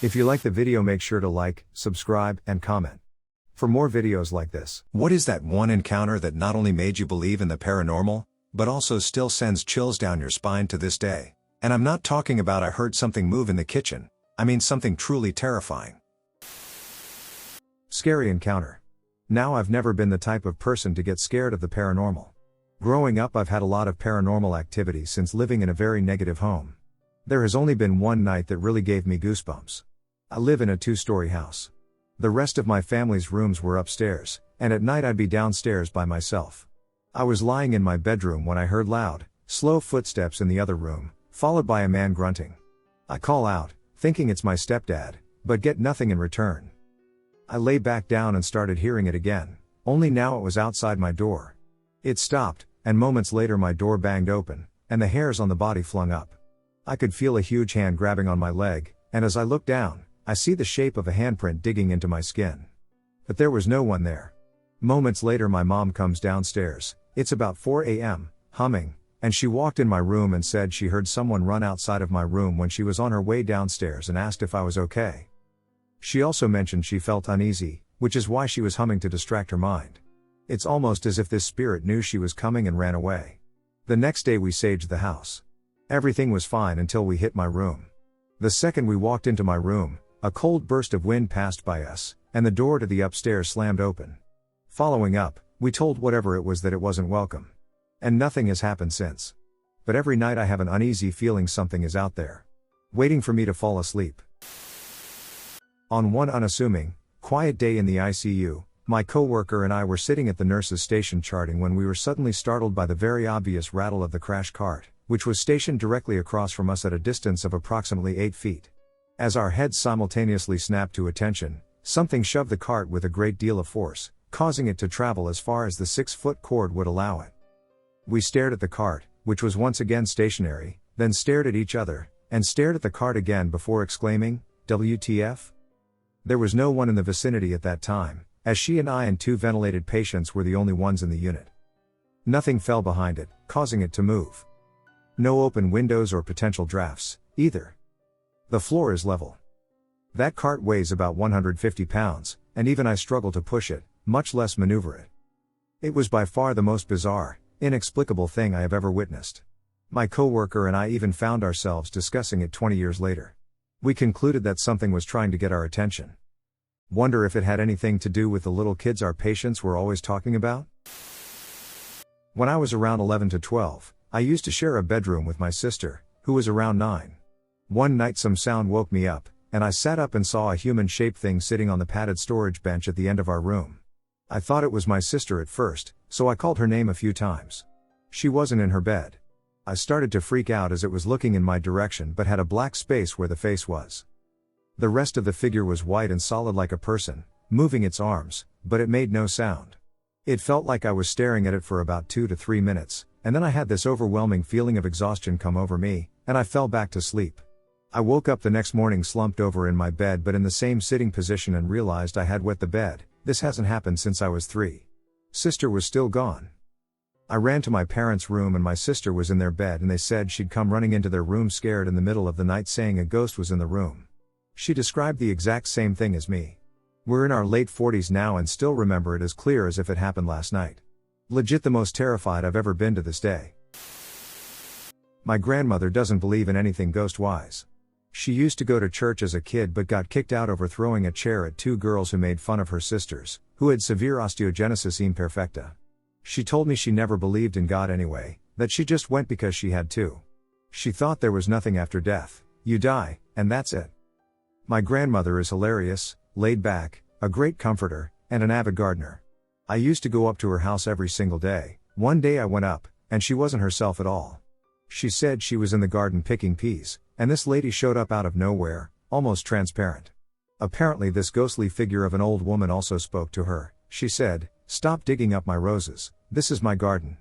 If you like the video, make sure to like, subscribe, and comment for more videos like this. What is that one encounter that not only made you believe in the paranormal, but also still sends chills down your spine to this day? And I'm not talking about I heard something move in the kitchen. I mean something truly terrifying. Scary encounter. Now, I've never been the type of person to get scared of the paranormal. Growing up, I've had a lot of paranormal activity since living in a very negative home. There has only been one night that really gave me goosebumps. I live in a 2-story house. The rest of my family's rooms were upstairs, and at night I'd be downstairs by myself. I was lying in my bedroom when I heard loud, slow footsteps in the other room, followed by a man grunting. I call out, thinking it's my stepdad, but get nothing in return. I lay back down and started hearing it again, only now it was outside my door. It stopped, and moments later my door banged open, and the hairs on the body flung up. I could feel a huge hand grabbing on my leg, and as I look down, I see the shape of a handprint digging into my skin. But there was no one there. Moments later my mom comes downstairs, it's about 4 a.m., humming, and she walked in my room and said she heard someone run outside of my room when she was on her way downstairs and asked if I was okay. She also mentioned she felt uneasy, which is why she was humming to distract her mind. It's almost as if this spirit knew she was coming and ran away. The next day we saged the house. Everything was fine until we hit my room. The second we walked into my room, a cold burst of wind passed by us, and the door to the upstairs slammed open. Following up, we told whatever it was that it wasn't welcome. And nothing has happened since. But every night I have an uneasy feeling something is out there, waiting for me to fall asleep. On one unassuming, quiet day in the ICU, my coworker and I were sitting at the nurse's station charting when we were suddenly startled by the very obvious rattle of the crash cart, which was stationed directly across from us at a distance of approximately 8 feet. As our heads simultaneously snapped to attention, something shoved the cart with a great deal of force, causing it to travel as far as the 6-foot cord would allow it. We stared at the cart, which was once again stationary, then stared at each other, and stared at the cart again before exclaiming, "WTF?" There was no one in the vicinity at that time, as she and I and 2 ventilated patients were the only ones in the unit. Nothing fell behind it, causing it to move. No open windows or potential drafts, either. The floor is level. That cart weighs about 150 pounds, and even I struggle to push it, much less maneuver it. It was by far the most bizarre, inexplicable thing I have ever witnessed. My coworker and I even found ourselves discussing it 20 years later. We concluded that something was trying to get our attention. Wonder if it had anything to do with the little kids our patients were always talking about? When I was around 11 to 12, I used to share a bedroom with my sister, who was around 9. One night some sound woke me up, and I sat up and saw a human-shaped thing sitting on the padded storage bench at the end of our room. I thought it was my sister at first, so I called her name a few times. She wasn't in her bed. I started to freak out as it was looking in my direction but had a black space where the face was. The rest of the figure was white and solid like a person, moving its arms, but it made no sound. It felt like I was staring at it for about 2 to 3 minutes, and then I had this overwhelming feeling of exhaustion come over me, and I fell back to sleep. I woke up the next morning slumped over in my bed but in the same sitting position and realized I had wet the bed. This hasn't happened since I was 3. Sister was still gone. I ran to my parents' room and my sister was in their bed and they said she'd come running into their room scared in the middle of the night saying a ghost was in the room. She described the exact same thing as me. We're in our late 40s now and still remember it as clear as if it happened last night. Legit the most terrified I've ever been to this day. My grandmother doesn't believe in anything ghost-wise. She used to go to church as a kid but got kicked out over throwing a chair at 2 girls who made fun of her sisters, who had severe osteogenesis imperfecta. She told me she never believed in God anyway, that she just went because she had to. She thought there was nothing after death, you die, and that's it. My grandmother is hilarious, laid back, a great comforter, and an avid gardener. I used to go up to her house every single day. One day I went up, and she wasn't herself at all. She said she was in the garden picking peas, and this lady showed up out of nowhere, almost transparent. Apparently this ghostly figure of an old woman also spoke to her. She said, "Stop digging up my roses, this is my garden."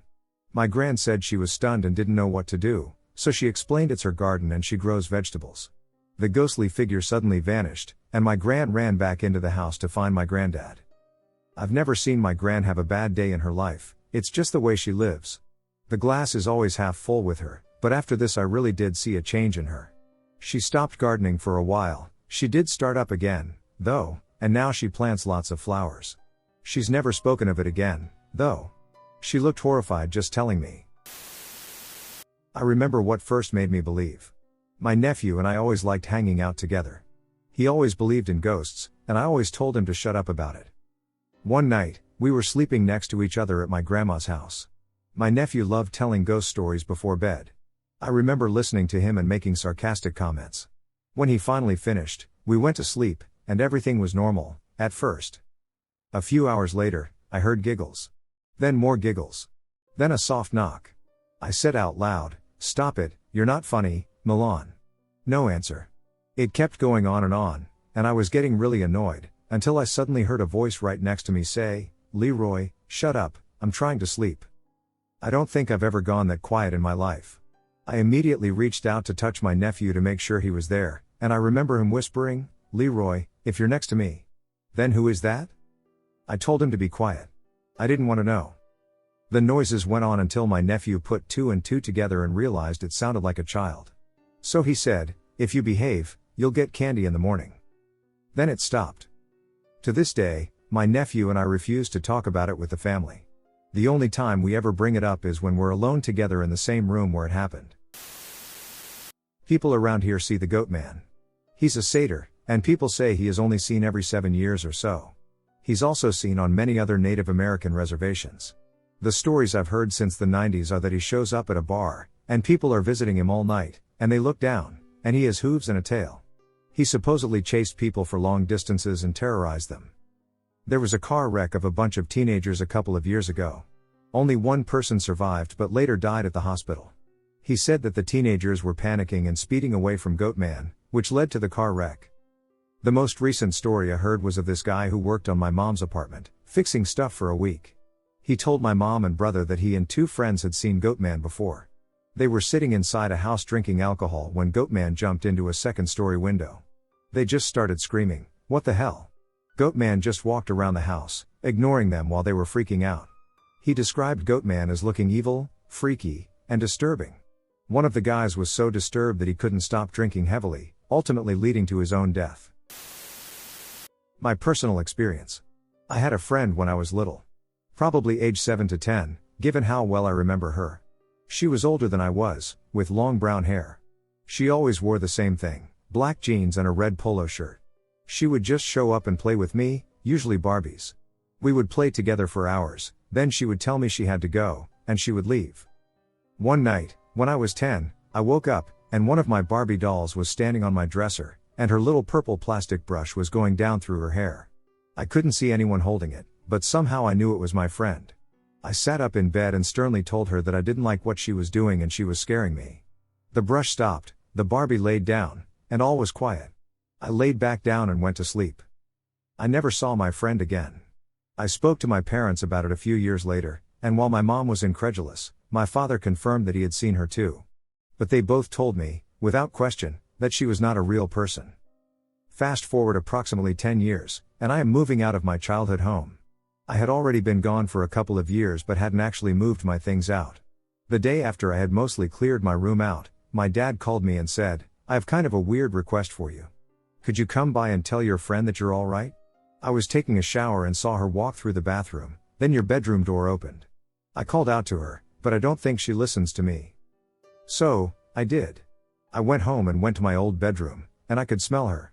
My gran said she was stunned and didn't know what to do, so she explained it's her garden and she grows vegetables. The ghostly figure suddenly vanished, and my gran ran back into the house to find my granddad. I've never seen my gran have a bad day in her life, it's just the way she lives. The glass is always half full with her, but after this I really did see a change in her. She stopped gardening for a while, She did start up again, though, and now she plants lots of flowers. She's never spoken of it again, though. She looked horrified just telling me. I remember what first made me believe. My nephew and I always liked hanging out together. He always believed in ghosts, and I always told him to shut up about it. One night, we were sleeping next to each other at my grandma's house. My nephew loved telling ghost stories before bed. I remember listening to him and making sarcastic comments. When he finally finished, we went to sleep, and everything was normal, at first. A few hours later, I heard giggles. Then more giggles. Then a soft knock. I said out loud, "Stop it, you're not funny, Milan." No answer. It kept going on, and I was getting really annoyed, until I suddenly heard a voice right next to me say, "Leroy, shut up, I'm trying to sleep." I don't think I've ever gone that quiet in my life. I immediately reached out to touch my nephew to make sure he was there, and I remember him whispering, "Leroy, if you're next to me." "Then who is that?" I told him to be quiet. I didn't want to know. The noises went on until my nephew put two and two together and realized it sounded like a child. So he said, "If you behave, you'll get candy in the morning." Then it stopped. To this day, my nephew and I refuse to talk about it with the family. The only time we ever bring it up is when we're alone together in the same room where it happened. People around here see the goat man. He's a satyr, and people say he is only seen every 7 years or so. He's also seen on many other Native American reservations. The stories I've heard since the 90s are that he shows up at a bar, and people are visiting him all night, and they look down, and he has hooves and a tail. He supposedly chased people for long distances and terrorized them. There was a car wreck of a bunch of teenagers a couple of years ago. Only one person survived but later died at the hospital. He said that the teenagers were panicking and speeding away from Goatman, which led to the car wreck. The most recent story I heard was of this guy who worked on my mom's apartment, fixing stuff for a week. He told my mom and brother that he and two friends had seen Goatman before. They were sitting inside a house drinking alcohol when Goatman jumped into a second-story window. They just started screaming, "What the hell?" Goatman just walked around the house, ignoring them while they were freaking out. He described Goatman as looking evil, freaky, and disturbing. One of the guys was so disturbed that he couldn't stop drinking heavily, ultimately leading to his own death. My personal experience. I had a friend when I was little. Probably age 7 to 10, given how well I remember her. She was older than I was, with long brown hair. She always wore the same thing, black jeans and a red polo shirt. She would just show up and play with me, usually Barbies. We would play together for hours, then she would tell me she had to go, and she would leave. One night, when I was 10, I woke up, and one of my Barbie dolls was standing on my dresser, and her little purple plastic brush was going down through her hair. I couldn't see anyone holding it, but somehow I knew it was my friend. I sat up in bed and sternly told her that I didn't like what she was doing and she was scaring me. The brush stopped, the Barbie laid down, and all was quiet. I laid back down and went to sleep. I never saw my friend again. I spoke to my parents about it a few years later, and while my mom was incredulous, my father confirmed that he had seen her too. But they both told me, without question, that she was not a real person. Fast forward approximately 10 years, and I am moving out of my childhood home. I had already been gone for a couple of years but hadn't actually moved my things out. The day after I had mostly cleared my room out, my dad called me and said, "I have kind of a weird request for you. Could you come by and tell your friend that you're all right?" I was taking a shower and saw her walk through the bathroom, then your bedroom door opened. I called out to her, but I don't think she listens to me. So, I did. I went home and went to my old bedroom, and I could smell her.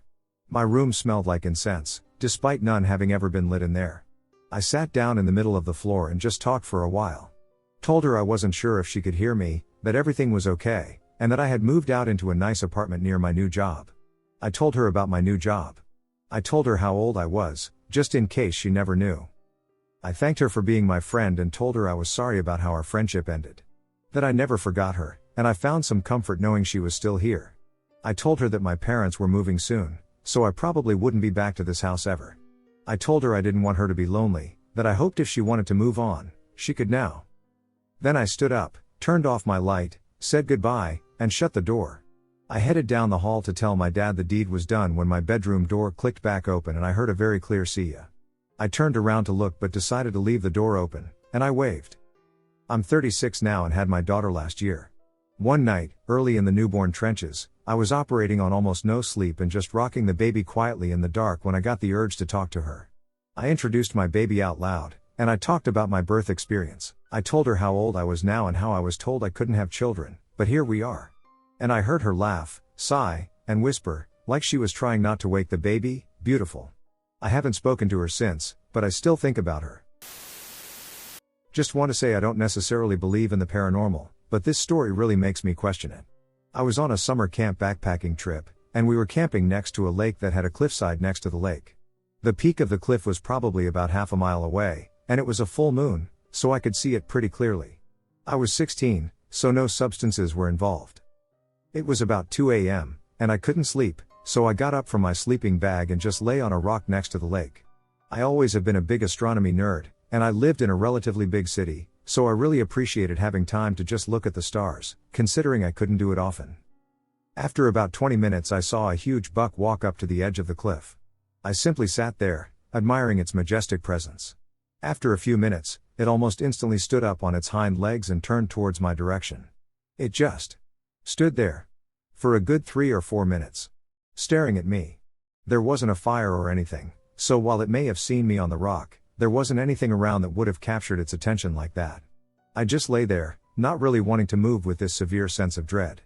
My room smelled like incense, despite none having ever been lit in there. I sat down in the middle of the floor and just talked for a while. Told her I wasn't sure if she could hear me, that everything was okay, and that I had moved out into a nice apartment near my new job. I told her about my new job. I told her how old I was, just in case she never knew. I thanked her for being my friend and told her I was sorry about how our friendship ended. That I never forgot her, and I found some comfort knowing she was still here. I told her that my parents were moving soon, so I probably wouldn't be back to this house ever. I told her I didn't want her to be lonely, that I hoped if she wanted to move on, she could now. Then I stood up, turned off my light, said goodbye, and shut the door. I headed down the hall to tell my dad the deed was done when my bedroom door clicked back open and I heard a very clear "see ya." I turned around to look but decided to leave the door open, and I waved. I'm 36 now and had my daughter last year. One night, early in the newborn trenches, I was operating on almost no sleep and just rocking the baby quietly in the dark when I got the urge to talk to her. I introduced my baby out loud, and I talked about my birth experience. I told her how old I was now and how I was told I couldn't have children, but here we are. And I heard her laugh, sigh, and whisper, like she was trying not to wake the baby. Beautiful. I haven't spoken to her since, but I still think about her. Just want to say I don't necessarily believe in the paranormal, but this story really makes me question it. I was on a summer camp backpacking trip, and we were camping next to a lake that had a cliffside next to the lake. The peak of the cliff was probably about half a mile away, and it was a full moon, so I could see it pretty clearly. I was 16, so no substances were involved. It was about 2 a.m., and I couldn't sleep, so I got up from my sleeping bag and just lay on a rock next to the lake. I always have been a big astronomy nerd, and I lived in a relatively big city, so I really appreciated having time to just look at the stars, considering I couldn't do it often. After about 20 minutes I saw a huge buck walk up to the edge of the cliff. I simply sat there, admiring its majestic presence. After a few minutes, it almost instantly stood up on its hind legs and turned towards my direction. It just stood there for a good 3 or 4 minutes, staring at me. There wasn't a fire or anything, so while it may have seen me on the rock, there wasn't anything around that would have captured its attention like that. I just lay there, not really wanting to move with this severe sense of dread.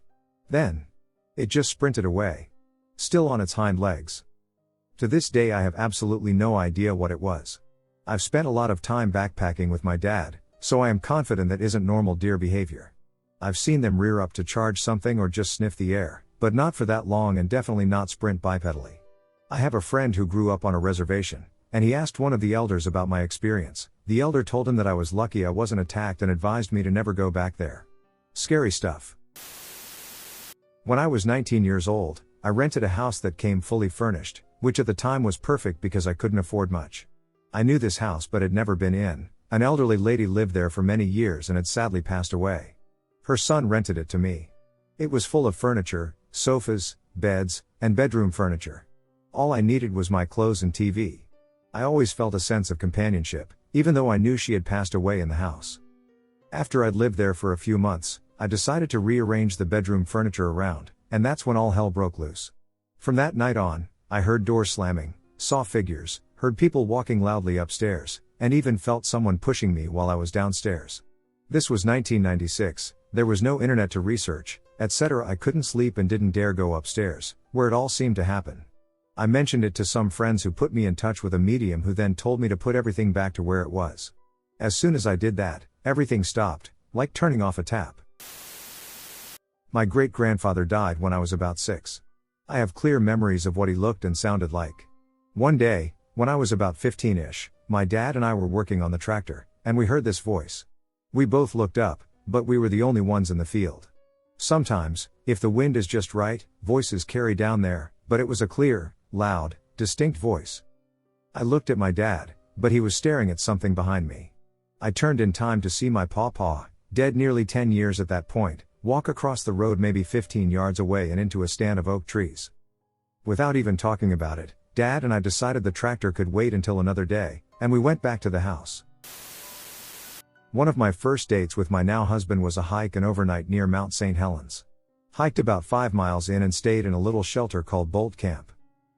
Then, it just sprinted away, still on its hind legs. To this day I have absolutely no idea what it was. I've spent a lot of time backpacking with my dad, so I am confident that isn't normal deer behavior. I've seen them rear up to charge something or just sniff the air, but not for that long and definitely not sprint bipedally. I have a friend who grew up on a reservation, and he asked one of the elders about my experience. The elder told him that I was lucky I wasn't attacked and advised me to never go back there. Scary stuff. When I was 19 years old, I rented a house that came fully furnished, which at the time was perfect because I couldn't afford much. I knew this house but had never been in. An elderly lady lived there for many years and had sadly passed away. Her son rented it to me. It was full of furniture, sofas, beds, and bedroom furniture. All I needed was my clothes and TV. I always felt a sense of companionship, even though I knew she had passed away in the house. After I'd lived there for a few months, I decided to rearrange the bedroom furniture around, and that's when all hell broke loose. From that night on, I heard doors slamming, saw figures, heard people walking loudly upstairs, and even felt someone pushing me while I was downstairs. This was 1996, there was no internet to research, etc. I couldn't sleep and didn't dare go upstairs, where it all seemed to happen. I mentioned it to some friends who put me in touch with a medium who then told me to put everything back to where it was. As soon as I did that, everything stopped, like turning off a tap. My great-grandfather died when I was about 6. I have clear memories of what he looked and sounded like. One day, when I was about 15-ish, my dad and I were working on the tractor, and we heard this voice. We both looked up, but we were the only ones in the field. Sometimes, if the wind is just right, voices carry down there, but it was a clear, loud, distinct voice. I looked at my dad, but he was staring at something behind me. I turned in time to see my pawpaw, dead nearly 10 years at that point, walk across the road maybe 15 yards away and into a stand of oak trees. Without even talking about it, Dad and I decided the tractor could wait until another day, and we went back to the house. One of my first dates with my now husband was a hike and overnight near Mount St. Helens. Hiked about 5 miles in and stayed in a little shelter called Bolt Camp.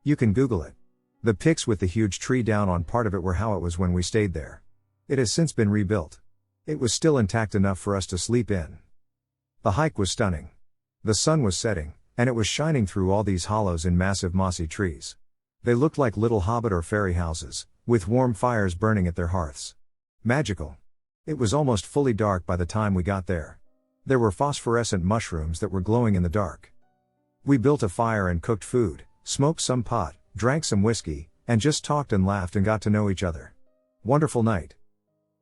You can Google it. The pics with the huge tree down on part of it were how it was when we stayed there. It has since been rebuilt. It was still intact enough for us to sleep in. The hike was stunning. The sun was setting, and it was shining through all these hollows in massive mossy trees. They looked like little hobbit or fairy houses, with warm fires burning at their hearths. Magical. It was almost fully dark by the time we got there. There were phosphorescent mushrooms that were glowing in the dark. We built a fire and cooked food, smoked some pot, drank some whiskey, and just talked and laughed and got to know each other. Wonderful night.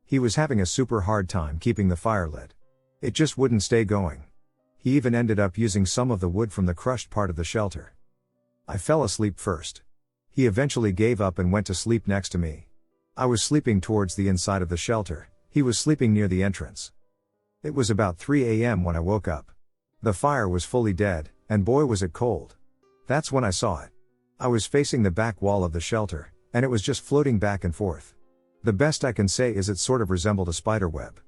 He was having a super hard time keeping the fire lit. It just wouldn't stay going. He even ended up using some of the wood from the crushed part of the shelter. I fell asleep first. He eventually gave up and went to sleep next to me. I was sleeping towards the inside of the shelter, he was sleeping near the entrance. It was about 3 a.m. when I woke up. The fire was fully dead, and boy was it cold. That's when I saw it. I was facing the back wall of the shelter, and it was just floating back and forth. The best I can say is it sort of resembled a spider web.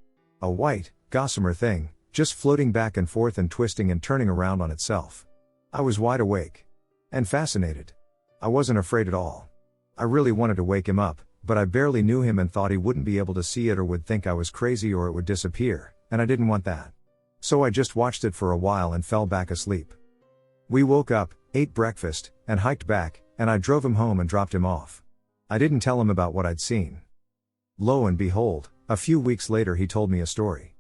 A white, gossamer thing, just floating back and forth and twisting and turning around on itself. I was wide awake. And fascinated. I wasn't afraid at all. I really wanted to wake him up, but I barely knew him and thought he wouldn't be able to see it or would think I was crazy or it would disappear, and I didn't want that. So I just watched it for a while and fell back asleep. We woke up, ate breakfast, and hiked back, and I drove him home and dropped him off. I didn't tell him about what I'd seen. Lo and behold, a few weeks later he told me a story.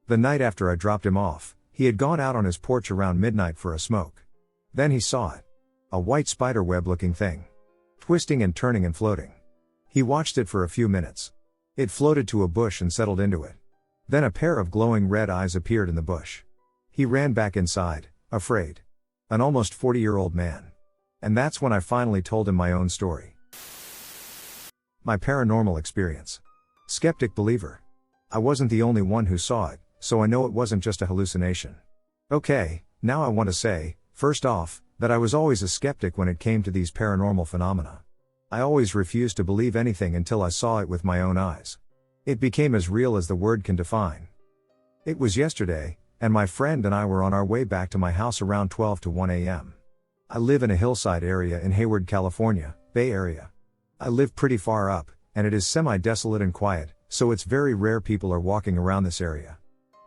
The night after I dropped him off, he had gone out on his porch around midnight for a smoke. Then he saw it. A white spiderweb looking thing. Twisting and turning and floating. He watched it for a few minutes. It floated to a bush and settled into it. Then a pair of glowing red eyes appeared in the bush. He ran back inside, afraid. An almost 40-year-old man. And that's when I finally told him my own story. My paranormal experience. Skeptic believer. I wasn't the only one who saw it, so I know it wasn't just a hallucination. Okay, now I want to say, first off, that I was always a skeptic when it came to these paranormal phenomena. I always refused to believe anything until I saw it with my own eyes. It became as real as the word can define. It was yesterday, and my friend and I were on our way back to my house around 12 to 1 a.m. I live in a hillside area in Hayward, California, Bay Area. I live pretty far up, and it is semi-desolate and quiet, so it's very rare people are walking around this area.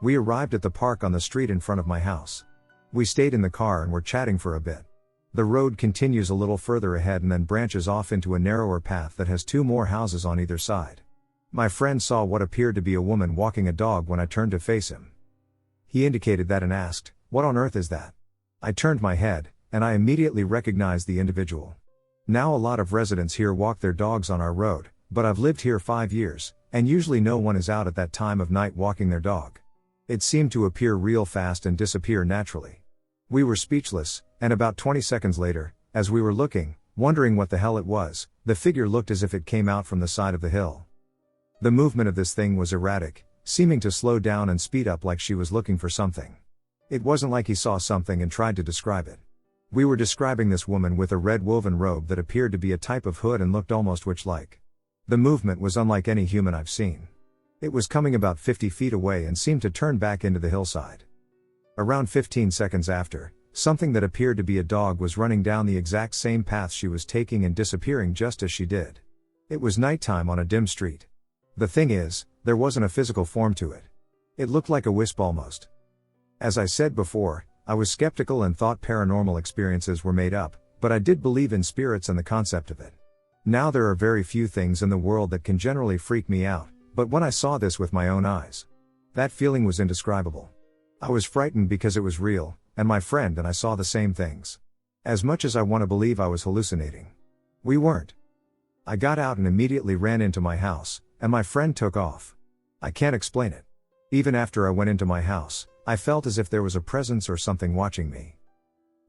We arrived at the park on the street in front of my house. We stayed in the car and were chatting for a bit. The road continues a little further ahead and then branches off into a narrower path that has two more houses on either side. My friend saw what appeared to be a woman walking a dog when I turned to face him. He indicated that and asked, "What on earth is that?" I turned my head, and I immediately recognized the individual. Now a lot of residents here walk their dogs on our road, but I've lived here 5 years, and usually no one is out at that time of night walking their dog. It seemed to appear real fast and disappear naturally. We were speechless, and about 20 seconds later, as we were looking, wondering what the hell it was, the figure looked as if it came out from the side of the hill. The movement of this thing was erratic, seeming to slow down and speed up like she was looking for something. It wasn't like he saw something and tried to describe it. We were describing this woman with a red woven robe that appeared to be a type of hood and looked almost witch-like. The movement was unlike any human I've seen. It was coming about 50 feet away and seemed to turn back into the hillside. Around 15 seconds after, something that appeared to be a dog was running down the exact same path she was taking and disappearing just as she did. It was nighttime on a dim street. The thing is, there wasn't a physical form to it. It looked like a wisp almost. As I said before, I was skeptical and thought paranormal experiences were made up, but I did believe in spirits and the concept of it. Now there are very few things in the world that can generally freak me out, but when I saw this with my own eyes, that feeling was indescribable. I was frightened because it was real, and my friend and I saw the same things. As much as I want to believe I was hallucinating, we weren't. I got out and immediately ran into my house, and my friend took off. I can't explain it. Even after I went into my house, I felt as if there was a presence or something watching me.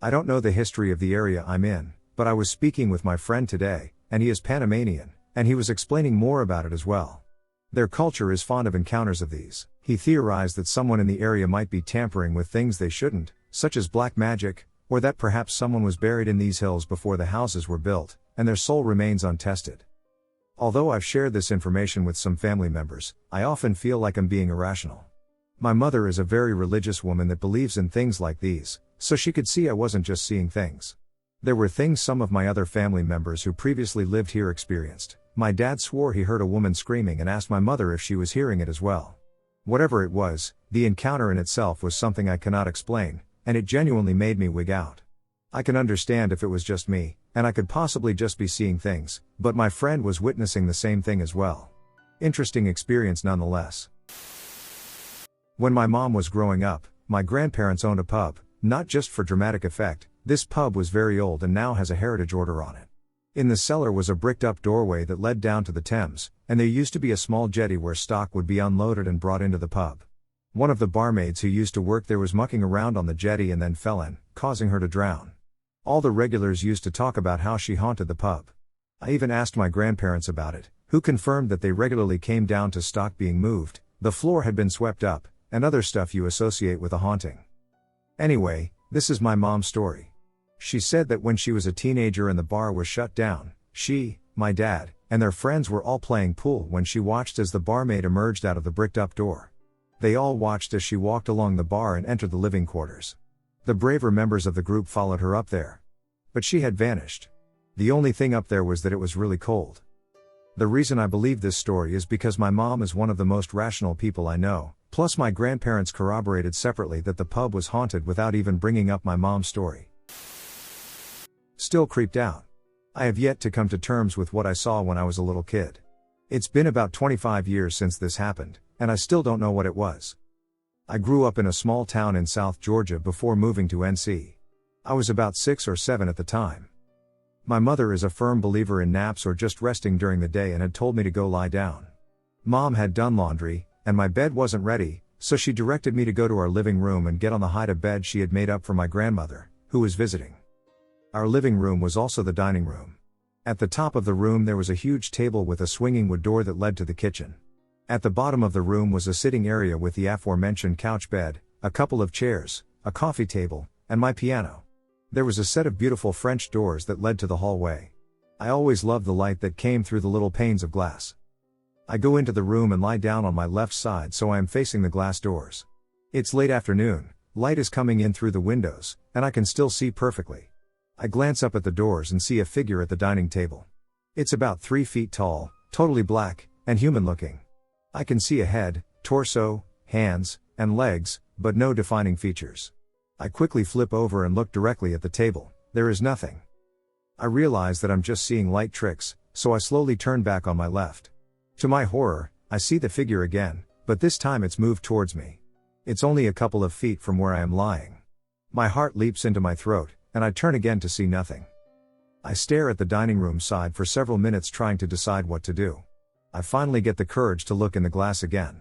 I don't know the history of the area I'm in, but I was speaking with my friend today, and he is Panamanian, and he was explaining more about it as well. Their culture is fond of encounters of these. He theorized that someone in the area might be tampering with things they shouldn't, such as black magic, or that perhaps someone was buried in these hills before the houses were built, and their soul remains untested. Although I've shared this information with some family members, I often feel like I'm being irrational. My mother is a very religious woman that believes in things like these, so she could see I wasn't just seeing things. There were things some of my other family members who previously lived here experienced. My dad swore he heard a woman screaming and asked my mother if she was hearing it as well. Whatever it was, the encounter in itself was something I cannot explain, and it genuinely made me wig out. I can understand if it was just me, and I could possibly just be seeing things, but my friend was witnessing the same thing as well. Interesting experience nonetheless. When my mom was growing up, my grandparents owned a pub, not just for dramatic effect. This pub was very old and now has a heritage order on it. In the cellar was a bricked-up doorway that led down to the Thames, and there used to be a small jetty where stock would be unloaded and brought into the pub. One of the barmaids who used to work there was mucking around on the jetty and then fell in, causing her to drown. All the regulars used to talk about how she haunted the pub. I even asked my grandparents about it, who confirmed that they regularly came down to stock being moved, the floor had been swept up, and other stuff you associate with a haunting. Anyway, this is my mom's story. She said that when she was a teenager and the bar was shut down, she, my dad, and their friends were all playing pool when she watched as the barmaid emerged out of the bricked-up door. They all watched as she walked along the bar and entered the living quarters. The braver members of the group followed her up there. But she had vanished. The only thing up there was that it was really cold. The reason I believe this story is because my mom is one of the most rational people I know, plus my grandparents corroborated separately that the pub was haunted without even bringing up my mom's story. Still creeped out. I have yet to come to terms with what I saw when I was a little kid. It's been about 25 years since this happened, and I still don't know what it was. I grew up in a small town in South Georgia before moving to NC. I was about 6 or 7 at the time. My mother is a firm believer in naps or just resting during the day and had told me to go lie down. Mom had done laundry, and my bed wasn't ready, so she directed me to go to our living room and get on the hide-a bed she had made up for my grandmother, who was visiting. Our living room was also the dining room. At the top of the room there was a huge table with a swinging wood door that led to the kitchen. At the bottom of the room was a sitting area with the aforementioned couch bed, a couple of chairs, a coffee table, and my piano. There was a set of beautiful French doors that led to the hallway. I always loved the light that came through the little panes of glass. I go into the room and lie down on my left side so I am facing the glass doors. It's late afternoon, light is coming in through the windows, and I can still see perfectly. I glance up at the doors and see a figure at the dining table. It's about 3 feet tall, totally black, and human looking. I can see a head, torso, hands, and legs, but no defining features. I quickly flip over and look directly at the table. There is nothing. I realize that I'm just seeing light tricks, so I slowly turn back on my left. To my horror, I see the figure again, but this time it's moved towards me. It's only a couple of feet from where I am lying. My heart leaps into my throat, and I turn again to see nothing. I stare at the dining room side for several minutes trying to decide what to do. I finally get the courage to look in the glass again.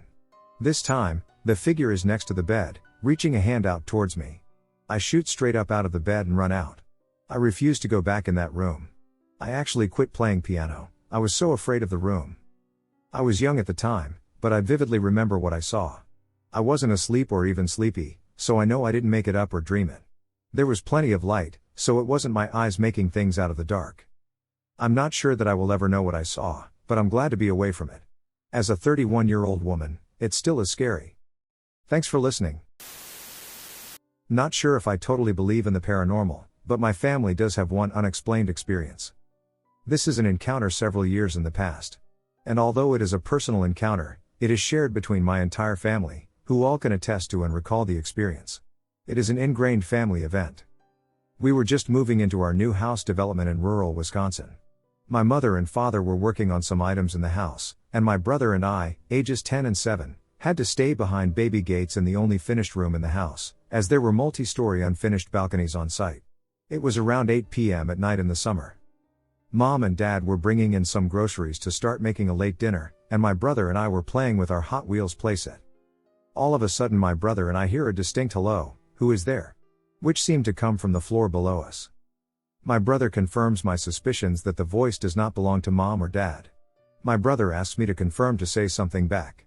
This time, the figure is next to the bed, reaching a hand out towards me. I shoot straight up out of the bed and run out. I refuse to go back in that room. I actually quit playing piano. I was so afraid of the room. I was young at the time, but I vividly remember what I saw. I wasn't asleep or even sleepy, so I know I didn't make it up or dream it. There was plenty of light, so it wasn't my eyes making things out of the dark. I'm not sure that I will ever know what I saw, but I'm glad to be away from it. As a 31-year-old woman, it still is scary. Thanks for listening. Not sure if I totally believe in the paranormal, but my family does have one unexplained experience. This is an encounter several years in the past. And although it is a personal encounter, it is shared between my entire family, who all can attest to and recall the experience. It is an ingrained family event. We were just moving into our new house development in rural Wisconsin. My mother and father were working on some items in the house, and my brother and I, ages 10 and 7, had to stay behind baby gates in the only finished room in the house, as there were multi-story unfinished balconies on site. It was around 8 p.m. at night in the summer. Mom and Dad were bringing in some groceries to start making a late dinner, and my brother and I were playing with our Hot Wheels playset. All of a sudden my brother and I hear a distinct "Hello, who is there?" which seemed to come from the floor below us. My brother confirms my suspicions that the voice does not belong to Mom or Dad. My brother asks me to confirm to say something back.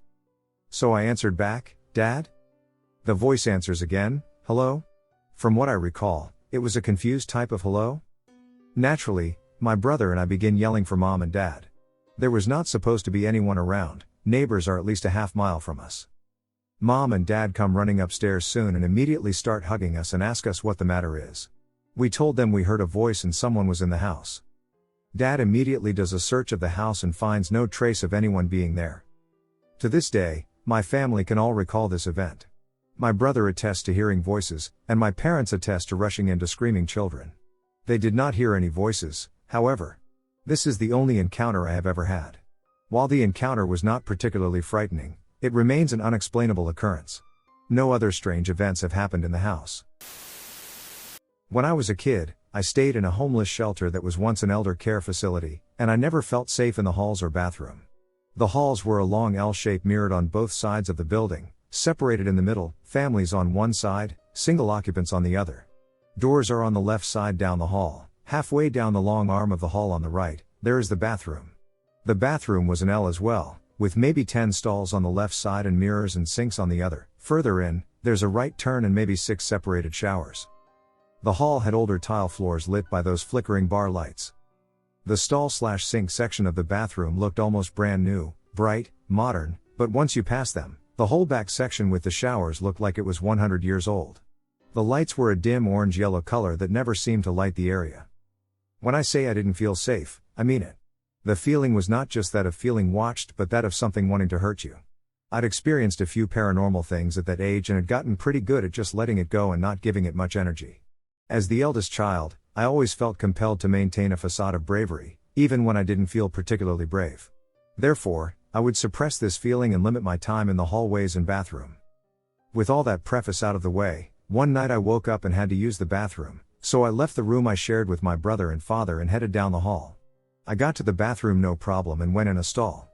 So I answered back, "Dad?" The voice answers again, "Hello?" From what I recall, it was a confused type of hello. Naturally, my brother and I begin yelling for Mom and Dad. There was not supposed to be anyone around, neighbors are at least a half-mile from us. Mom and Dad come running upstairs soon and immediately start hugging us and ask us what the matter is. We told them we heard a voice and someone was in the house. Dad immediately does a search of the house and finds no trace of anyone being there. To this day, my family can all recall this event. My brother attests to hearing voices, and my parents attest to rushing in to screaming children. They did not hear any voices, however. This is the only encounter I have ever had. While the encounter was not particularly frightening, it remains an unexplainable occurrence. No other strange events have happened in the house. When I was a kid, I stayed in a homeless shelter that was once an elder care facility, and I never felt safe in the halls or bathroom. The halls were a long L shape mirrored on both sides of the building, separated in the middle, families on one side, single occupants on the other. Doors are on the left side down the hall. Halfway down the long arm of the hall on the right, there is the bathroom. The bathroom was an L as well, with maybe 10 stalls on the left side and mirrors and sinks on the other. Further in, there's a right turn and maybe 6 separated showers. The hall had older tile floors lit by those flickering bar lights. The stall/sink section of the bathroom looked almost brand new, bright, modern, but once you pass them, the whole back section with the showers looked like it was 100 years old. The lights were a dim orange-yellow color that never seemed to light the area. When I say I didn't feel safe, I mean it. The feeling was not just that of feeling watched but that of something wanting to hurt you. I'd experienced a few paranormal things at that age and had gotten pretty good at just letting it go and not giving it much energy. As the eldest child, I always felt compelled to maintain a facade of bravery, even when I didn't feel particularly brave. Therefore, I would suppress this feeling and limit my time in the hallways and bathroom. With all that preface out of the way, one night I woke up and had to use the bathroom, so I left the room I shared with my brother and father and headed down the hall. I got to the bathroom no problem and went in a stall.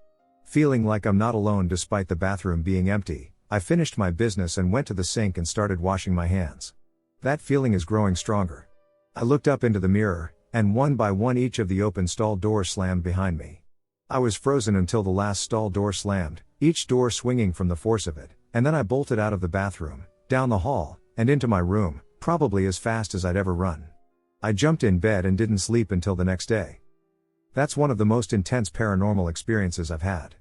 Feeling like I'm not alone despite the bathroom being empty, I finished my business and went to the sink and started washing my hands. That feeling is growing stronger. I looked up into the mirror, and one by one each of the open stall doors slammed behind me. I was frozen until the last stall door slammed, each door swinging from the force of it, and then I bolted out of the bathroom, down the hall, and into my room, probably as fast as I'd ever run. I jumped in bed and didn't sleep until the next day. That's one of the most intense paranormal experiences I've had.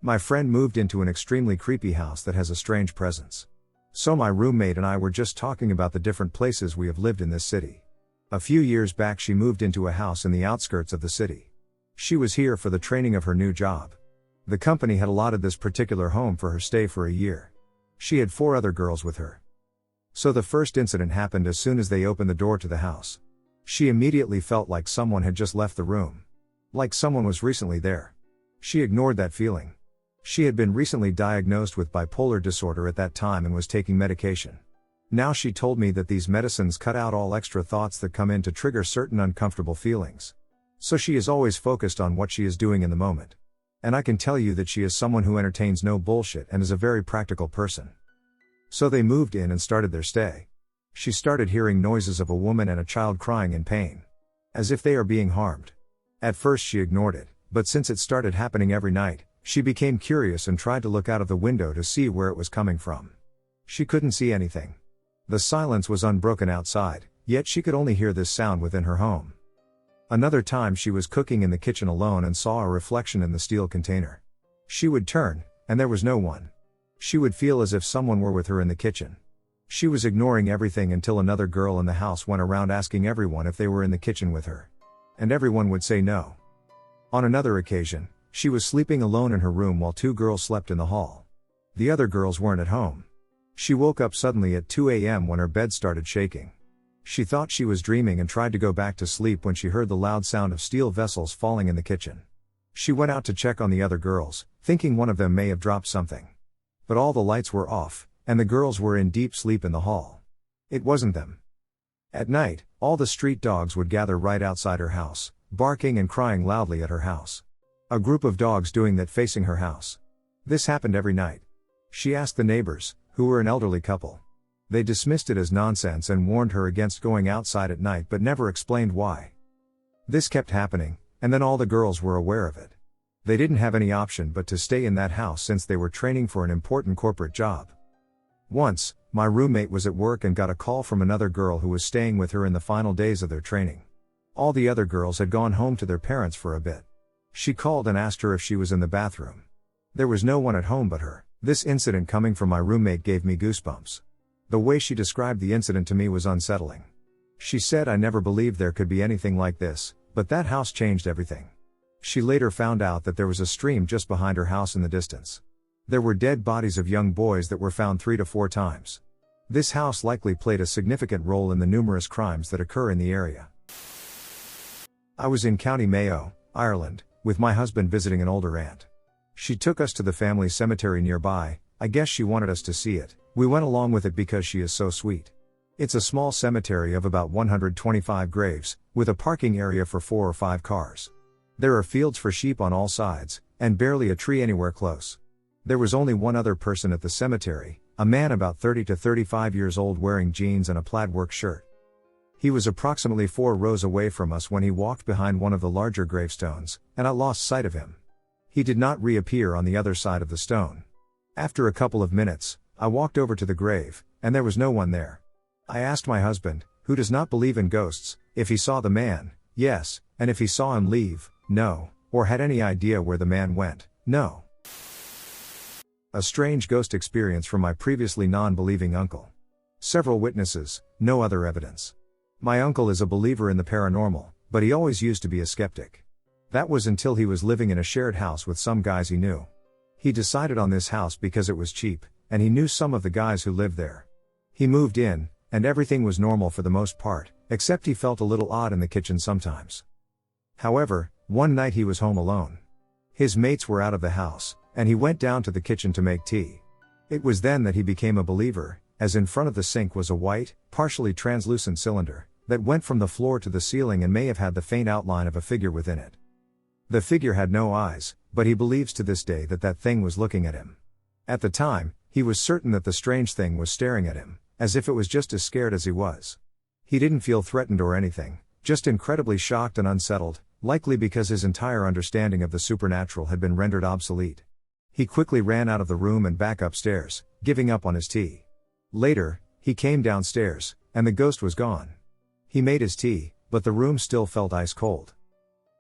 My friend moved into an extremely creepy house that has a strange presence. So my roommate and I were just talking about the different places we have lived in this city. A few years back she moved into a house in the outskirts of the city. She was here for the training of her new job. The company had allotted this particular home for her stay for a year. She had 4 other girls with her. So the first incident happened as soon as they opened the door to the house. She immediately felt like someone had just left the room. Like someone was recently there. She ignored that feeling. She had been recently diagnosed with bipolar disorder at that time and was taking medication. Now she told me that these medicines cut out all extra thoughts that come in to trigger certain uncomfortable feelings. So she is always focused on what she is doing in the moment. And I can tell you that she is someone who entertains no bullshit and is a very practical person. So they moved in and started their stay. She started hearing noises of a woman and a child crying in pain. As if they are being harmed. At first she ignored it, but since it started happening every night, she became curious and tried to look out of the window to see where it was coming from. She couldn't see anything. The silence was unbroken outside, yet she could only hear this sound within her home. Another time she was cooking in the kitchen alone and saw a reflection in the steel container. She would turn, and there was no one. She would feel as if someone were with her in the kitchen. She was ignoring everything until another girl in the house went around asking everyone if they were in the kitchen with her. And everyone would say no. On another occasion, she was sleeping alone in her room while 2 girls slept in the hall. The other girls weren't at home. She woke up suddenly at 2 a.m. when her bed started shaking. She thought she was dreaming and tried to go back to sleep when she heard the loud sound of steel vessels falling in the kitchen. She went out to check on the other girls, thinking one of them may have dropped something. But all the lights were off, and the girls were in deep sleep in the hall. It wasn't them. At night, all the street dogs would gather right outside her house, barking and crying loudly at her house. A group of dogs doing that facing her house. This happened every night. She asked the neighbors, who were an elderly couple. They dismissed it as nonsense and warned her against going outside at night but never explained why. This kept happening, and then all the girls were aware of it. They didn't have any option but to stay in that house since they were training for an important corporate job. Once, my roommate was at work and got a call from another girl who was staying with her in the final days of their training. All the other girls had gone home to their parents for a bit. She called and asked her if she was in the bathroom. There was no one at home but her. This incident coming from my roommate gave me goosebumps. The way she described the incident to me was unsettling. She said I never believed there could be anything like this, but that house changed everything. She later found out that there was a stream just behind her house in the distance. There were dead bodies of young boys that were found 3 to 4 times. This house likely played a significant role in the numerous crimes that occur in the area. I was in County Mayo, Ireland, with my husband visiting an older aunt. She took us to the family cemetery nearby. I guess she wanted us to see it. We went along with it because she is so sweet. It's a small cemetery of about 125 graves, with a parking area for 4 or 5 cars. There are fields for sheep on all sides, and barely a tree anywhere close. There was only one other person at the cemetery, a man about 30 to 35 years old wearing jeans and a plaid work shirt. He was approximately 4 rows away from us when he walked behind one of the larger gravestones, and I lost sight of him. He did not reappear on the other side of the stone. After a couple of minutes, I walked over to the grave, and there was no one there. I asked my husband, who does not believe in ghosts, if he saw the man, yes, and if he saw him leave, no, or had any idea where the man went, no. A strange ghost experience from my previously non-believing uncle. Several witnesses, no other evidence. My uncle is a believer in the paranormal, but he always used to be a skeptic. That was until he was living in a shared house with some guys he knew. He decided on this house because it was cheap, and he knew some of the guys who lived there. He moved in, and everything was normal for the most part, except he felt a little odd in the kitchen sometimes. However, one night he was home alone. His mates were out of the house, and he went down to the kitchen to make tea. It was then that he became a believer, as in front of the sink was a white, partially translucent cylinder, that went from the floor to the ceiling and may have had the faint outline of a figure within it. The figure had no eyes, but he believes to this day that that thing was looking at him. At the time, he was certain that the strange thing was staring at him, as if it was just as scared as he was. He didn't feel threatened or anything, just incredibly shocked and unsettled, likely because his entire understanding of the supernatural had been rendered obsolete. He quickly ran out of the room and back upstairs, giving up on his tea. Later, he came downstairs, and the ghost was gone. He made his tea, but the room still felt ice cold.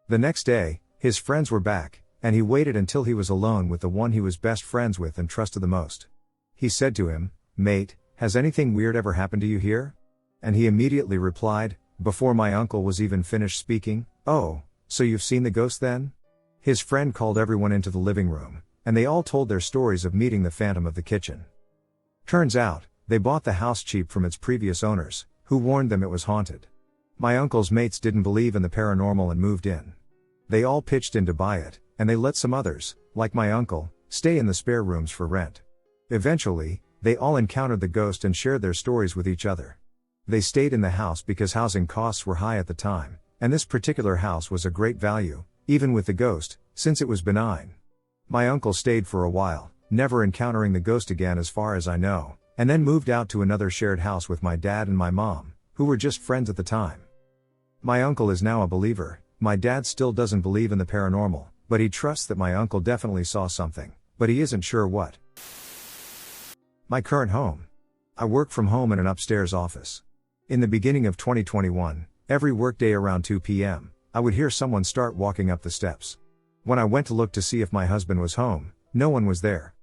The next day, his friends were back, and he waited until he was alone with the one he was best friends with and trusted the most. He said to him, "Mate, has anything weird ever happened to you here?" And he immediately replied, before my uncle was even finished speaking, "Oh, so you've seen the ghost then?" His friend called everyone into the living room, and they all told their stories of meeting the phantom of the kitchen. Turns out, they bought the house cheap from its previous owners, who warned them it was haunted. My uncle's mates didn't believe in the paranormal and moved in. They all pitched in to buy it, and they let some others, like my uncle, stay in the spare rooms for rent. Eventually, they all encountered the ghost and shared their stories with each other. They stayed in the house because housing costs were high at the time, and this particular house was a great value, even with the ghost, since it was benign. My uncle stayed for a while, never encountering the ghost again as far as I know, and then moved out to another shared house with my dad and my mom, who were just friends at the time. My uncle is now a believer. My dad still doesn't believe in the paranormal, but he trusts that my uncle definitely saw something, but he isn't sure what. My current home. I work from home in an upstairs office. In the beginning of 2021, every workday around 2 p.m., I would hear someone start walking up the steps. When I went to look to see if my husband was home, no one was there.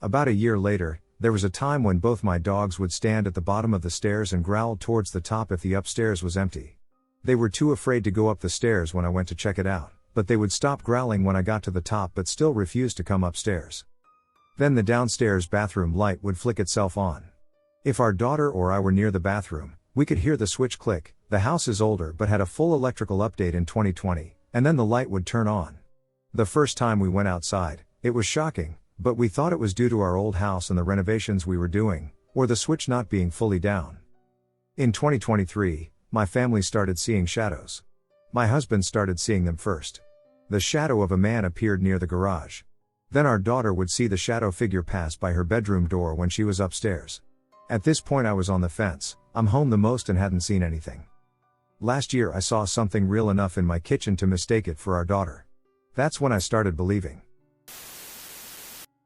About a year later, there was a time when both my dogs would stand at the bottom of the stairs and growl towards the top if the upstairs was empty. They were too afraid to go up the stairs when I went to check it out, but they would stop growling when I got to the top but still refused to come upstairs. Then the downstairs bathroom light would flick itself on. If our daughter or I were near the bathroom, we could hear the switch click. The house is older but had a full electrical update in 2020, and then the light would turn on. The first time we went outside, it was shocking, but we thought it was due to our old house and the renovations we were doing, or the switch not being fully down. In 2023, my family started seeing shadows. My husband started seeing them first. The shadow of a man appeared near the garage. Then our daughter would see the shadow figure pass by her bedroom door when she was upstairs. At this point I was on the fence. I'm home the most and hadn't seen anything. Last year I saw something real enough in my kitchen to mistake it for our daughter. That's when I started believing.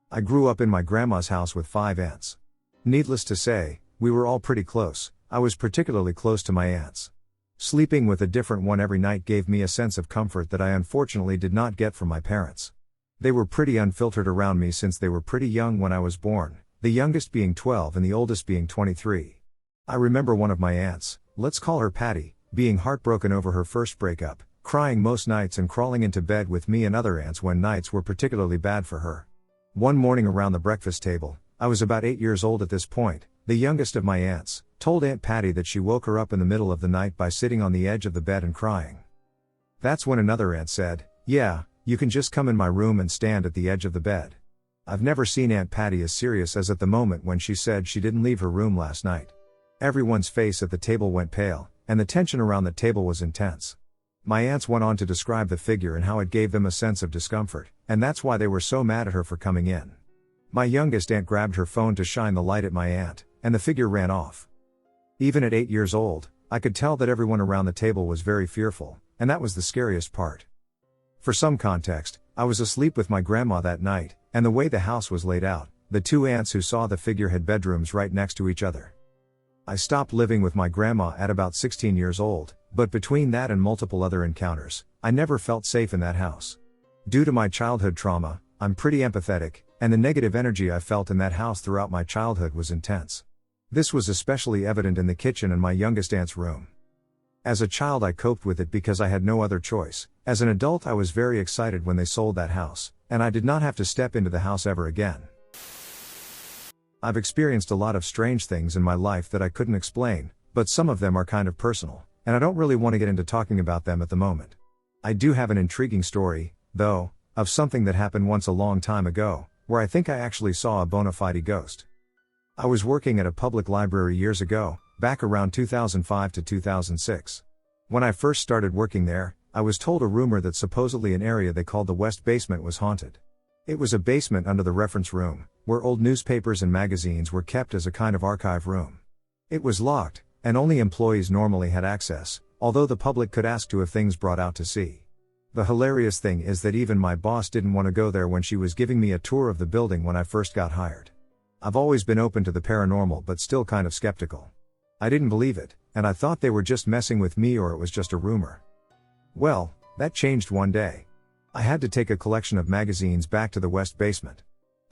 I grew up in my grandma's house with 5 aunts. Needless to say, we were all pretty close. I was particularly close to my aunts. Sleeping with a different one every night gave me a sense of comfort that I unfortunately did not get from my parents. They were pretty unfiltered around me since they were pretty young when I was born, the youngest being 12 and the oldest being 23. I remember one of my aunts, let's call her Patty, being heartbroken over her first breakup, crying most nights and crawling into bed with me and other aunts when nights were particularly bad for her. One morning around the breakfast table, I was about 8 years old at this point, the youngest of my aunts told Aunt Patty that she woke her up in the middle of the night by sitting on the edge of the bed and crying. That's when another aunt said, "Yeah, you can just come in my room and stand at the edge of the bed." I've never seen Aunt Patty as serious as at the moment when she said she didn't leave her room last night. Everyone's face at the table went pale, and the tension around the table was intense. My aunts went on to describe the figure and how it gave them a sense of discomfort, and that's why they were so mad at her for coming in. My youngest aunt grabbed her phone to shine the light at my aunt, and the figure ran off. Even at 8 years old, I could tell that everyone around the table was very fearful, and that was the scariest part. For some context, I was asleep with my grandma that night, and the way the house was laid out, the 2 aunts who saw the figure had bedrooms right next to each other. I stopped living with my grandma at about 16 years old, but between that and multiple other encounters, I never felt safe in that house. Due to my childhood trauma, I'm pretty empathetic, and the negative energy I felt in that house throughout my childhood was intense. This was especially evident in the kitchen and my youngest aunt's room. As a child I coped with it because I had no other choice. As an adult I was very excited when they sold that house, and I did not have to step into the house ever again. I've experienced a lot of strange things in my life that I couldn't explain, but some of them are kind of personal, and I don't really want to get into talking about them at the moment. I do have an intriguing story, though, of something that happened once a long time ago, where I think I actually saw a bona fide ghost. I was working at a public library years ago, back around 2005 to 2006. When I first started working there, I was told a rumor that supposedly an area they called the West Basement was haunted. It was a basement under the reference room, where old newspapers and magazines were kept as a kind of archive room. It was locked, and only employees normally had access, although the public could ask to have things brought out to see. The hilarious thing is that even my boss didn't want to go there when she was giving me a tour of the building when I first got hired. I've always been open to the paranormal but still kind of skeptical. I didn't believe it, and I thought they were just messing with me or it was just a rumor. Well, that changed one day. I had to take a collection of magazines back to the West Basement.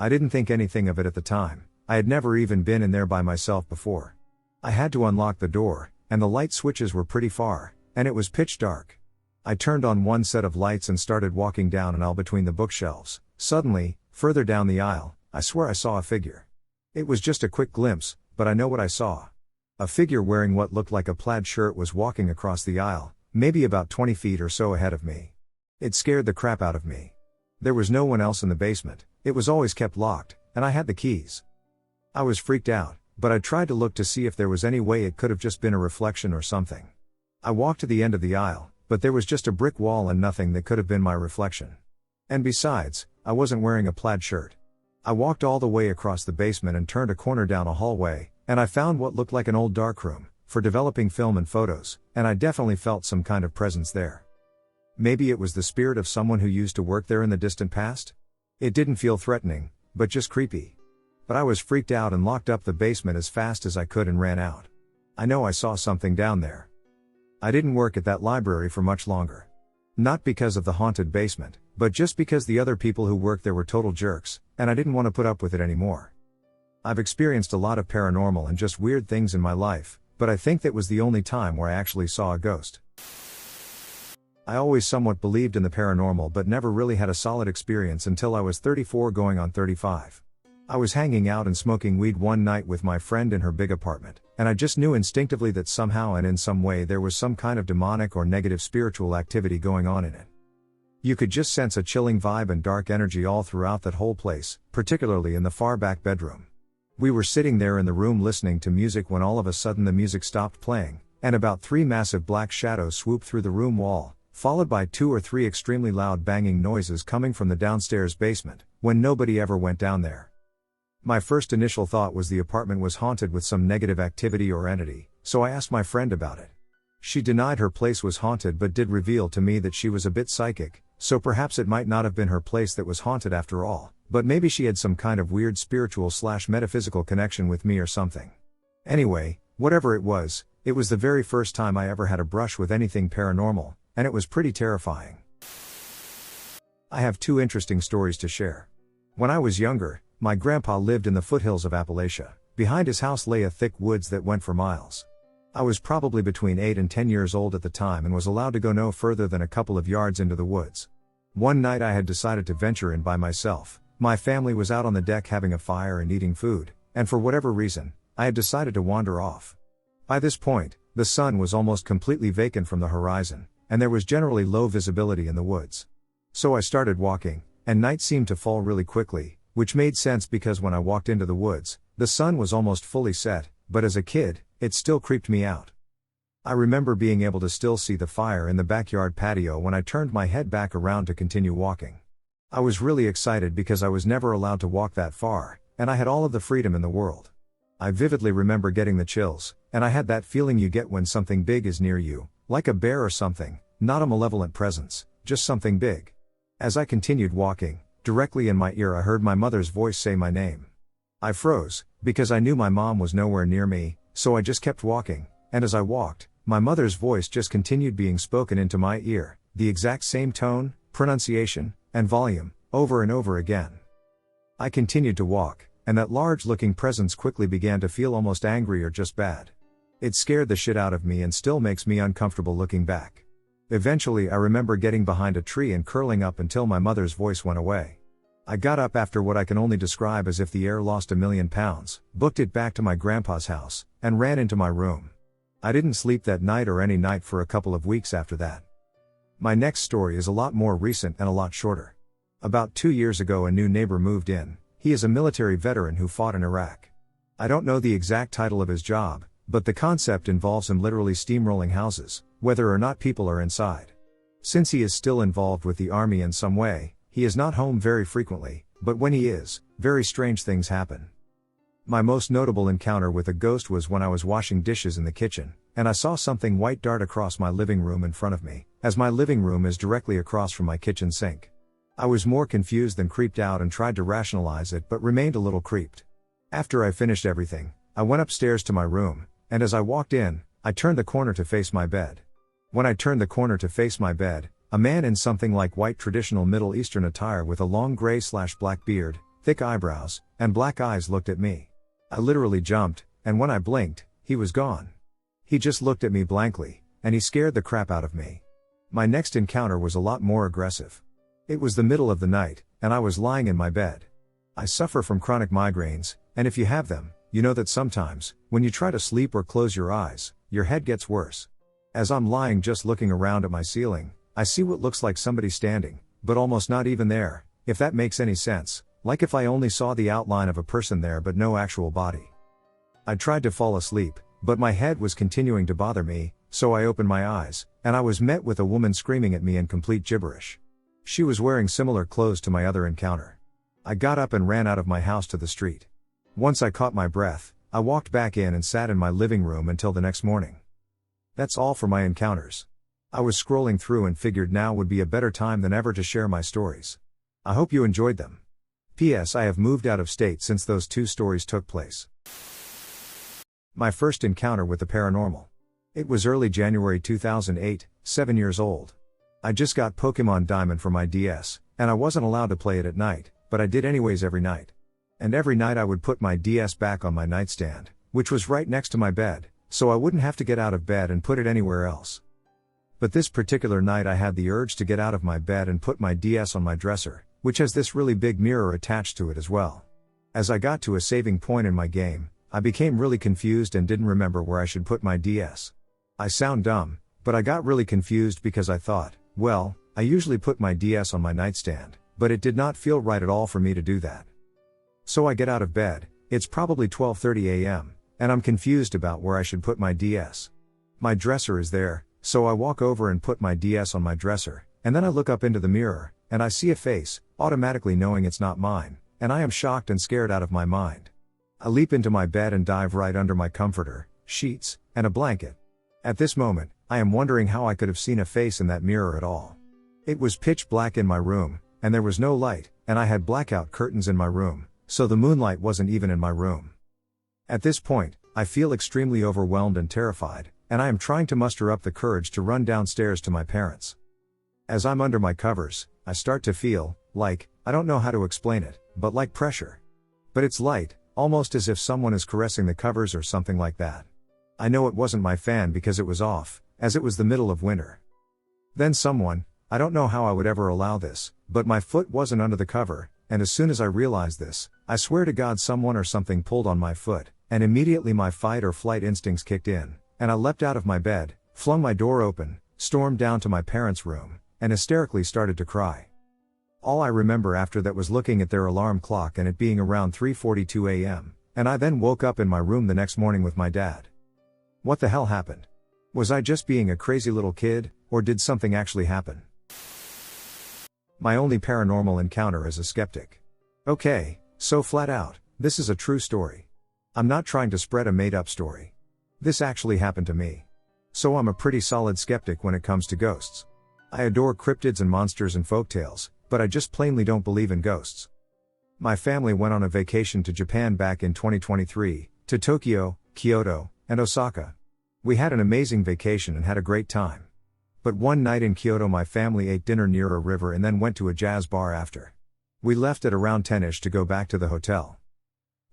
I didn't think anything of it at the time. I had never even been in there by myself before. I had to unlock the door, and the light switches were pretty far, and it was pitch dark. I turned on one set of lights and started walking down an aisle between the bookshelves. Suddenly, further down the aisle, I swear I saw a figure. It was just a quick glimpse, but I know what I saw. A figure wearing what looked like a plaid shirt was walking across the aisle, maybe about 20 feet or so ahead of me. It scared the crap out of me. There was no one else in the basement, it was always kept locked, and I had the keys. I was freaked out, but I tried to look to see if there was any way it could have just been a reflection or something. I walked to the end of the aisle, but there was just a brick wall and nothing that could have been my reflection. And besides, I wasn't wearing a plaid shirt. I walked all the way across the basement and turned a corner down a hallway, and I found what looked like an old darkroom, for developing film and photos, and I definitely felt some kind of presence there. Maybe it was the spirit of someone who used to work there in the distant past? It didn't feel threatening, but just creepy. But I was freaked out and locked up the basement as fast as I could and ran out. I know I saw something down there. I didn't work at that library for much longer. Not because of the haunted basement, but just because the other people who worked there were total jerks, and I didn't want to put up with it anymore. I've experienced a lot of paranormal and just weird things in my life, but I think that was the only time where I actually saw a ghost. I always somewhat believed in the paranormal but never really had a solid experience until I was 34 going on 35. I was hanging out and smoking weed one night with my friend in her big apartment, and I just knew instinctively that somehow and in some way there was some kind of demonic or negative spiritual activity going on in it. You could just sense a chilling vibe and dark energy all throughout that whole place, particularly in the far back bedroom. We were sitting there in the room listening to music when all of a sudden the music stopped playing, and about 3 massive black shadows swooped through the room wall, followed by 2 or 3 extremely loud banging noises coming from the downstairs basement, when nobody ever went down there. My first initial thought was the apartment was haunted with some negative activity or entity, so I asked my friend about it. She denied her place was haunted but did reveal to me that she was a bit psychic, so perhaps it might not have been her place that was haunted after all, but maybe she had some kind of weird spiritual/metaphysical connection with me or something. Anyway, whatever it was the very first time I ever had a brush with anything paranormal, and it was pretty terrifying. I have 2 interesting stories to share. When I was younger, my grandpa lived in the foothills of Appalachia. Behind his house lay a thick woods that went for miles. I was probably between 8 and 10 years old at the time and was allowed to go no further than a couple of yards into the woods. One night I had decided to venture in by myself. My family was out on the deck having a fire and eating food, and for whatever reason, I had decided to wander off. By this point, the sun was almost completely vacant from the horizon, and there was generally low visibility in the woods. So I started walking, and night seemed to fall really quickly, which made sense because when I walked into the woods, the sun was almost fully set, but as a kid, it still creeped me out. I remember being able to still see the fire in the backyard patio when I turned my head back around to continue walking. I was really excited because I was never allowed to walk that far, and I had all of the freedom in the world. I vividly remember getting the chills, and I had that feeling you get when something big is near you, like a bear or something, not a malevolent presence, just something big. As I continued walking, directly in my ear I heard my mother's voice say my name. I froze, because I knew my mom was nowhere near me, so I just kept walking, and as I walked, my mother's voice just continued being spoken into my ear, the exact same tone, pronunciation, and volume, over and over again. I continued to walk, and that large-looking presence quickly began to feel almost angry or just bad. It scared the shit out of me and still makes me uncomfortable looking back. Eventually I remember getting behind a tree and curling up until my mother's voice went away. I got up after what I can only describe as if the air lost 1,000,000 pounds, booked it back to my grandpa's house, and ran into my room. I didn't sleep that night or any night for a couple of weeks after that. My next story is a lot more recent and a lot shorter. About 2 years ago a new neighbor moved in. He is a military veteran who fought in Iraq. I don't know the exact title of his job, but the concept involves him literally steamrolling houses, whether or not people are inside. Since he is still involved with the army in some way, he is not home very frequently, but when he is, very strange things happen. My most notable encounter with a ghost was when I was washing dishes in the kitchen, and I saw something white dart across my living room in front of me, as my living room is directly across from my kitchen sink. I was more confused than creeped out and tried to rationalize it but remained a little creeped. After I finished everything, I went upstairs to my room, and as I walked in, I turned the corner to face my bed. When I turned the corner to face my bed, a man in something like white traditional Middle Eastern attire with a long gray/black beard, thick eyebrows, and black eyes looked at me. I literally jumped, and when I blinked, he was gone. He just looked at me blankly, and he scared the crap out of me. My next encounter was a lot more aggressive. It was the middle of the night, and I was lying in my bed. I suffer from chronic migraines, and if you have them, you know that sometimes, when you try to sleep or close your eyes, your head gets worse. As I'm lying just looking around at my ceiling, I see what looks like somebody standing, but almost not even there, if that makes any sense, like if I only saw the outline of a person there but no actual body. I tried to fall asleep, but my head was continuing to bother me, so I opened my eyes, and I was met with a woman screaming at me in complete gibberish. She was wearing similar clothes to my other encounter. I got up and ran out of my house to the street. Once I caught my breath, I walked back in and sat in my living room until the next morning. That's all for my encounters. I was scrolling through and figured now would be a better time than ever to share my stories. I hope you enjoyed them. P.S. I have moved out of state since those 2 stories took place. My first encounter with the paranormal. It was early January 2008, 7 years old. I just got Pokemon Diamond for my DS, and I wasn't allowed to play it at night, but I did anyways every night. And every night I would put my DS back on my nightstand, which was right next to my bed, so I wouldn't have to get out of bed and put it anywhere else. But this particular night I had the urge to get out of my bed and put my DS on my dresser, which has this really big mirror attached to it as well. As I got to a saving point in my game, I became really confused and didn't remember where I should put my DS. I sound dumb, but I got really confused because I thought, well, I usually put my DS on my nightstand, but it did not feel right at all for me to do that. So I get out of bed, it's probably 12:30 a.m., and I'm confused about where I should put my DS. My dresser is there, so I walk over and put my DS on my dresser, and then I look up into the mirror, and I see a face, automatically knowing it's not mine, and I am shocked and scared out of my mind. I leap into my bed and dive right under my comforter, sheets, and a blanket. At this moment, I am wondering how I could have seen a face in that mirror at all. It was pitch black in my room, and there was no light, and I had blackout curtains in my room, so the moonlight wasn't even in my room. At this point, I feel extremely overwhelmed and terrified, and I am trying to muster up the courage to run downstairs to my parents. As I'm under my covers, I start to feel, like, I don't know how to explain it, but like pressure. But it's light, almost as if someone is caressing the covers or something like that. I know it wasn't my fan because it was off, as it was the middle of winter. Then someone, I don't know how I would ever allow this, but my foot wasn't under the cover, and as soon as I realized this, I swear to God someone or something pulled on my foot, and immediately my fight or flight instincts kicked in, and I leapt out of my bed, flung my door open, stormed down to my parents' room, and hysterically started to cry. All I remember after that was looking at their alarm clock and it being around 3:42 a.m., and I then woke up in my room the next morning with my dad. What the hell happened? Was I just being a crazy little kid, or did something actually happen? My only paranormal encounter as a skeptic. Okay, so flat out, this is a true story. I'm not trying to spread a made-up story. This actually happened to me. So I'm a pretty solid skeptic when it comes to ghosts. I adore cryptids and monsters and folktales, but I just plainly don't believe in ghosts. My family went on a vacation to Japan back in 2023, to Tokyo, Kyoto, and Osaka. We had an amazing vacation and had a great time. But one night in Kyoto my family ate dinner near a river and then went to a jazz bar after. We left at around 10ish to go back to the hotel.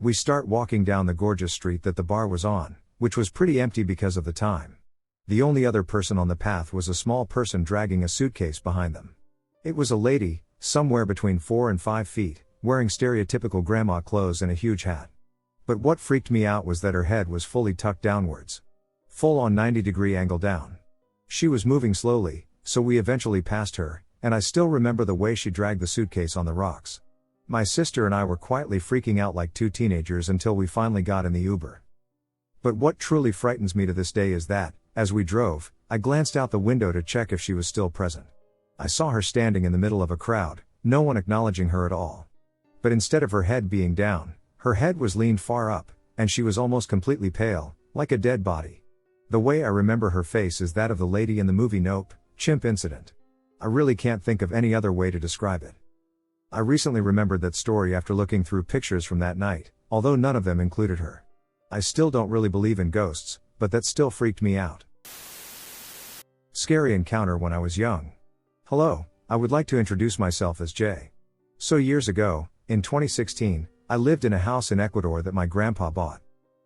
We start walking down the gorgeous street that the bar was on, which was pretty empty because of the time. The only other person on the path was a small person dragging a suitcase behind them. It was a lady, somewhere between 4 and 5 feet, wearing stereotypical grandma clothes and a huge hat. But what freaked me out was that her head was fully tucked downwards. Full on 90-degree angle down. She was moving slowly, so we eventually passed her, and I still remember the way she dragged the suitcase on the rocks. My sister and I were quietly freaking out like two teenagers until we finally got in the Uber. But what truly frightens me to this day is that, as we drove, I glanced out the window to check if she was still present. I saw her standing in the middle of a crowd, no one acknowledging her at all. But instead of her head being down, her head was leaned far up, and she was almost completely pale, like a dead body. The way I remember her face is that of the lady in the movie Nope, Chimp Incident. I really can't think of any other way to describe it. I recently remembered that story after looking through pictures from that night, although none of them included her. I still don't really believe in ghosts, but that still freaked me out. Scary encounter when I was young. Hello, I would like to introduce myself as Jay. So years ago, in 2016, I lived in a house in Ecuador that my grandpa bought.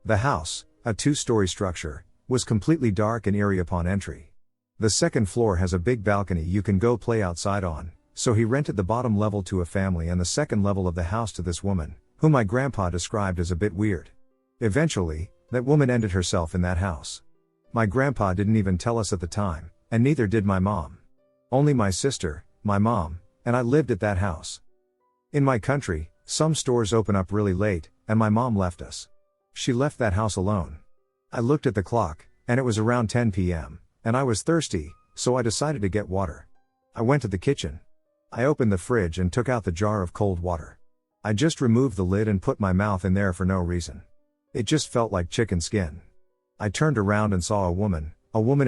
The house, a 2-story structure, was completely dark and eerie upon entry. The second floor has a big balcony you can go play outside on, so he rented the bottom level to a family and the second level of the house to this woman, whom my grandpa described as a bit weird. Eventually, that woman ended herself in that house. My grandpa didn't even tell us at the time, and neither did my mom. Only my sister, my mom, and I lived at that house. In my country, some stores open up really late, and my mom left us. She left that house alone. I looked at the clock, and it was around 10 p.m., and I was thirsty, so I decided to get water. I went to the kitchen. I opened the fridge and took out the jar of cold water. I just removed the lid and put my mouth in there for no reason. It just felt like chicken skin. I turned around and saw a woman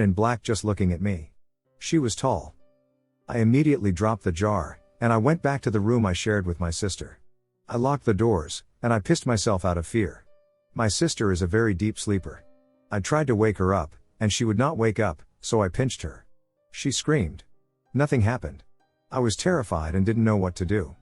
in black just looking at me. She was tall. I immediately dropped the jar, and I went back to the room I shared with my sister. I locked the doors, and I pissed myself out of fear. My sister is a very deep sleeper. I tried to wake her up, and she would not wake up, so I pinched her. She screamed. Nothing happened. I was terrified and didn't know what to do.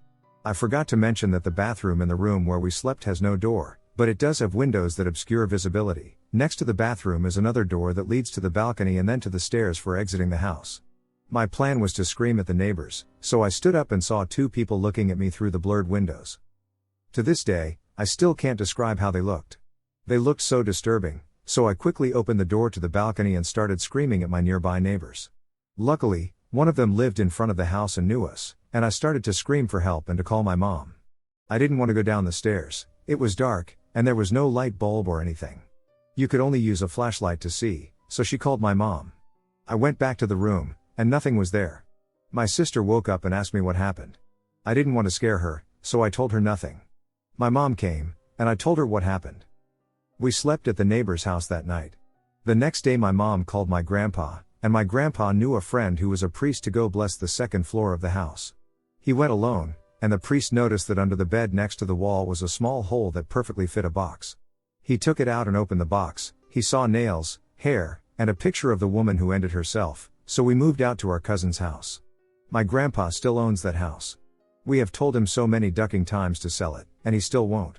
I forgot to mention that the bathroom in the room where we slept has no door, but it does have windows that obscure visibility. Next to the bathroom is another door that leads to the balcony and then to the stairs for exiting the house. My plan was to scream at the neighbors, so I stood up and saw 2 people looking at me through the blurred windows. To this day, I still can't describe how they looked. They looked so disturbing, so I quickly opened the door to the balcony and started screaming at my nearby neighbors. Luckily, one of them lived in front of the house and knew us, and I started to scream for help and to call my mom. I didn't want to go down the stairs, it was dark, and there was no light bulb or anything. You could only use a flashlight to see, so she called my mom. I went back to the room, and nothing was there. My sister woke up and asked me what happened. I didn't want to scare her, so I told her nothing. My mom came, and I told her what happened. We slept at the neighbor's house that night. The next day my mom called my grandpa, and my grandpa knew a friend who was a priest to go bless the second floor of the house. He went alone, and the priest noticed that under the bed next to the wall was a small hole that perfectly fit a box. He took it out and opened the box. He saw nails, hair, and a picture of the woman who ended herself, so we moved out to our cousin's house. My grandpa still owns that house. We have told him so many ducking times to sell it, and he still won't.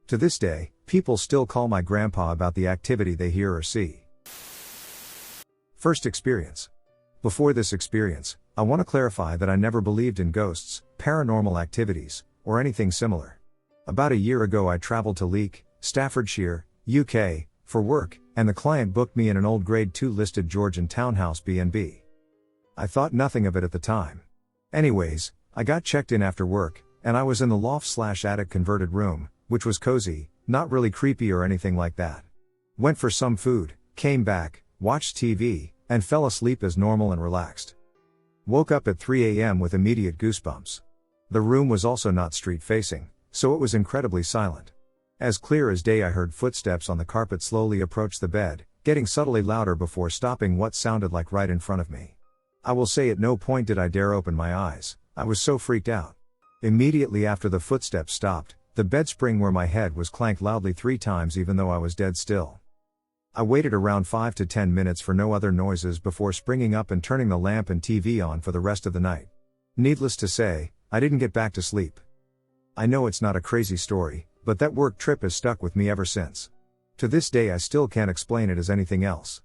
To this day, people still call my grandpa about the activity they hear or see. First experience. Before this experience, I want to clarify that I never believed in ghosts, paranormal activities, or anything similar. About a year ago I traveled to Leek, Staffordshire, UK, for work, and the client booked me in an old grade 2 listed Georgian townhouse B&B. I thought nothing of it at the time. Anyways, I got checked in after work, and I was in the loft/attic converted room, which was cozy, not really creepy or anything like that. Went for some food, came back, watched TV, and fell asleep as normal and relaxed. Woke up at 3 a.m. with immediate goosebumps. The room was also not street facing, so it was incredibly silent. As clear as day I heard footsteps on the carpet slowly approach the bed, getting subtly louder before stopping what sounded like right in front of me. I will say at no point did I dare open my eyes, I was so freaked out. Immediately after the footsteps stopped, the bed spring where my head was clanked loudly 3 times even though I was dead still. I waited around 5 to 10 minutes for no other noises before springing up and turning the lamp and TV on for the rest of the night. Needless to say, I didn't get back to sleep. I know it's not a crazy story, But that work trip has stuck with me ever since. To this day I still can't explain it as anything else.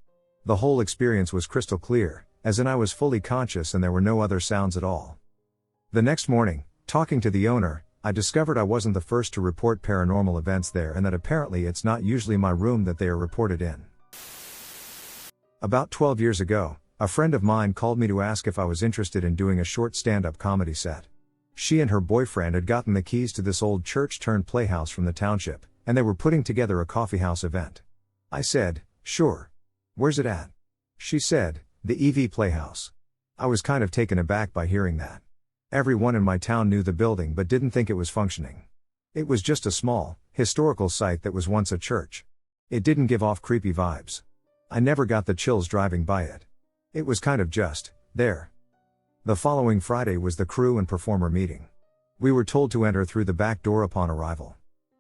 The whole experience was crystal clear, as in I was fully conscious and there were no other sounds at all. The next morning, talking to the owner, I discovered I wasn't the first to report paranormal events there and that apparently it's not usually my room that they are reported in. About 12 years ago, a friend of mine called me to ask if I was interested in doing a short stand-up comedy set. She and her boyfriend had gotten the keys to this old church-turned-playhouse from the township, and they were putting together a coffeehouse event. I said, sure. Where's it at? She said, the EV Playhouse. I was kind of taken aback by hearing that. Everyone in my town knew the building but didn't think it was functioning. It was just a small, historical site that was once a church. It didn't give off creepy vibes. I never got the chills driving by it. It was kind of just, there. The following Friday was the crew and performer meeting. We were told to enter through the back door upon arrival.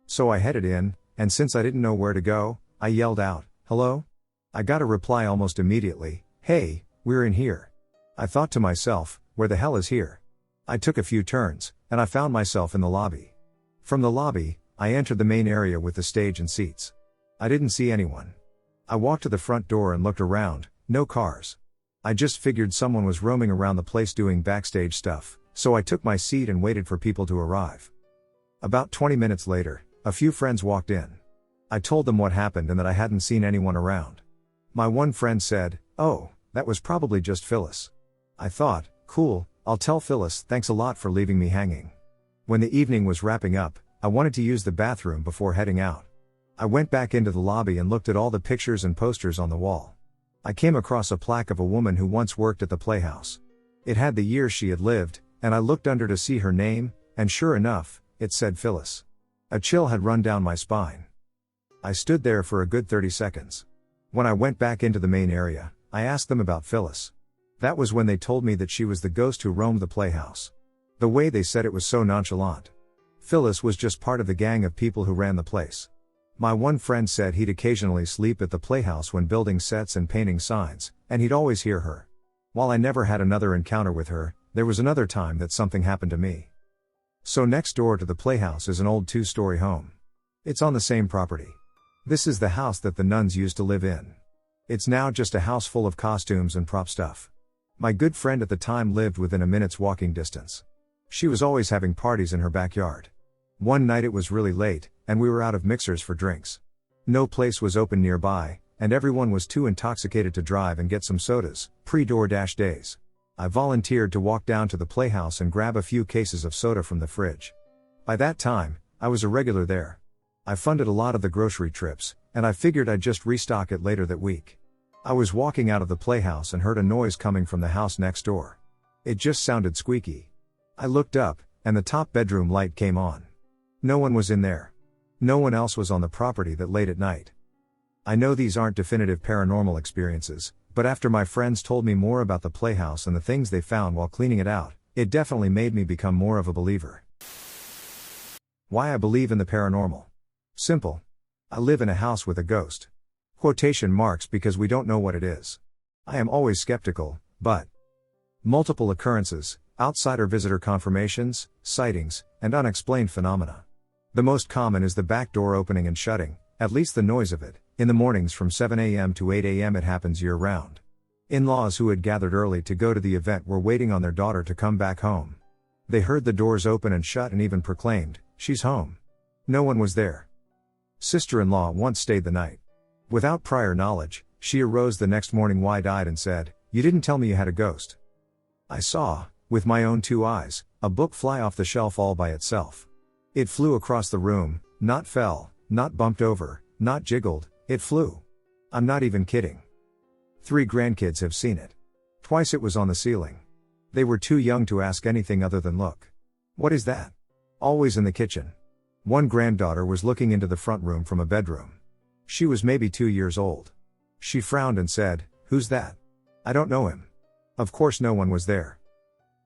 So I headed in, and since I didn't know where to go, I yelled out, hello? I got a reply almost immediately, hey, we're in here. I thought to myself, where the hell is here? I took a few turns, and I found myself in the lobby. From the lobby, I entered the main area with the stage and seats. I didn't see anyone. I walked to the front door and looked around, no cars. I just figured someone was roaming around the place doing backstage stuff, so I took my seat and waited for people to arrive. About 20 minutes later, a few friends walked in. I told them what happened and that I hadn't seen anyone around. My one friend said, oh, that was probably just Phyllis. I thought, cool, I'll tell Phyllis, thanks a lot for leaving me hanging. When the evening was wrapping up, I wanted to use the bathroom before heading out. I went back into the lobby and looked at all the pictures and posters on the wall. I came across a plaque of a woman who once worked at the playhouse. It had the years she had lived, and I looked under to see her name, and sure enough, it said Phyllis. A chill had run down my spine. I stood there for a good 30 seconds. When I went back into the main area, I asked them about Phyllis. That was when they told me that she was the ghost who roamed the playhouse. The way they said it was so nonchalant. Phyllis was just part of the gang of people who ran the place. My one friend said he'd occasionally sleep at the playhouse when building sets and painting signs, and he'd always hear her. While I never had another encounter with her, there was another time that something happened to me. So next door to the playhouse is an old 2-story home. It's on the same property. This is the house that the nuns used to live in. It's now just a house full of costumes and prop stuff. My good friend at the time lived within a minute's walking distance. She was always having parties in her backyard. One night it was really late, and we were out of mixers for drinks. No place was open nearby, and everyone was too intoxicated to drive and get some sodas, pre-DoorDash days. I volunteered to walk down to the playhouse and grab a few cases of soda from the fridge. By that time, I was a regular there. I funded a lot of the grocery trips, and I figured I'd just restock it later that week. I was walking out of the playhouse and heard a noise coming from the house next door. It just sounded squeaky. I looked up, and the top bedroom light came on. No one was in there. No one else was on the property that late at night. I know these aren't definitive paranormal experiences, but after my friends told me more about the playhouse and the things they found while cleaning it out, it definitely made me become more of a believer. Why I believe in the paranormal. Simple. I live in a house with a ghost. Quotation marks because we don't know what it is. I am always skeptical, but multiple occurrences, outsider visitor confirmations, sightings, and unexplained phenomena. The most common is the back door opening and shutting, at least the noise of it. In the mornings from 7 a.m. to 8 a.m. it happens year-round. In-laws who had gathered early to go to the event were waiting on their daughter to come back home. They heard the doors open and shut and even proclaimed, "She's home." No one was there. Sister-in-law once stayed the night. Without prior knowledge, she arose the next morning wide-eyed and said, "You didn't tell me you had a ghost." I saw, with my own 2 eyes, a book fly off the shelf all by itself. It flew across the room, not fell, not bumped over, not jiggled, it flew. I'm not even kidding. 3 grandkids have seen it. Twice it was on the ceiling. They were too young to ask anything other than look. What is that? Always in the kitchen. One granddaughter was looking into the front room from a bedroom. She was maybe 2 years old. She frowned and said, "Who's that?" "I don't know him." Of course no one was there.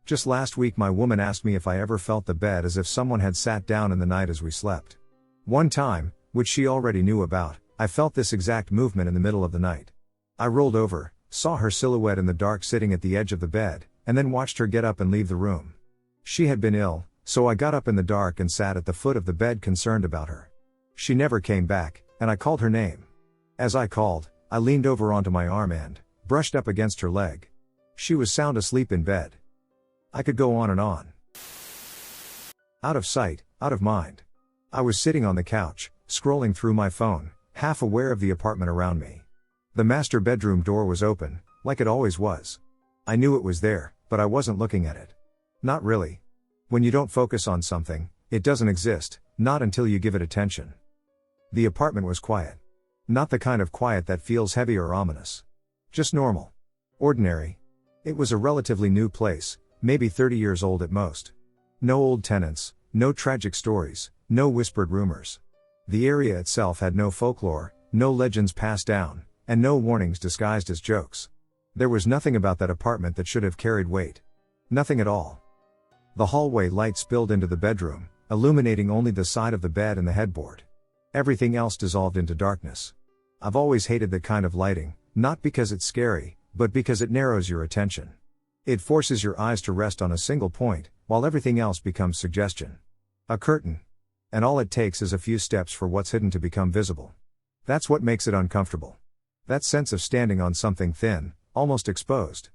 Just last week my woman asked me if I ever felt the bed as if someone had sat down in the night as we slept. One time, which she already knew about, I felt this exact movement in the middle of the night. I rolled over, saw her silhouette in the dark sitting at the edge of the bed, and then watched her get up and leave the room. She had been ill, So I got up in the dark and sat at the foot of the bed concerned about her. She never came back, and I called her name. As I called, I leaned over onto my arm and brushed up against her leg. She was sound asleep in bed. I could go on and on. Out of sight, out of mind. I was sitting on the couch, scrolling through my phone, half aware of the apartment around me. The master bedroom door was open, like it always was. I knew it was there, but I wasn't looking at it. Not really. When you don't focus on something, it doesn't exist, not until you give it attention. The apartment was quiet. Not the kind of quiet that feels heavy or ominous. Just normal. Ordinary. It was a relatively new place, maybe 30 years old at most. No old tenants, no tragic stories, no whispered rumors. The area itself had no folklore, no legends passed down, and no warnings disguised as jokes. There was nothing about that apartment that should have carried weight. Nothing at all. The hallway light spilled into the bedroom, illuminating only the side of the bed and the headboard. Everything else dissolved into darkness. I've always hated that kind of lighting, not because it's scary, but because it narrows your attention. It forces your eyes to rest on a single point, while everything else becomes suggestion. A curtain. And all it takes is a few steps for what's hidden to become visible. That's what makes it uncomfortable. That sense of standing on something thin, almost exposed.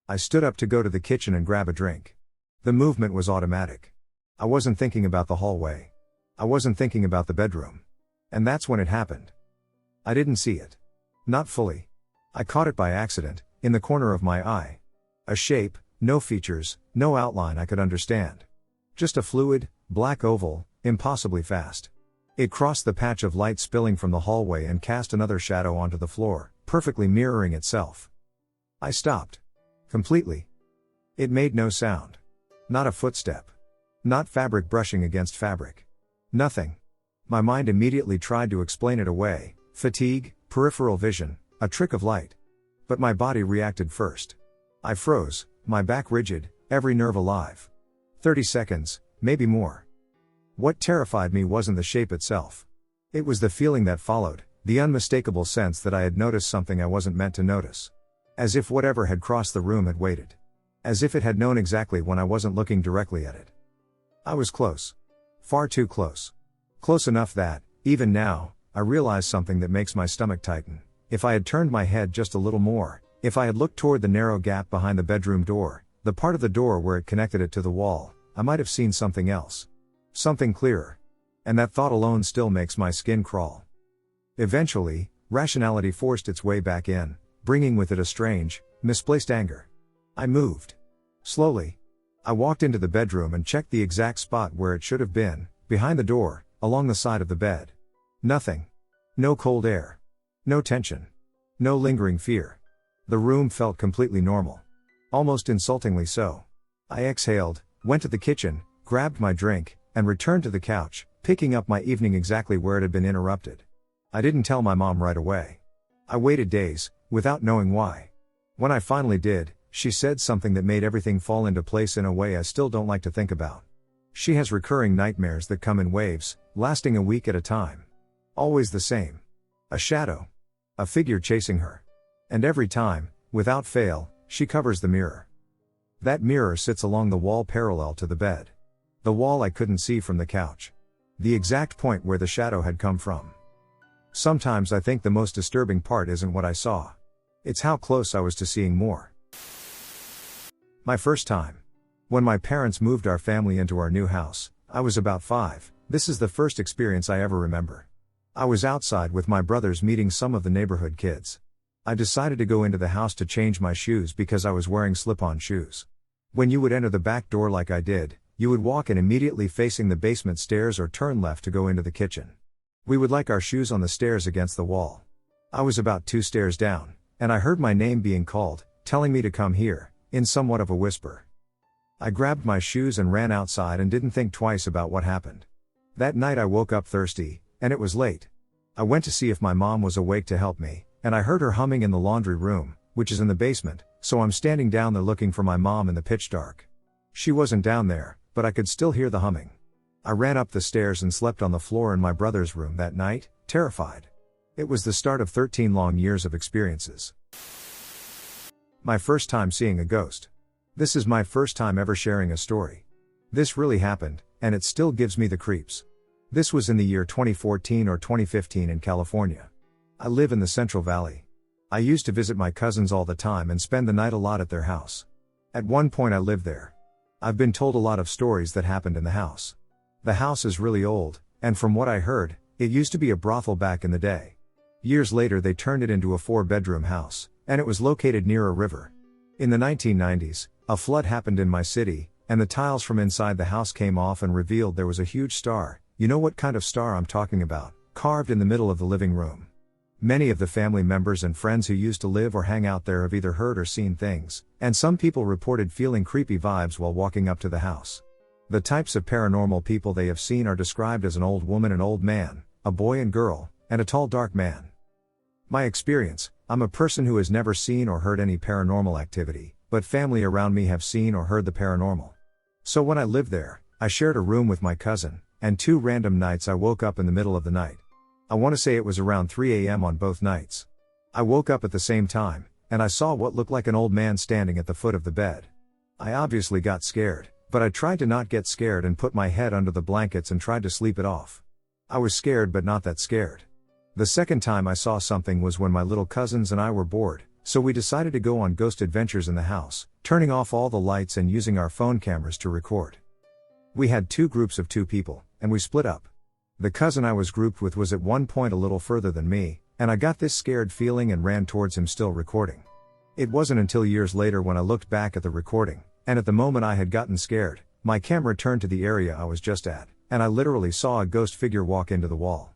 I stood up to go to the kitchen and grab a drink. The movement was automatic. I wasn't thinking about the hallway. I wasn't thinking about the bedroom. And that's when it happened. I didn't see it. Not fully. I caught it by accident, in the corner of my eye. A shape, no features, no outline I could understand. Just a fluid, black oval, impossibly fast. It crossed the patch of light spilling from the hallway and cast another shadow onto the floor, perfectly mirroring itself. I stopped. Completely. It made no sound. Not a footstep. Not fabric brushing against fabric. Nothing. My mind immediately tried to explain it away: fatigue, peripheral vision, a trick of light. But my body reacted first. I froze, my back rigid, every nerve alive. 30 seconds, maybe more. What terrified me wasn't the shape itself. It was the feeling that followed, the unmistakable sense that I had noticed something I wasn't meant to notice. As if whatever had crossed the room had waited. As if it had known exactly when I wasn't looking directly at it. I was close. Far too close. Close enough that, even now, I realize something that makes my stomach tighten. If I had turned my head just a little more, if I had looked toward the narrow gap behind the bedroom door, the part of the door where it connected it to the wall, I might have seen something else. Something clearer. And that thought alone still makes my skin crawl. Eventually, rationality forced its way back in, bringing with it a strange, misplaced anger. I moved. Slowly. I walked into the bedroom and checked the exact spot where it should have been, behind the door, along the side of the bed. Nothing. No cold air. No tension. No lingering fear. The room felt completely normal. Almost insultingly so. I exhaled, went to the kitchen, grabbed my drink, and returned to the couch, picking up my evening exactly where it had been interrupted. I didn't tell my mom right away. I waited days, without knowing why. When I finally did, she said something that made everything fall into place in a way I still don't like to think about. She has recurring nightmares that come in waves, lasting a week at a time. Always the same. A shadow. A figure chasing her. And every time, without fail, she covers the mirror. That mirror sits along the wall parallel to the bed. The wall I couldn't see from the couch. The exact point where the shadow had come from. Sometimes I think the most disturbing part isn't what I saw. It's how close I was to seeing more. My first time. When my parents moved our family into our new house, I was about 5. This is the first experience I ever remember. I was outside with my brothers meeting some of the neighborhood kids. I decided to go into the house to change my shoes because I was wearing slip-on shoes. When you would enter the back door like I did, you would walk in immediately facing the basement stairs or turn left to go into the kitchen. We would like our shoes on the stairs against the wall. I was about 2 stairs down, and I heard my name being called, telling me to come here, in somewhat of a whisper. I grabbed my shoes and ran outside and didn't think twice about what happened. That night I woke up thirsty, and it was late. I went to see if my mom was awake to help me, and I heard her humming in the laundry room, which is in the basement, so I'm standing down there looking for my mom in the pitch dark. She wasn't down there, but I could still hear the humming. I ran up the stairs and slept on the floor in my brother's room that night, terrified. It was the start of 13 long years of experiences. My first time seeing a ghost. This is my first time ever sharing a story. This really happened, and it still gives me the creeps. This was in the year 2014 or 2015 in California. I live in the Central Valley. I used to visit my cousins all the time and spend the night a lot at their house. At one point I lived there. I've been told a lot of stories that happened in the house. The house is really old, and from what I heard, it used to be a brothel back in the day. Years later they turned it into a 4-bedroom house, and it was located near a river. In the 1990s, a flood happened in my city, and the tiles from inside the house came off and revealed there was a huge star, you know what kind of star I'm talking about, carved in the middle of the living room. Many of the family members and friends who used to live or hang out there have either heard or seen things, and some people reported feeling creepy vibes while walking up to the house. The types of paranormal people they have seen are described as an old woman and old man, a boy and girl, and a tall dark man. My experience: I'm a person who has never seen or heard any paranormal activity, but family around me have seen or heard the paranormal. So when I lived there, I shared a room with my cousin, and 2 random nights I woke up in the middle of the night. I want to say it was around 3 a.m. on both nights. I woke up at the same time, and I saw what looked like an old man standing at the foot of the bed. I obviously got scared, but I tried to not get scared and put my head under the blankets and tried to sleep it off. I was scared but not that scared. The second time I saw something was when my little cousins and I were bored, so we decided to go on ghost adventures in the house, turning off all the lights and using our phone cameras to record. We had 2 groups of 2 people, and we split up. The cousin I was grouped with was at one point a little further than me, and I got this scared feeling and ran towards him still recording. It wasn't until years later when I looked back at the recording, and at the moment I had gotten scared, my camera turned to the area I was just at, and I literally saw a ghost figure walk into the wall.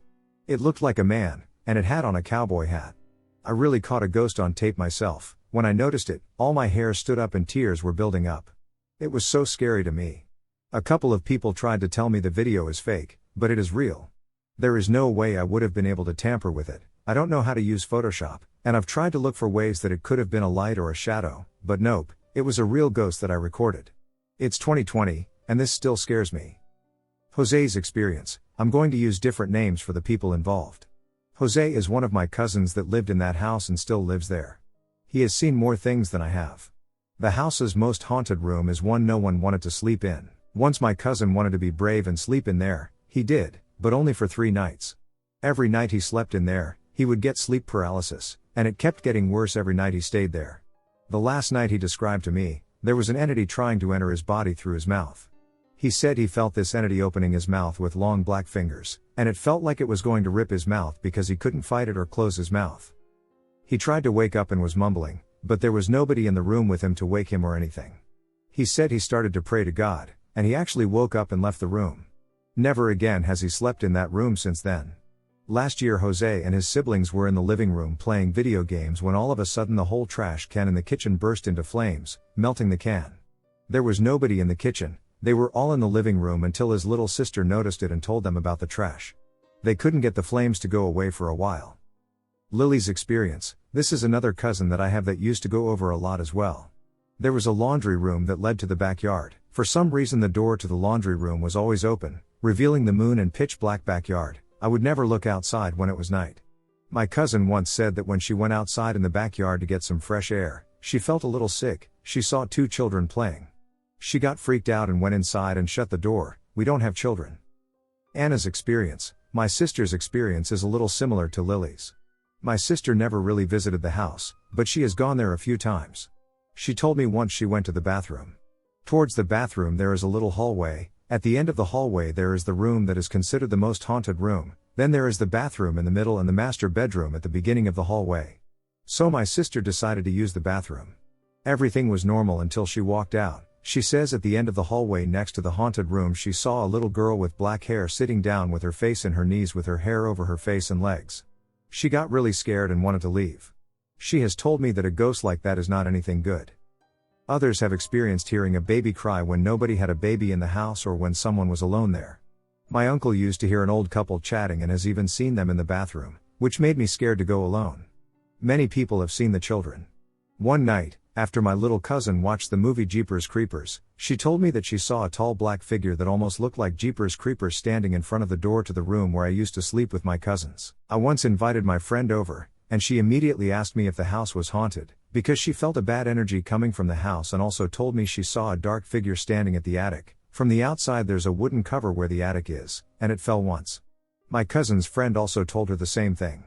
It looked like a man, and it had on a cowboy hat. I really caught a ghost on tape myself. When I noticed it, all my hair stood up and tears were building up. It was so scary to me. A couple of people tried to tell me the video is fake, but it is real. There is no way I would have been able to tamper with it. I don't know how to use Photoshop, and I've tried to look for ways that it could have been a light or a shadow, but nope, it was a real ghost that I recorded. It's 2020, and this still scares me. Jose's experience. I'm going to use different names for the people involved. Jose is one of my cousins that lived in that house and still lives there. He has seen more things than I have. The house's most haunted room is one no one wanted to sleep in. Once my cousin wanted to be brave and sleep in there, he did, but only for 3 nights. Every night he slept in there, he would get sleep paralysis, and it kept getting worse every night he stayed there. The last night he described to me, there was an entity trying to enter his body through his mouth. He said he felt this entity opening his mouth with long black fingers, and it felt like it was going to rip his mouth because he couldn't fight it or close his mouth. He tried to wake up and was mumbling, but there was nobody in the room with him to wake him or anything. He said he started to pray to God, and he actually woke up and left the room. Never again has he slept in that room since then. Last year Jose and his siblings were in the living room playing video games when all of a sudden the whole trash can in the kitchen burst into flames, melting the can. There was nobody in the kitchen. They were all in the living room until his little sister noticed it and told them about the trash. They couldn't get the flames to go away for a while. Lily's experience. This is another cousin that I have that used to go over a lot as well. There was a laundry room that led to the backyard. For some reason the door to the laundry room was always open, revealing the moon and pitch black backyard. I would never look outside when it was night. My cousin once said that when she went outside in the backyard to get some fresh air, she felt a little sick. She saw 2 children playing. She got freaked out and went inside and shut the door. We don't have children. Anna's experience. My sister's experience is a little similar to Lily's. My sister never really visited the house, but she has gone there a few times. She told me once she went to the bathroom. Towards the bathroom there is a little hallway. At the end of the hallway there is the room that is considered the most haunted room. Then there is the bathroom in the middle and the master bedroom at the beginning of the hallway. So my sister decided to use the bathroom. Everything was normal until she walked out. She says at the end of the hallway next to the haunted room she saw a little girl with black hair sitting down with her face in her knees with her hair over her face and legs. She got really scared and wanted to leave. She has told me that a ghost like that is not anything good. Others have experienced hearing a baby cry when nobody had a baby in the house or when someone was alone there. My uncle used to hear an old couple chatting and has even seen them in the bathroom, which made me scared to go alone. Many people have seen the children. One night, after my little cousin watched the movie Jeepers Creepers, she told me that she saw a tall black figure that almost looked like Jeepers Creepers standing in front of the door to the room where I used to sleep with my cousins. I once invited my friend over, and she immediately asked me if the house was haunted, because she felt a bad energy coming from the house and also told me she saw a dark figure standing at the attic, From the outside there's a wooden cover where the attic is, and it fell once. My cousin's friend also told her the same thing.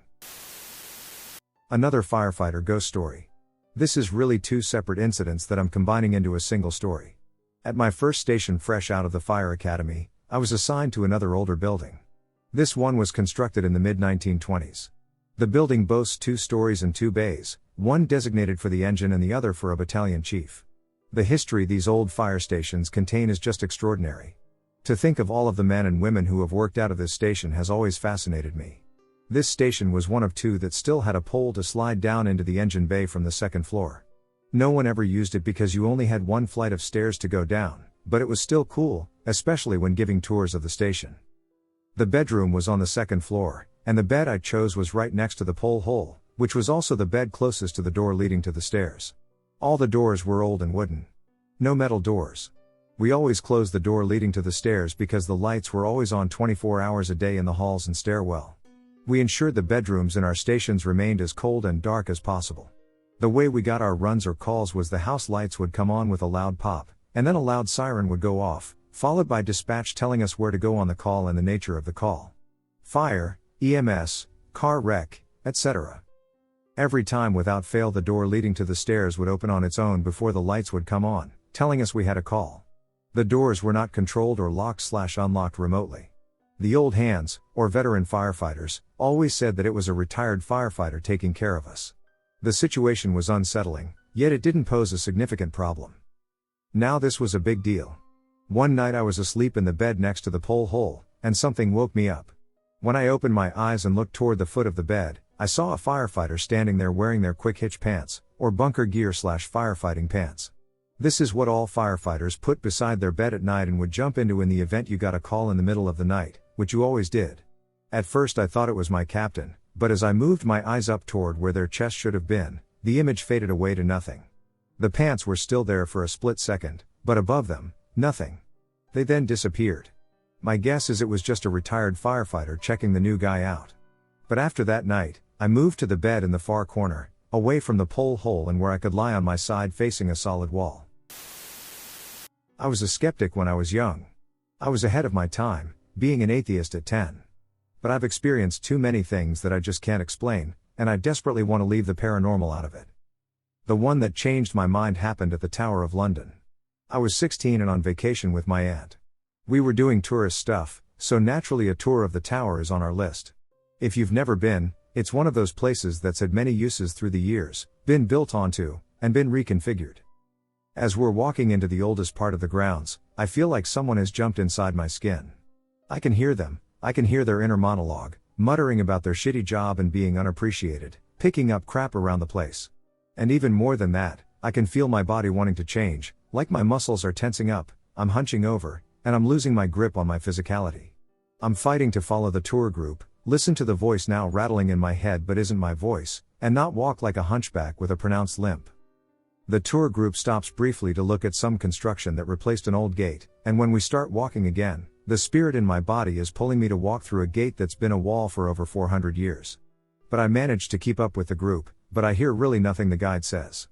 Another firefighter ghost story. This is really two separate incidents that I'm combining into a single story. At my first station fresh out of the fire academy, I was assigned to another older building. This one was constructed in the mid-1920s. The building boasts 2 stories and 2 bays, one designated for the engine and the other for a battalion chief. The history these old fire stations contain is just extraordinary. To think of all of the men and women who have worked out of this station has always fascinated me. This station was one of 2 that still had a pole to slide down into the engine bay from the 2nd floor. No one ever used it because you only had 1 flight of stairs to go down, but it was still cool, especially when giving tours of the station. The bedroom was on the 2nd floor, and the bed I chose was right next to the pole hole, which was also the bed closest to the door leading to the stairs. All the doors were old and wooden. No metal doors. We always closed the door leading to the stairs because the lights were always on 24 hours a day in the halls and stairwell. We ensured the bedrooms in our stations remained as cold and dark as possible. The way we got our runs or calls was the house lights would come on with a loud pop, and then a loud siren would go off, followed by dispatch telling us where to go on the call and the nature of the call. Fire, EMS, car wreck, etc. Every time without fail the door leading to the stairs would open on its own before the lights would come on, telling us we had a call. The doors were not controlled or locked/unlocked remotely. The old hands, or veteran firefighters, always said that it was a retired firefighter taking care of us. The situation was unsettling, yet it didn't pose a significant problem. Now this was a big deal. One night I was asleep in the bed next to the pole hole, and something woke me up. When I opened my eyes and looked toward the foot of the bed, I saw a firefighter standing there wearing their quick hitch pants, or bunker gear/firefighting pants. This is what all firefighters put beside their bed at night and would jump into in the event you got a call in the middle of the night, which you always did. At first I thought it was my captain, but as I moved my eyes up toward where their chest should have been, the image faded away to nothing. The pants were still there for a split second, but above them, nothing. They then disappeared. My guess is it was just a retired firefighter checking the new guy out. But after that night, I moved to the bed in the far corner, away from the pole hole and where I could lie on my side facing a solid wall. I was a skeptic when I was young. I was ahead of my time, being an atheist at 10. But I've experienced too many things that I just can't explain, and I desperately want to leave the paranormal out of it. The one that changed my mind happened at the Tower of London. I was 16 and on vacation with my aunt. We were doing tourist stuff, so naturally a tour of the tower is on our list. If you've never been, it's one of those places that's had many uses through the years, been built onto, and been reconfigured. As we're walking into the oldest part of the grounds, I feel like someone has jumped inside my skin. I can hear them, I can hear their inner monologue, muttering about their shitty job and being unappreciated, picking up crap around the place. And even more than that, I can feel my body wanting to change, like my muscles are tensing up, I'm hunching over, and I'm losing my grip on my physicality. I'm fighting to follow the tour group, listen to the voice now rattling in my head but isn't my voice, and not walk like a hunchback with a pronounced limp. The tour group stops briefly to look at some construction that replaced an old gate, and when we start walking again, the spirit in my body is pulling me to walk through a gate that's been a wall for over 400 years. But I managed to keep up with the group, but I hear really nothing the guide says.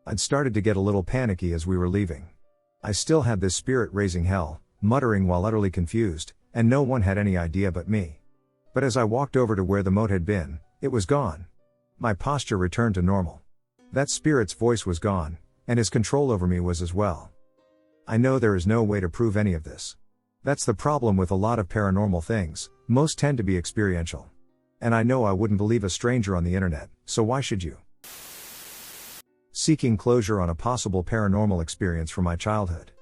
I'd started to get a little panicky as we were leaving. I still had this spirit raising hell, muttering while utterly confused, and no one had any idea but me. But as I walked over to where the moat had been, it was gone. My posture returned to normal. That spirit's voice was gone, and his control over me was as well. I know there is no way to prove any of this. That's the problem with a lot of paranormal things, most tend to be experiential. And I know I wouldn't believe a stranger on the internet, so why should you? Seeking closure on a possible paranormal experience from my childhood.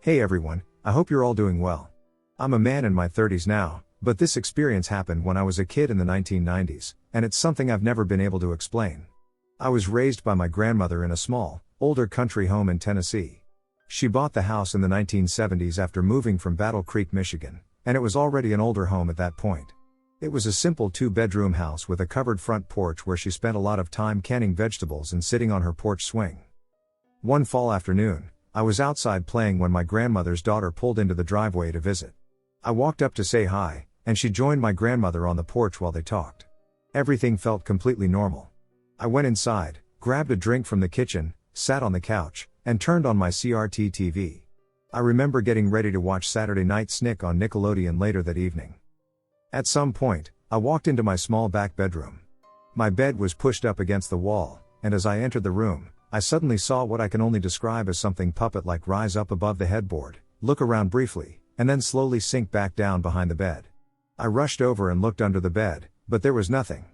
Hey everyone, I hope you're all doing well. I'm a man in my 30s now, but this experience happened when I was a kid in the 1990s, and it's something I've never been able to explain. I was raised by my grandmother in a small, older country home in Tennessee. She bought the house in the 1970s after moving from Battle Creek, Michigan, and it was already an older home at that point. It was a simple 2-bedroom house with a covered front porch where she spent a lot of time canning vegetables and sitting on her porch swing. One fall afternoon, I was outside playing when my grandmother's daughter pulled into the driveway to visit. I walked up to say hi, and she joined my grandmother on the porch while they talked. Everything felt completely normal. I went inside, grabbed a drink from the kitchen, sat on the couch, and turned on my CRT TV. I remember getting ready to watch Saturday Night Snick on Nickelodeon later that evening. At some point, I walked into my small back bedroom. My bed was pushed up against the wall, and as I entered the room, I suddenly saw what I can only describe as something puppet-like rise up above the headboard, look around briefly, and then slowly sink back down behind the bed. I rushed over and looked under the bed, but there was nothing.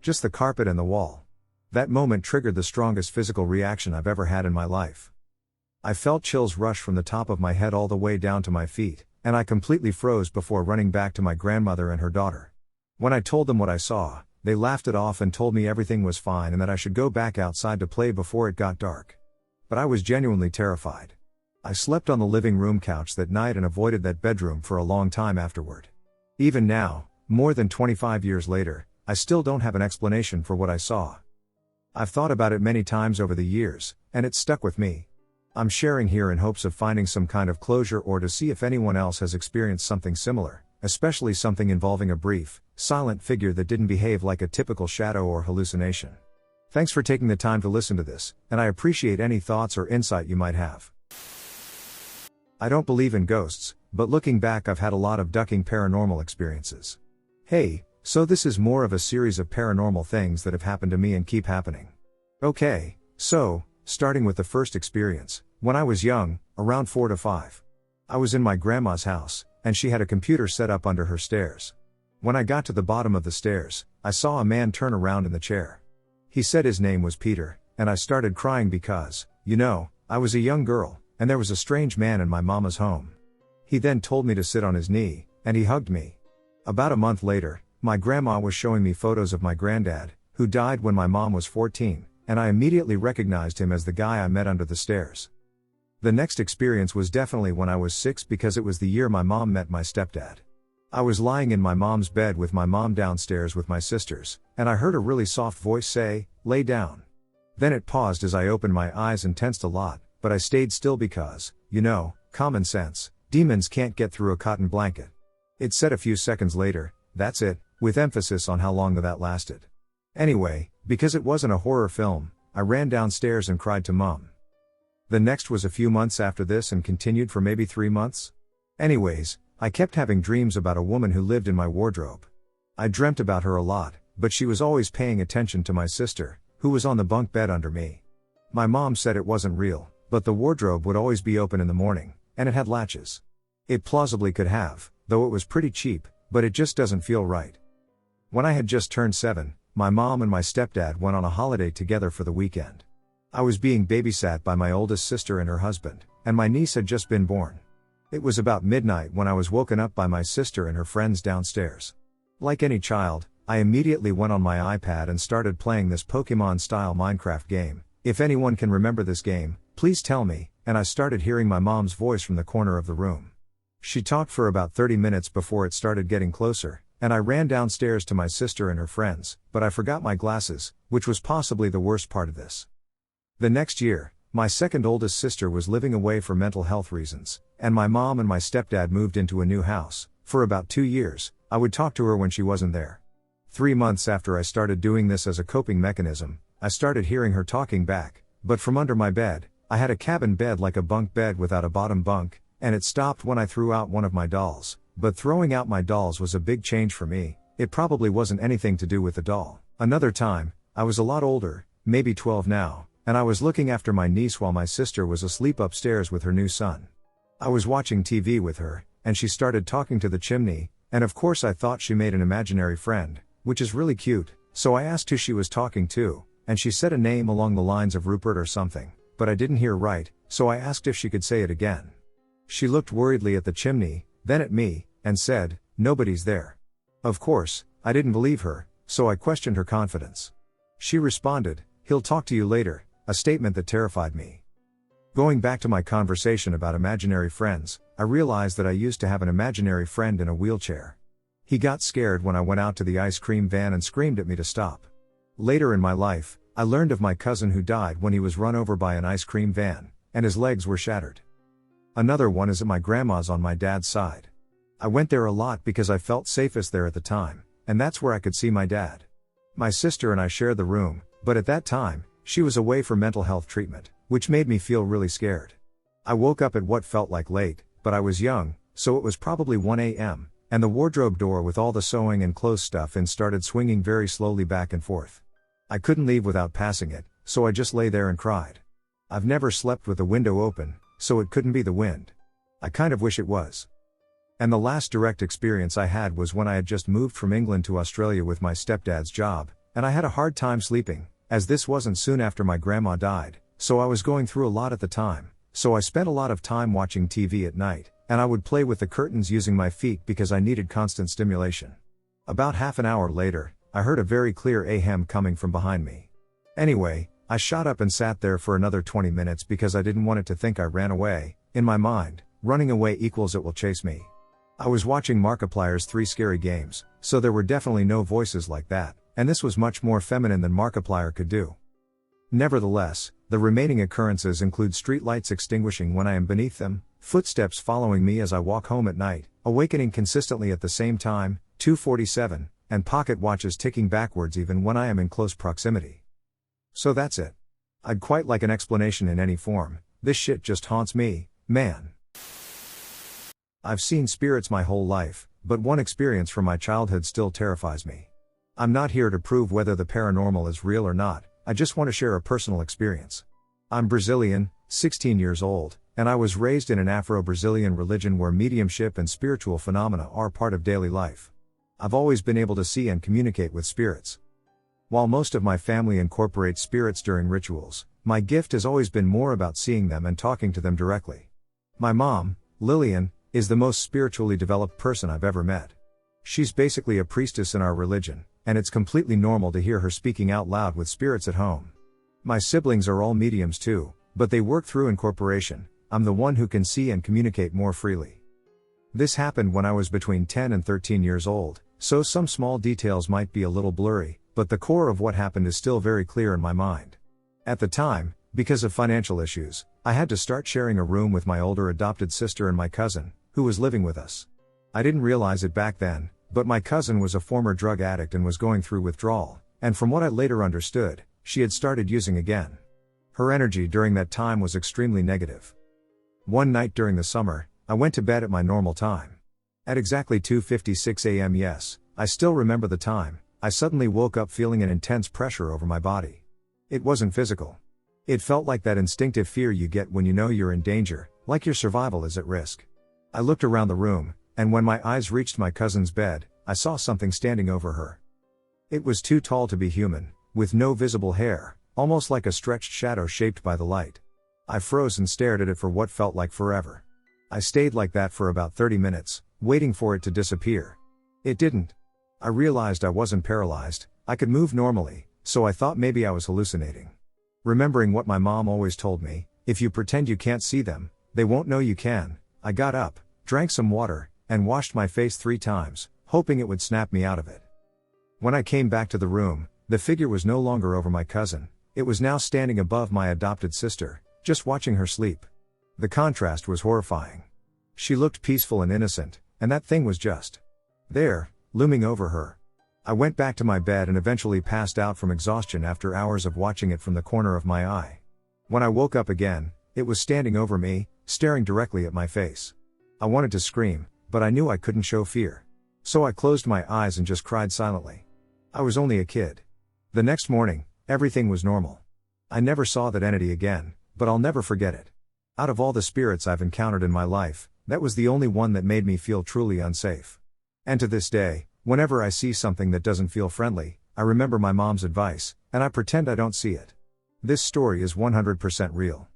Just the carpet and the wall. That moment triggered the strongest physical reaction I've ever had in my life. I felt chills rush from the top of my head all the way down to my feet, and I completely froze before running back to my grandmother and her daughter. When I told them what I saw, they laughed it off and told me everything was fine and that I should go back outside to play before it got dark. But I was genuinely terrified. I slept on the living room couch that night and avoided that bedroom for a long time afterward. Even now, more than 25 years later, I still don't have an explanation for what I saw. I've thought about it many times over the years, and it's stuck with me. I'm sharing here in hopes of finding some kind of closure or to see if anyone else has experienced something similar, especially something involving a brief, silent figure that didn't behave like a typical shadow or hallucination. Thanks for taking the time to listen to this, and I appreciate any thoughts or insight you might have. I don't believe in ghosts, but looking back I've had a lot of ducking paranormal experiences. Hey, so this is more of a series of paranormal things that have happened to me and keep happening. Okay, so, starting with the first experience, when I was young, around 4 to 5. I was in my grandma's house, and she had a computer set up under her stairs. When I got to the bottom of the stairs, I saw a man turn around in the chair. He said his name was Peter, and I started crying because, I was a young girl, and there was a strange man in my mama's home. He then told me to sit on his knee, and he hugged me. About a month later, my grandma was showing me photos of my granddad, who died when my mom was 14, and I immediately recognized him as the guy I met under the stairs. The next experience was definitely when I was 6 because it was the year my mom met my stepdad. I was lying in my mom's bed with my mom downstairs with my sisters, and I heard a really soft voice say, "Lay down." Then it paused as I opened my eyes and tensed a lot, but I stayed still because, common sense, demons can't get through a cotton blanket. It said a few seconds later, "That's it," with emphasis on how long that lasted. Anyway, because it wasn't a horror film, I ran downstairs and cried to Mom. The next was a few months after this and continued for maybe 3 months. Anyways, I kept having dreams about a woman who lived in my wardrobe. I dreamt about her a lot, but she was always paying attention to my sister, who was on the bunk bed under me. My mom said it wasn't real, but the wardrobe would always be open in the morning, and it had latches. It plausibly could have, though it was pretty cheap, but it just doesn't feel right. When I had just turned 7, my mom and my stepdad went on a holiday together for the weekend. I was being babysat by my oldest sister and her husband, and my niece had just been born. It was about midnight when I was woken up by my sister and her friends downstairs. Like any child, I immediately went on my iPad and started playing this Pokemon-style Minecraft game. If anyone can remember this game, please tell me, and I started hearing my mom's voice from the corner of the room. She talked for about 30 minutes before it started getting closer, and I ran downstairs to my sister and her friends, but I forgot my glasses, which was possibly the worst part of this. The next year, my second oldest sister was living away for mental health reasons, and my mom and my stepdad moved into a new house. For about 2 years, I would talk to her when she wasn't there. 3 months after I started doing this as a coping mechanism, I started hearing her talking back, but from under my bed. I had a cabin bed like a bunk bed without a bottom bunk, and it stopped when I threw out one of my dolls, but throwing out my dolls was a big change for me. It probably wasn't anything to do with the doll. Another time, I was a lot older, maybe 12 now, and I was looking after my niece while my sister was asleep upstairs with her new son. I was watching TV with her, and she started talking to the chimney, and of course I thought she made an imaginary friend, which is really cute, so I asked who she was talking to, and she said a name along the lines of Rupert or something, but I didn't hear right, so I asked if she could say it again. She looked worriedly at the chimney, then at me, and said, "Nobody's there." Of course, I didn't believe her, so I questioned her confidence. She responded, "He'll talk to you later," a statement that terrified me. Going back to my conversation about imaginary friends, I realized that I used to have an imaginary friend in a wheelchair. He got scared when I went out to the ice cream van and screamed at me to stop. Later in my life, I learned of my cousin who died when he was run over by an ice cream van, and his legs were shattered. Another one is at my grandma's on my dad's side. I went there a lot because I felt safest there at the time, and that's where I could see my dad. My sister and I shared the room, but at that time, she was away for mental health treatment, which made me feel really scared. I woke up at what felt like late, but I was young, so it was probably 1 a.m., and the wardrobe door with all the sewing and clothes stuff in started swinging very slowly back and forth. I couldn't leave without passing it, so I just lay there and cried. I've never slept with the window open, so it couldn't be the wind. I kind of wish it was. And the last direct experience I had was when I had just moved from England to Australia with my stepdad's job, and I had a hard time sleeping, as this wasn't soon after my grandma died, so I was going through a lot at the time, so I spent a lot of time watching TV at night, and I would play with the curtains using my feet because I needed constant stimulation. About half an hour later, I heard a very clear ahem coming from behind me. Anyway, I shot up and sat there for another 20 minutes because I didn't want it to think I ran away. In my mind, running away equals it will chase me. I was watching Markiplier's 3 Scary Games, so there were definitely no voices like that, and this was much more feminine than Markiplier could do. Nevertheless, the remaining occurrences include streetlights extinguishing when I am beneath them, footsteps following me as I walk home at night, awakening consistently at the same time, 2:47, and pocket watches ticking backwards even when I am in close proximity. So that's it. I'd quite like an explanation in any form. This shit just haunts me, man. I've seen spirits my whole life, but one experience from my childhood still terrifies me. I'm not here to prove whether the paranormal is real or not, I just want to share a personal experience. I'm Brazilian, 16 years old, and I was raised in an Afro-Brazilian religion where mediumship and spiritual phenomena are part of daily life. I've always been able to see and communicate with spirits. While most of my family incorporates spirits during rituals, my gift has always been more about seeing them and talking to them directly. My mom, Lillian, is the most spiritually developed person I've ever met. She's basically a priestess in our religion, and it's completely normal to hear her speaking out loud with spirits at home. My siblings are all mediums too, but they work through incorporation. I'm the one who can see and communicate more freely. This happened when I was between 10 and 13 years old, so some small details might be a little blurry, but the core of what happened is still very clear in my mind. At the time, because of financial issues, I had to start sharing a room with my older adopted sister and my cousin, who was living with us. I didn't realize it back then, but my cousin was a former drug addict and was going through withdrawal, and from what I later understood, she had started using again. Her energy during that time was extremely negative. One night during the summer, I went to bed at my normal time. At exactly 2:56 a.m. yes, I still remember the time, I suddenly woke up feeling an intense pressure over my body. It wasn't physical. It felt like that instinctive fear you get when you know you're in danger, like your survival is at risk. I looked around the room, and when my eyes reached my cousin's bed, I saw something standing over her. It was too tall to be human, with no visible hair, almost like a stretched shadow shaped by the light. I froze and stared at it for what felt like forever. I stayed like that for about 30 minutes, waiting for it to disappear. It didn't. I realized I wasn't paralyzed, I could move normally, so I thought maybe I was hallucinating. Remembering what my mom always told me, if you pretend you can't see them, they won't know you can, I got up, drank some water, and washed my face 3 times, hoping it would snap me out of it. When I came back to the room, the figure was no longer over my cousin, it was now standing above my adopted sister, just watching her sleep. The contrast was horrifying. She looked peaceful and innocent, and that thing was just there, looming over her. I went back to my bed and eventually passed out from exhaustion after hours of watching it from the corner of my eye. When I woke up again, it was standing over me, staring directly at my face. I wanted to scream, but I knew I couldn't show fear. So I closed my eyes and just cried silently. I was only a kid. The next morning, everything was normal. I never saw that entity again, but I'll never forget it. Out of all the spirits I've encountered in my life, that was the only one that made me feel truly unsafe. And to this day, whenever I see something that doesn't feel friendly, I remember my mom's advice, and I pretend I don't see it. This story is 100% real.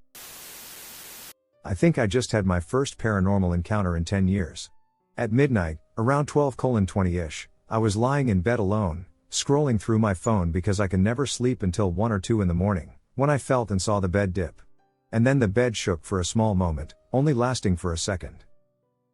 I think I just had my first paranormal encounter in 10 years. At midnight, around 12:20-ish, I was lying in bed alone, scrolling through my phone because I can never sleep until 1 or 2 in the morning, when I felt and saw the bed dip. And then the bed shook for a small moment, only lasting for a second.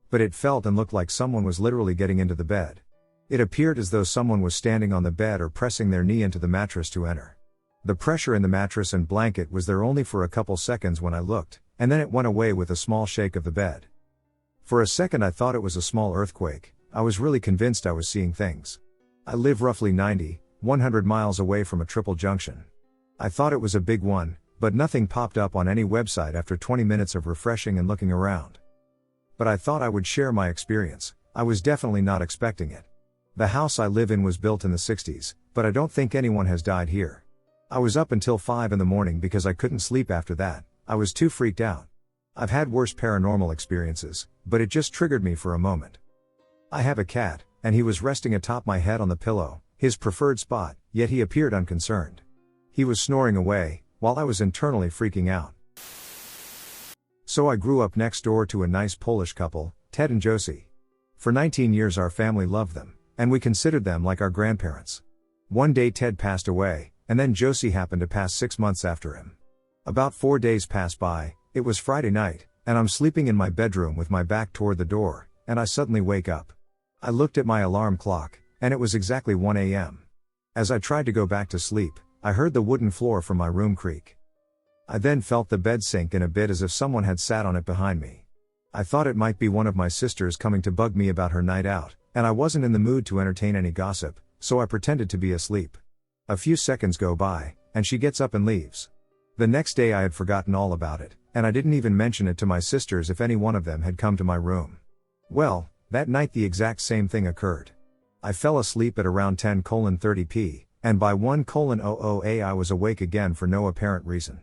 But it felt and looked like someone was literally getting into the bed. It appeared as though someone was standing on the bed or pressing their knee into the mattress to enter. The pressure in the mattress and blanket was there only for a couple seconds when I looked, and then it went away with a small shake of the bed. For a second I thought it was a small earthquake. I was really convinced I was seeing things. I live roughly 90, 100 miles away from a triple junction. I thought it was a big one, but nothing popped up on any website after 20 minutes of refreshing and looking around. But I thought I would share my experience. I was definitely not expecting it. The house I live in was built in the 60s, but I don't think anyone has died here. I was up until 5 in the morning because I couldn't sleep after that. I was too freaked out. I've had worse paranormal experiences, but it just triggered me for a moment. I have a cat, and he was resting atop my head on the pillow, his preferred spot, yet he appeared unconcerned. He was snoring away, while I was internally freaking out. So I grew up next door to a nice Polish couple, Ted and Josie. For 19 years our family loved them, and we considered them like our grandparents. One day Ted passed away, and then Josie happened to pass 6 months after him. About 4 days passed by, it was Friday night, and I'm sleeping in my bedroom with my back toward the door, and I suddenly wake up. I looked at my alarm clock, and it was exactly 1 a.m. As I tried to go back to sleep, I heard the wooden floor from my room creak. I then felt the bed sink in a bit as if someone had sat on it behind me. I thought it might be one of my sisters coming to bug me about her night out, and I wasn't in the mood to entertain any gossip, so I pretended to be asleep. A few seconds go by, and she gets up and leaves. The next day I had forgotten all about it, and I didn't even mention it to my sisters if any one of them had come to my room. Well, that night the exact same thing occurred. I fell asleep at around 10:30 p, and by 1:00 a I was awake again for no apparent reason.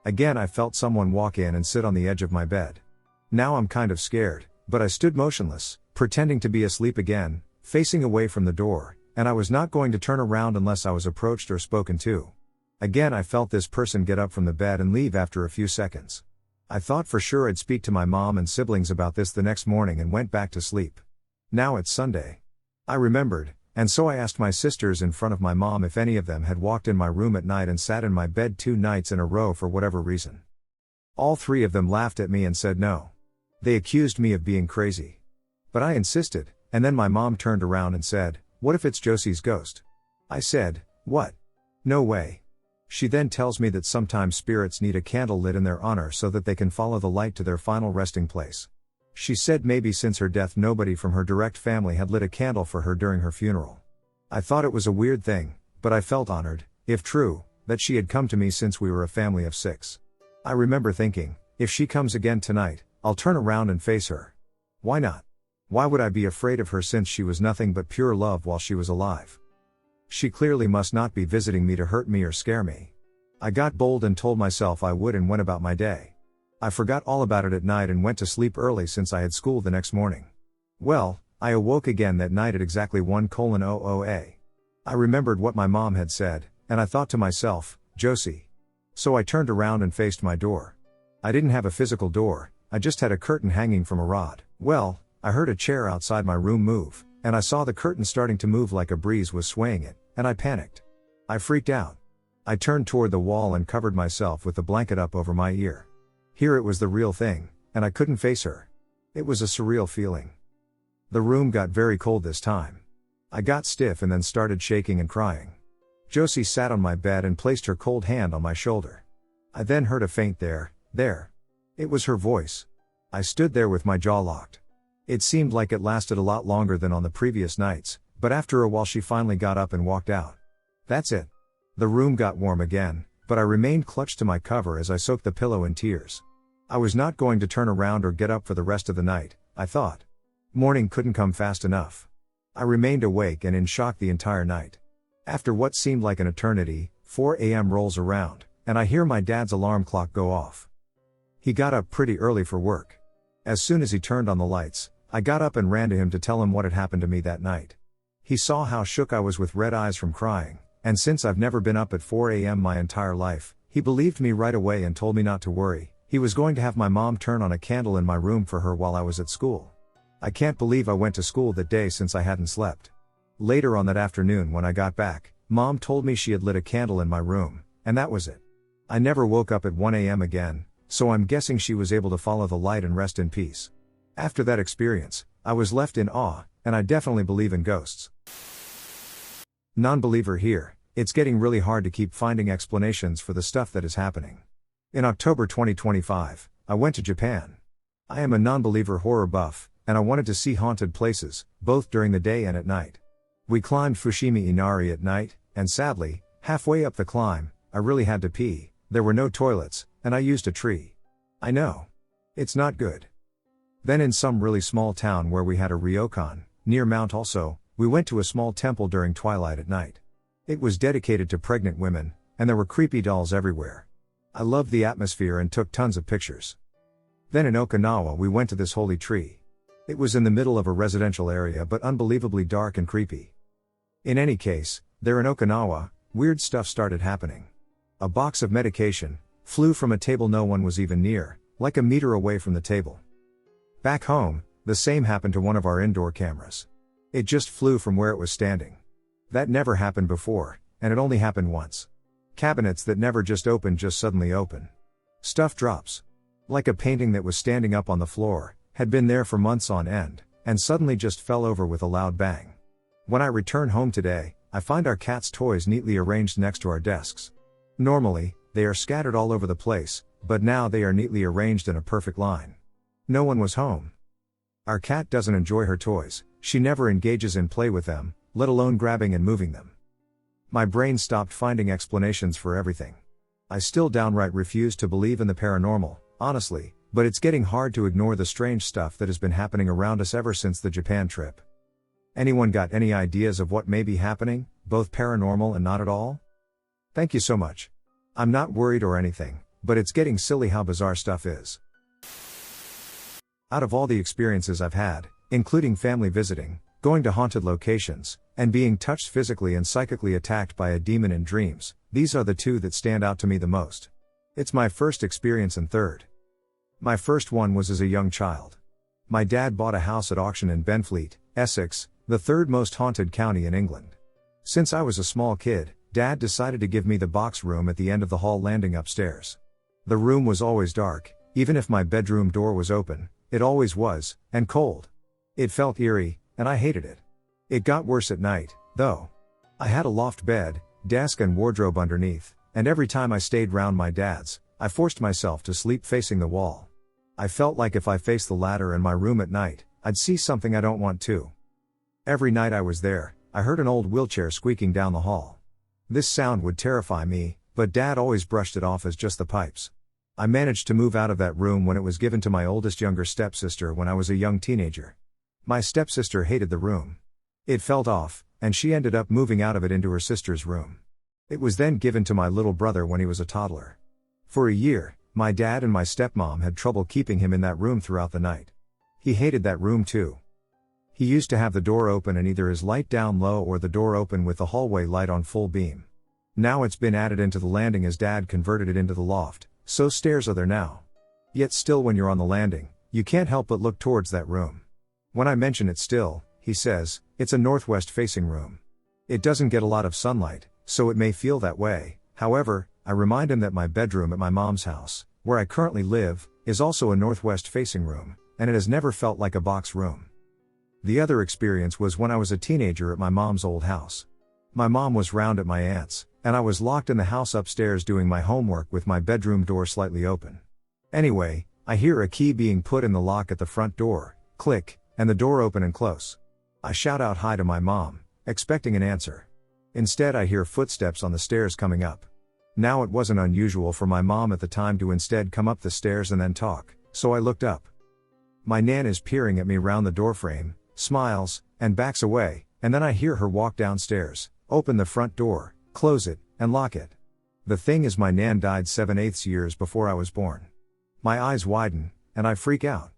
Again I felt someone walk in and sit on the edge of my bed. Now I'm kind of scared, but I stood motionless, pretending to be asleep again, facing away from the door, and I was not going to turn around unless I was approached or spoken to. Again I felt this person get up from the bed and leave after a few seconds. I thought for sure I'd speak to my mom and siblings about this the next morning and went back to sleep. Now it's Sunday. I remembered, and so I asked my sisters in front of my mom if any of them had walked in my room at night and sat in my bed 2 nights in a row for whatever reason. All 3 of them laughed at me and said no. They accused me of being crazy. But I insisted, and then my mom turned around and said, "What if it's Josie's ghost?" I said, "What? No way." She then tells me that sometimes spirits need a candle lit in their honor so that they can follow the light to their final resting place. She said maybe since her death nobody from her direct family had lit a candle for her during her funeral. I thought it was a weird thing, but I felt honored, if true, that she had come to me since we were a family of 6. I remember thinking, if she comes again tonight, I'll turn around and face her. Why not? Why would I be afraid of her since she was nothing but pure love while she was alive? She clearly must not be visiting me to hurt me or scare me. I got bold and told myself I would and went about my day. I forgot all about it at night and went to sleep early since I had school the next morning. Well, I awoke again that night at exactly 1:00 a. I remembered what my mom had said, and I thought to myself, Josie. So I turned around and faced my door. I didn't have a physical door, I just had a curtain hanging from a rod. Well, I heard a chair outside my room move, and I saw the curtain starting to move like a breeze was swaying it, and I panicked. I freaked out. I turned toward the wall and covered myself with the blanket up over my ear. Here it was the real thing, and I couldn't face her. It was a surreal feeling. The room got very cold this time. I got stiff and then started shaking and crying. Josie sat on my bed and placed her cold hand on my shoulder. I then heard a faint there. It was her voice. I stood there with my jaw locked. It seemed like it lasted a lot longer than on the previous nights, but after a while she finally got up and walked out. That's it. The room got warm again, but I remained clutched to my cover as I soaked the pillow in tears. I was not going to turn around or get up for the rest of the night, I thought. Morning couldn't come fast enough. I remained awake and in shock the entire night. After what seemed like an eternity, 4 a.m. rolls around, and I hear my dad's alarm clock go off. He got up pretty early for work. As soon as he turned on the lights, I got up and ran to him to tell him what had happened to me that night. He saw how shook I was with red eyes from crying, and since I've never been up at 4 a.m. my entire life, he believed me right away and told me not to worry. He was going to have my mom turn on a candle in my room for her while I was at school. I can't believe I went to school that day since I hadn't slept. Later on that afternoon when I got back, Mom told me she had lit a candle in my room, and that was it. I never woke up at 1 a.m. again, so I'm guessing she was able to follow the light and rest in peace. After that experience, I was left in awe, and I definitely believe in ghosts. Non-believer here, it's getting really hard to keep finding explanations for the stuff that is happening. In October 2025, I went to Japan. I am a non-believer horror buff, and I wanted to see haunted places, both during the day and at night. We climbed Fushimi Inari at night, and sadly, halfway up the climb, I really had to pee, There were no toilets, and I used a tree. I know. It's not good. Then in some really small town where we had a ryokan, near Mount also, we went to a small temple during twilight at night. It was dedicated to pregnant women, and there were creepy dolls everywhere. I loved the atmosphere and took tons of pictures. Then in Okinawa we went to this holy tree. It was in the middle of a residential area but unbelievably dark and creepy. In any case, there in Okinawa, weird stuff started happening. A box of medication flew from a table no one was even near, like a meter away from the table. Back home, the same happened to one of our indoor cameras. It just flew from where it was standing. That never happened before, and it only happened once. Cabinets that never just open just suddenly open. Stuff drops. Like a painting that was standing up on the floor, had been there for months on end, and suddenly just fell over with a loud bang. When I return home today, I find our cat's toys neatly arranged next to our desks. Normally, they are scattered all over the place, but now they are neatly arranged in a perfect line. No one was home. Our cat doesn't enjoy her toys, she never engages in play with them, let alone grabbing and moving them. My brain stopped finding explanations for everything. I still downright refuse to believe in the paranormal, honestly, but it's getting hard to ignore the strange stuff that has been happening around us ever since the Japan trip. Anyone got any ideas of what may be happening, both paranormal and not at all? Thank you so much. I'm not worried or anything, but it's getting silly how bizarre stuff is. Out of all the experiences I've had, including family visiting, going to haunted locations, and being touched physically and psychically attacked by a demon in dreams, these are the two that stand out to me the most. It's my first experience and third. My first one was as a young child. My dad bought a house at auction in Benfleet, Essex, the third most haunted county in England. Since I was a small kid, Dad decided to give me the box room at the end of the hall landing upstairs. The room was always dark, even if my bedroom door was open, it always was, and cold. It felt eerie, and I hated it. It got worse at night, though. I had a loft bed, desk and wardrobe underneath, and every time I stayed round my dad's, I forced myself to sleep facing the wall. I felt like if I faced the ladder in my room at night, I'd see something I don't want to. Every night I was there, I heard an old wheelchair squeaking down the hall. This sound would terrify me, but Dad always brushed it off as just the pipes. I managed to move out of that room when it was given to my oldest younger stepsister when I was a young teenager. My stepsister hated the room. It felt off, and she ended up moving out of it into her sister's room. It was then given to my little brother when he was a toddler. For a year, my dad and my stepmom had trouble keeping him in that room throughout the night. He hated that room too. He used to have the door open and either his light down low or the door open with the hallway light on full beam. Now it's been added into the landing as Dad converted it into the loft, so stairs are there now. Yet still when you're on the landing, you can't help but look towards that room. When I mention it still, he says, it's a northwest facing room. It doesn't get a lot of sunlight, so it may feel that way. However, I remind him that my bedroom at my mom's house, where I currently live, is also a northwest facing room, and it has never felt like a box room. The other experience was when I was a teenager at my mom's old house. My mom was round at my aunt's, and I was locked in the house upstairs doing my homework with my bedroom door slightly open. Anyway, I hear a key being put in the lock at the front door, click, and the door open and close. I shout out hi to my mom, expecting an answer. Instead I hear footsteps on the stairs coming up. Now it wasn't unusual for my mom at the time to instead come up the stairs and then talk, so I looked up. My nan is peering at me round the doorframe, smiles, and backs away, and then I hear her walk downstairs, open the front door, close it, and lock it. The thing is my nan died 7/8 years before I was born. My eyes widen, and I freak out.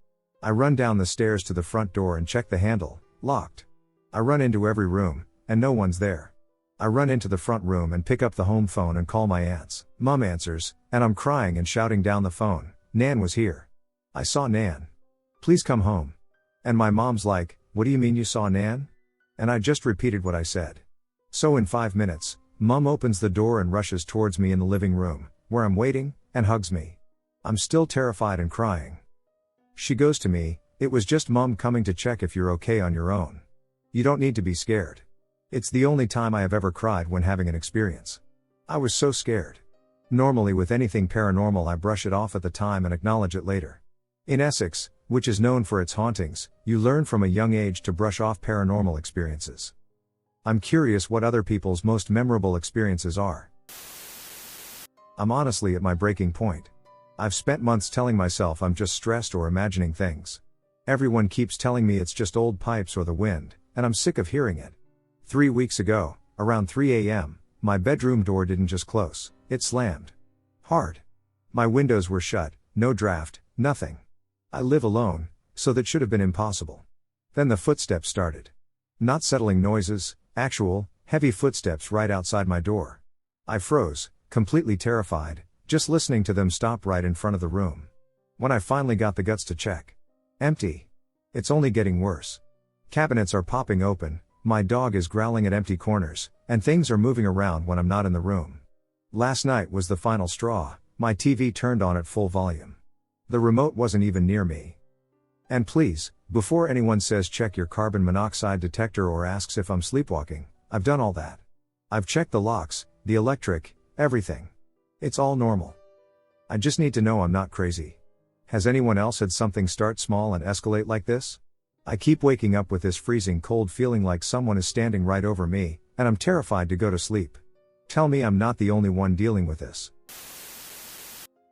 I run down the stairs to the front door and check the handle, locked. I run into every room, and no one's there. I run into the front room and pick up the home phone and call my aunts. Mom answers, and I'm crying and shouting down the phone, Nan was here. I saw Nan. Please come home. And my mom's like, what do you mean you saw Nan? And I just repeated what I said. So in 5 minutes, Mom opens the door and rushes towards me in the living room, where I'm waiting, and hugs me. I'm still terrified and crying. She goes to me, it was just Mom coming to check if you're okay on your own. You don't need to be scared. It's the only time I have ever cried when having an experience. I was so scared. Normally with anything paranormal I brush it off at the time and acknowledge it later. In Essex, which is known for its hauntings, you learn from a young age to brush off paranormal experiences. I'm curious what other people's most memorable experiences are. I'm honestly at my breaking point. I've spent months telling myself I'm just stressed or imagining things. Everyone keeps telling me it's just old pipes or the wind, and I'm sick of hearing it. 3 weeks ago, around 3 a.m., my bedroom door didn't just close, it slammed. Hard. My windows were shut, no draft, nothing. I live alone, so that should have been impossible. Then the footsteps started. Not settling noises, actual, heavy footsteps right outside my door. I froze, completely terrified, just listening to them stop right in front of the room. When I finally got the guts to check. Empty. It's only getting worse. Cabinets are popping open, my dog is growling at empty corners, and things are moving around when I'm not in the room. Last night was the final straw, my TV turned on at full volume. The remote wasn't even near me. And please, before anyone says check your carbon monoxide detector or asks if I'm sleepwalking, I've done all that. I've checked the locks, the electric, everything. It's all normal. I just need to know I'm not crazy. Has anyone else had something start small and escalate like this? I keep waking up with this freezing cold feeling like someone is standing right over me, and I'm terrified to go to sleep. Tell me I'm not the only one dealing with this.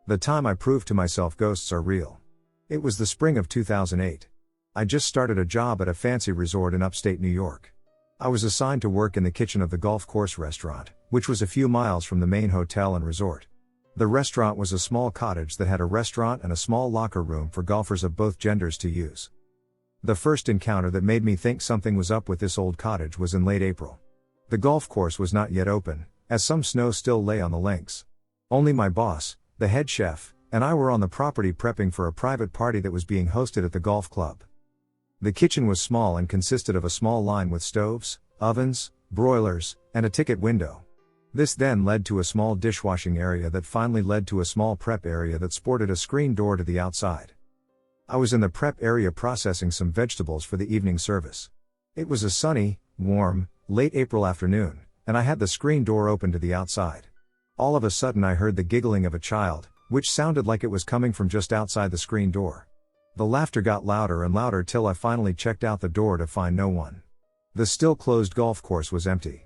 The time I proved to myself ghosts are real. It was the spring of 2008. I just started a job at a fancy resort in upstate New York. I was assigned to work in the kitchen of the golf course restaurant, which was a few miles from the main hotel and resort. The restaurant was a small cottage that had a restaurant and a small locker room for golfers of both genders to use. The first encounter that made me think something was up with this old cottage was in late April. The golf course was not yet open, as some snow still lay on the links. Only my boss, the head chef, and I were on the property prepping for a private party that was being hosted at the golf club. The kitchen was small and consisted of a small line with stoves, ovens, broilers, and a ticket window. This then led to a small dishwashing area that finally led to a small prep area that sported a screen door to the outside. I was in the prep area processing some vegetables for the evening service. It was a sunny, warm, late April afternoon, and I had the screen door open to the outside. All of a sudden I heard the giggling of a child, which sounded like it was coming from just outside the screen door. The laughter got louder and louder till I finally checked out the door to find no one. The still closed golf course was empty.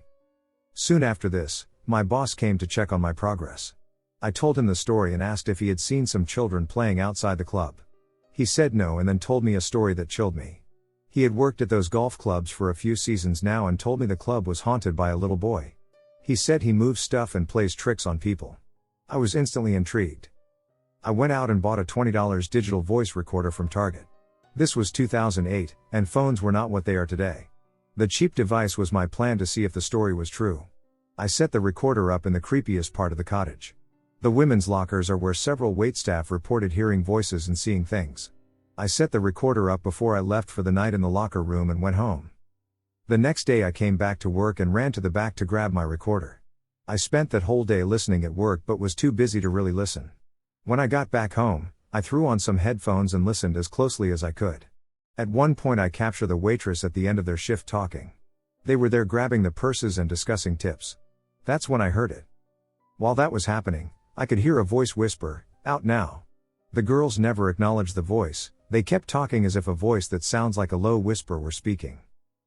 Soon after this, my boss came to check on my progress. I told him the story and asked if he had seen some children playing outside the club. He said no and then told me a story that chilled me. He had worked at those golf clubs for a few seasons now and told me the club was haunted by a little boy. He said he moves stuff and plays tricks on people. I was instantly intrigued. I went out and bought a $20 digital voice recorder from Target. This was 2008, and phones were not what they are today. The cheap device was my plan to see if the story was true. I set the recorder up in the creepiest part of the cottage. The women's lockers are where several waitstaff reported hearing voices and seeing things. I set the recorder up before I left for the night in the locker room and went home. The next day I came back to work and ran to the back to grab my recorder. I spent that whole day listening at work but was too busy to really listen. When I got back home, I threw on some headphones and listened as closely as I could. At one point I captured the waitress at the end of their shift talking. They were there grabbing the purses and discussing tips. That's when I heard it. While that was happening, I could hear a voice whisper, "Out now." The girls never acknowledged the voice, they kept talking as if a voice that sounds like a low whisper were speaking.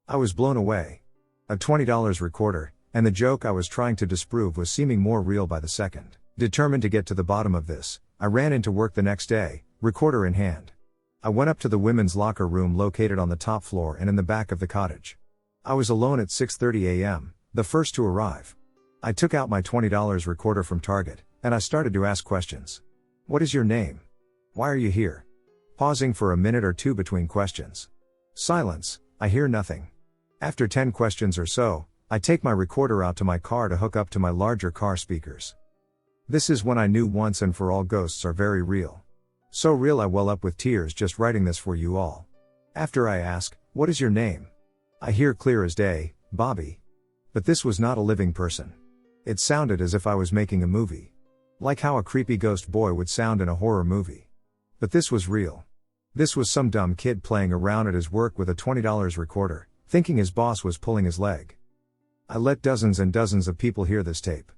I was blown away. A $20 recorder, and the joke I was trying to disprove was seeming more real by the second. Determined to get to the bottom of this, I ran into work the next day, recorder in hand. I went up to the women's locker room located on the top floor and in the back of the cottage. I was alone at 6:30 a.m., the first to arrive. I took out my $20 recorder from Target, and I started to ask questions. What is your name? Why are you here? Pausing for a minute or two between questions. Silence, I hear nothing. After 10 questions or so, I take my recorder out to my car to hook up to my larger car speakers. This is when I knew once and for all ghosts are very real. So real I well up with tears just writing this for you all. After I ask, what is your name? I hear clear as day, Bobby. But this was not a living person. It sounded as if I was making a movie. Like how a creepy ghost boy would sound in a horror movie. But this was real. This was some dumb kid playing around at his work with a $20 recorder, thinking his boss was pulling his leg. I let dozens and dozens of people hear this tape.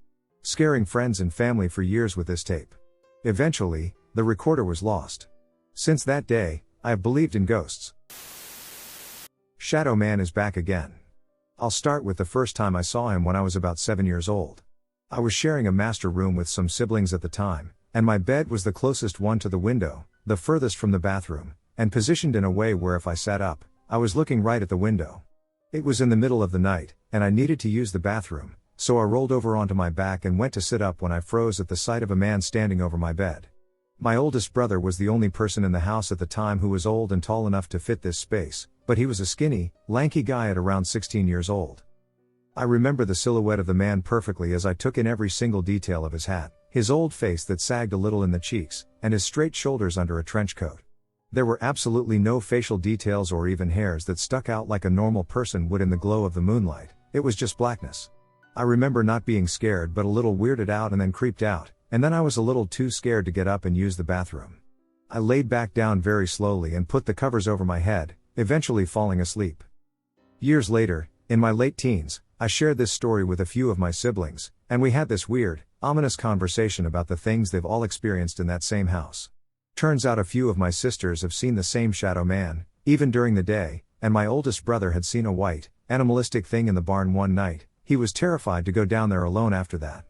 Scaring friends and family for years with this tape. Eventually, the recorder was lost. Since that day, I have believed in ghosts. Shadow Man is back again. I'll start with the first time I saw him when I was about 7 years old. I was sharing a master room with some siblings at the time, and my bed was the closest one to the window, the furthest from the bathroom, and positioned in a way where if I sat up, I was looking right at the window. It was in the middle of the night, and I needed to use the bathroom, so I rolled over onto my back and went to sit up when I froze at the sight of a man standing over my bed. My oldest brother was the only person in the house at the time who was old and tall enough to fit this space, but he was a skinny, lanky guy at around 16 years old. I remember the silhouette of the man perfectly as I took in every single detail of his hat, his old face that sagged a little in the cheeks, and his straight shoulders under a trench coat. There were absolutely no facial details or even hairs that stuck out like a normal person would in the glow of the moonlight. It was just blackness. I remember not being scared but a little weirded out and then creeped out, and then I was a little too scared to get up and use the bathroom. I laid back down very slowly and put the covers over my head, eventually falling asleep. Years later, in my late teens, I shared this story with a few of my siblings, and we had this weird, ominous conversation about the things they've all experienced in that same house. Turns out a few of my sisters have seen the same shadow man, even during the day, and my oldest brother had seen a white, animalistic thing in the barn one night. He was terrified to go down there alone after that.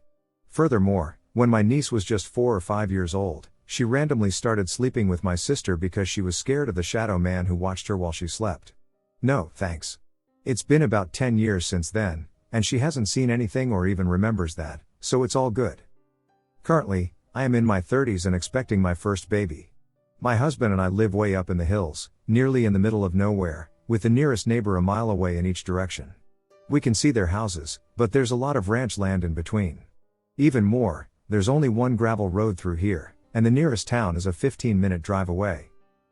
Furthermore, when my niece was just 4 or 5 years old, she randomly started sleeping with my sister because she was scared of the shadow man who watched her while she slept. No, thanks. It's been about 10 years since then, and she hasn't seen anything or even remembers that, so it's all good. Currently, I am in my 30s and expecting my first baby. My husband and I live way up in the hills, nearly in the middle of nowhere, with the nearest neighbor a mile away in each direction. We can see their houses, but there's a lot of ranch land in between. Even more, there's only one gravel road through here, and the nearest town is a 15-minute drive away.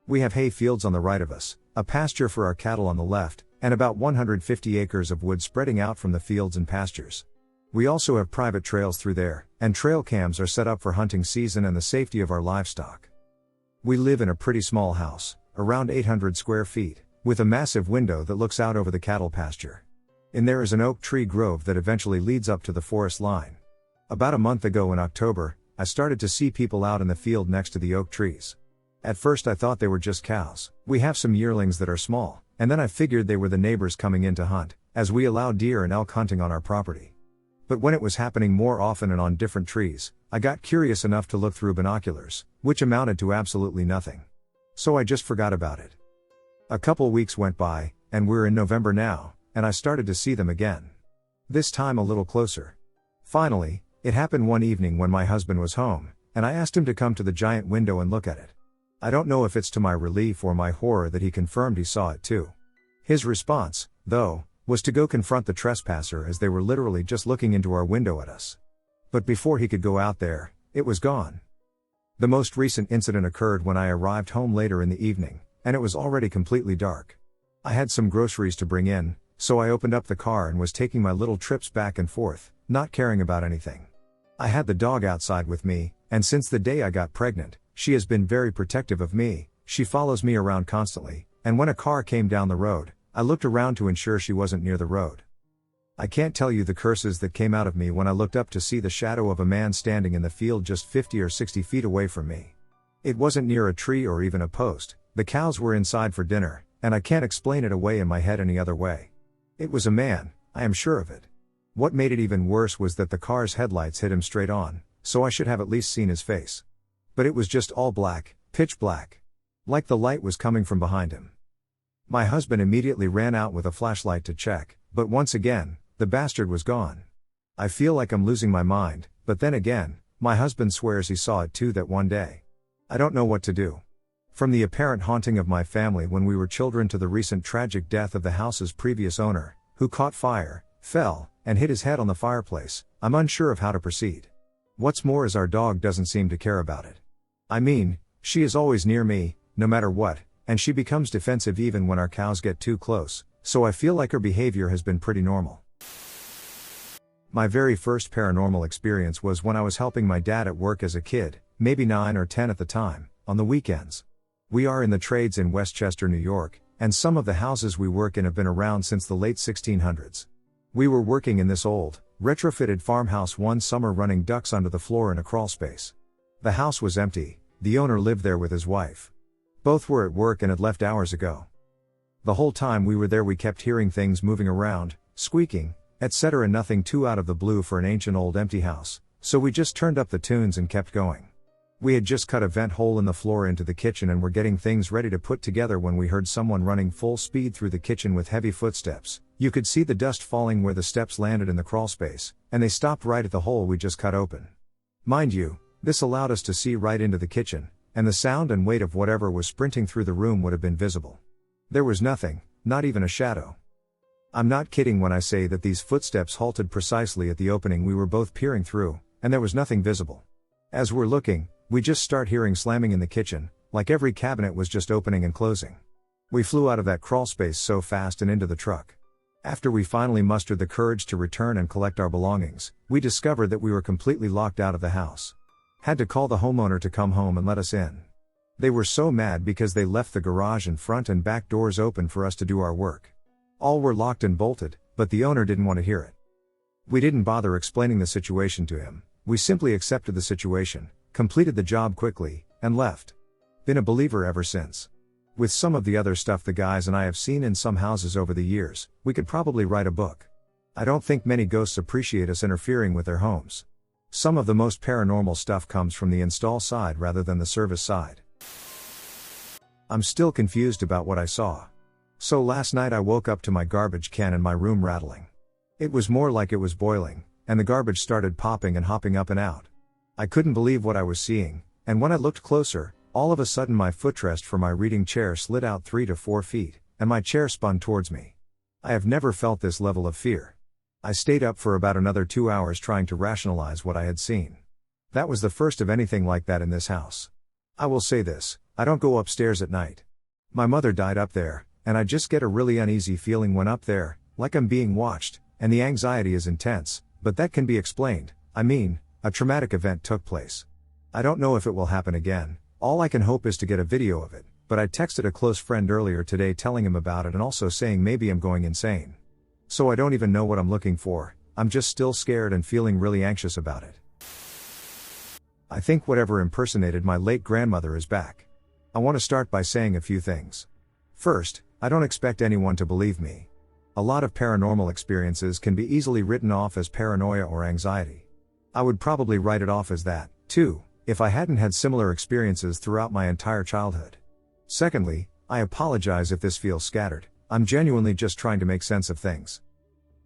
We have hay fields on the right of us, a pasture for our cattle on the left, and about 150 acres of wood spreading out from the fields and pastures. We also have private trails through there, and trail cams are set up for hunting season and the safety of our livestock. We live in a pretty small house, around 800 square feet, with a massive window that looks out over the cattle pasture. In there is an oak tree grove that eventually leads up to the forest line. About a month ago in October, I started to see people out in the field next to the oak trees. At first I thought they were just cows. We have some yearlings that are small, and then I figured they were the neighbors coming in to hunt, as we allow deer and elk hunting on our property. But when it was happening more often and on different trees, I got curious enough to look through binoculars, which amounted to absolutely nothing. So I just forgot about it. A couple weeks went by, and we're in November now, and I started to see them again. This time a little closer. Finally, it happened one evening when my husband was home, and I asked him to come to the giant window and look at it. I don't know if it's to my relief or my horror that he confirmed he saw it too. His response, though, was to go confront the trespasser as they were literally just looking into our window at us. But before he could go out there, it was gone. The most recent incident occurred when I arrived home later in the evening, and it was already completely dark. I had some groceries to bring in, so I opened up the car and was taking my little trips back and forth, not caring about anything. I had the dog outside with me, and since the day I got pregnant, she has been very protective of me. She follows me around constantly, and when a car came down the road, I looked around to ensure she wasn't near the road. I can't tell you the curses that came out of me when I looked up to see the shadow of a man standing in the field just 50 or 60 feet away from me. It wasn't near a tree or even a post. The cows were inside for dinner, and I can't explain it away in my head any other way. It was a man, I am sure of it. What made it even worse was that the car's headlights hit him straight on, so I should have at least seen his face. But it was just all black, pitch black. Like the light was coming from behind him. My husband immediately ran out with a flashlight to check, but once again, the bastard was gone. I feel like I'm losing my mind, but then again, my husband swears he saw it too that one day. I don't know what to do. From the apparent haunting of my family when we were children to the recent tragic death of the house's previous owner, who caught fire, fell, and hit his head on the fireplace, I'm unsure of how to proceed. What's more is our dog doesn't seem to care about it. I mean, she is always near me, no matter what, and she becomes defensive even when our cows get too close, so I feel like her behavior has been pretty normal. My very first paranormal experience was when I was helping my dad at work as a kid, maybe 9 or 10 at the time, on the weekends. We are in the trades in Westchester, New York, and some of the houses we work in have been around since the late 1600s. We were working in this old, retrofitted farmhouse one summer running ducks under the floor in a crawl space. The house was empty, the owner lived there with his wife. Both were at work and had left hours ago. The whole time we were there we kept hearing things moving around, squeaking, etc. Nothing too out of the blue for an ancient old empty house, so we just turned up the tunes and kept going. We had just cut a vent hole in the floor into the kitchen and were getting things ready to put together when we heard someone running full speed through the kitchen with heavy footsteps. You could see the dust falling where the steps landed in the crawl space, and they stopped right at the hole we just cut open. Mind you, this allowed us to see right into the kitchen, and the sound and weight of whatever was sprinting through the room would have been visible. There was nothing, not even a shadow. I'm not kidding when I say that these footsteps halted precisely at the opening we were both peering through, and there was nothing visible. As we're looking, we just start hearing slamming in the kitchen, like every cabinet was just opening and closing. We flew out of that crawl space so fast and into the truck. After we finally mustered the courage to return and collect our belongings, we discovered that we were completely locked out of the house. Had to call the homeowner to come home and let us in. They were so mad because they left the garage and front and back doors open for us to do our work. All were locked and bolted, but the owner didn't want to hear it. We didn't bother explaining the situation to him, we simply accepted the situation, completed the job quickly, and left. Been a believer ever since. With some of the other stuff the guys and I have seen in some houses over the years, we could probably write a book. I don't think many ghosts appreciate us interfering with their homes. Some of the most paranormal stuff comes from the install side rather than the service side. I'm still confused about what I saw. So last night I woke up to my garbage can in my room rattling. It was more like it was boiling, and the garbage started popping and hopping up and out. I couldn't believe what I was seeing, and when I looked closer, all of a sudden my footrest for my reading chair slid out 3 to 4 feet, and my chair spun towards me. I have never felt this level of fear. I stayed up for about another 2 hours trying to rationalize what I had seen. That was the first of anything like that in this house. I will say this, I don't go upstairs at night. My mother died up there, and I just get a really uneasy feeling when up there, like I'm being watched, and the anxiety is intense, but that can be explained. A traumatic event took place. I don't know if it will happen again, all I can hope is to get a video of it, but I texted a close friend earlier today telling him about it and also saying maybe I'm going insane. So I don't even know what I'm looking for, I'm just still scared and feeling really anxious about it. I think whatever impersonated my late grandmother is back. I want to start by saying a few things. First, I don't expect anyone to believe me. A lot of paranormal experiences can be easily written off as paranoia or anxiety. I would probably write it off as that, too, if I hadn't had similar experiences throughout my entire childhood. Secondly, I apologize if this feels scattered, I'm genuinely just trying to make sense of things.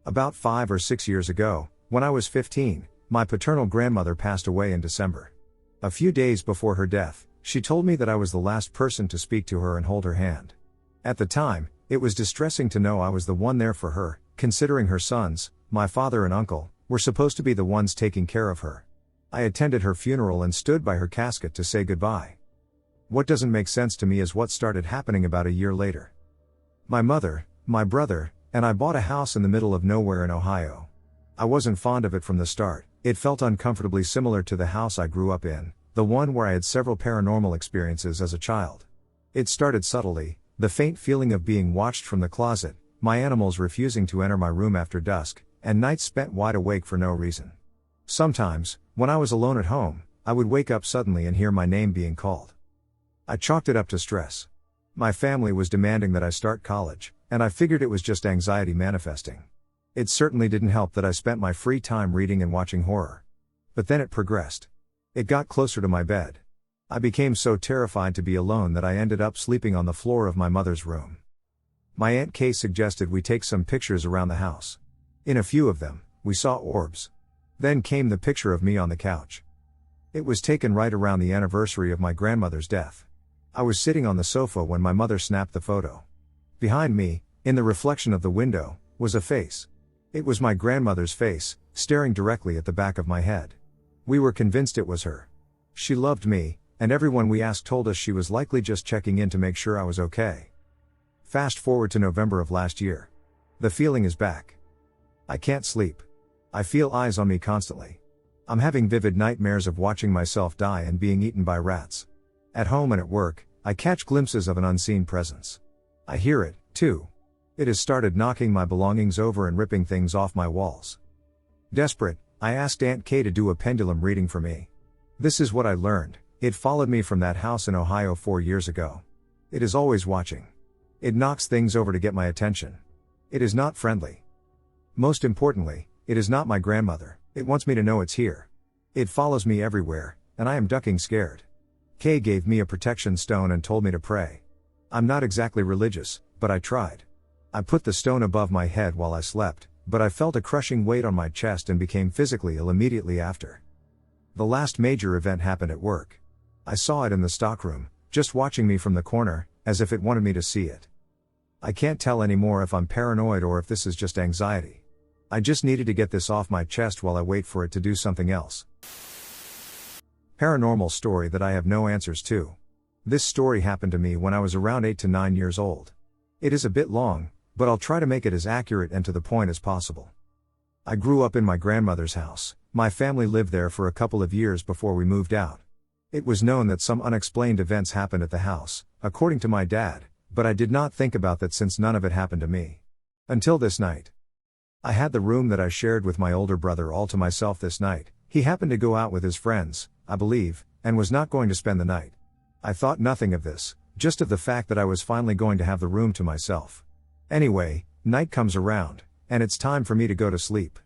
About 5 or 6 years ago, when I was 15, my paternal grandmother passed away in December. A few days before her death, she told me that I was the last person to speak to her and hold her hand. At the time, it was distressing to know I was the one there for her, considering her sons, my father and uncle, were supposed to be the ones taking care of her. I attended her funeral and stood by her casket to say goodbye. What doesn't make sense to me is what started happening about a year later. My mother, my brother, and I bought a house in the middle of nowhere in Ohio. I wasn't fond of it from the start, it felt uncomfortably similar to the house I grew up in, the one where I had several paranormal experiences as a child. It started subtly, the faint feeling of being watched from the closet, my animals refusing to enter my room after dusk, and nights spent wide awake for no reason. Sometimes, when I was alone at home, I would wake up suddenly and hear my name being called. I chalked it up to stress. My family was demanding that I start college, and I figured it was just anxiety manifesting. It certainly didn't help that I spent my free time reading and watching horror. But then it progressed. It got closer to my bed. I became so terrified to be alone that I ended up sleeping on the floor of my mother's room. My Aunt Kay suggested we take some pictures around the house. In a few of them, we saw orbs. Then came the picture of me on the couch. It was taken right around the anniversary of my grandmother's death. I was sitting on the sofa when my mother snapped the photo. Behind me, in the reflection of the window, was a face. It was my grandmother's face, staring directly at the back of my head. We were convinced it was her. She loved me, and everyone we asked told us she was likely just checking in to make sure I was okay. Fast forward to November of last year. The feeling is back. I can't sleep. I feel eyes on me constantly. I'm having vivid nightmares of watching myself die and being eaten by rats. At home and at work, I catch glimpses of an unseen presence. I hear it, too. It has started knocking my belongings over and ripping things off my walls. Desperate, I asked Aunt Kay to do a pendulum reading for me. This is what I learned. It followed me from that house in Ohio 4 years ago. It is always watching. It knocks things over to get my attention. It is not friendly. Most importantly, it is not my grandmother. It wants me to know it's here. It follows me everywhere, and I am ducking scared. Kay gave me a protection stone and told me to pray. I'm not exactly religious, but I tried. I put the stone above my head while I slept, but I felt a crushing weight on my chest and became physically ill immediately after. The last major event happened at work. I saw it in the stockroom, just watching me from the corner, as if it wanted me to see it. I can't tell anymore if I'm paranoid or if this is just anxiety. I just needed to get this off my chest while I wait for it to do something else. Paranormal story that I have no answers to. This story happened to me when I was around 8 to 9 years old. It is a bit long, but I'll try to make it as accurate and to the point as possible. I grew up in my grandmother's house. My family lived there for a couple of years before we moved out. It was known that some unexplained events happened at the house, according to my dad, but I did not think about that since none of it happened to me. Until this night. I had the room that I shared with my older brother all to myself this night. He happened to go out with his friends, I believe, and was not going to spend the night. I thought nothing of this, just of the fact that I was finally going to have the room to myself. Anyway, night comes around, and it's time for me to go to sleep.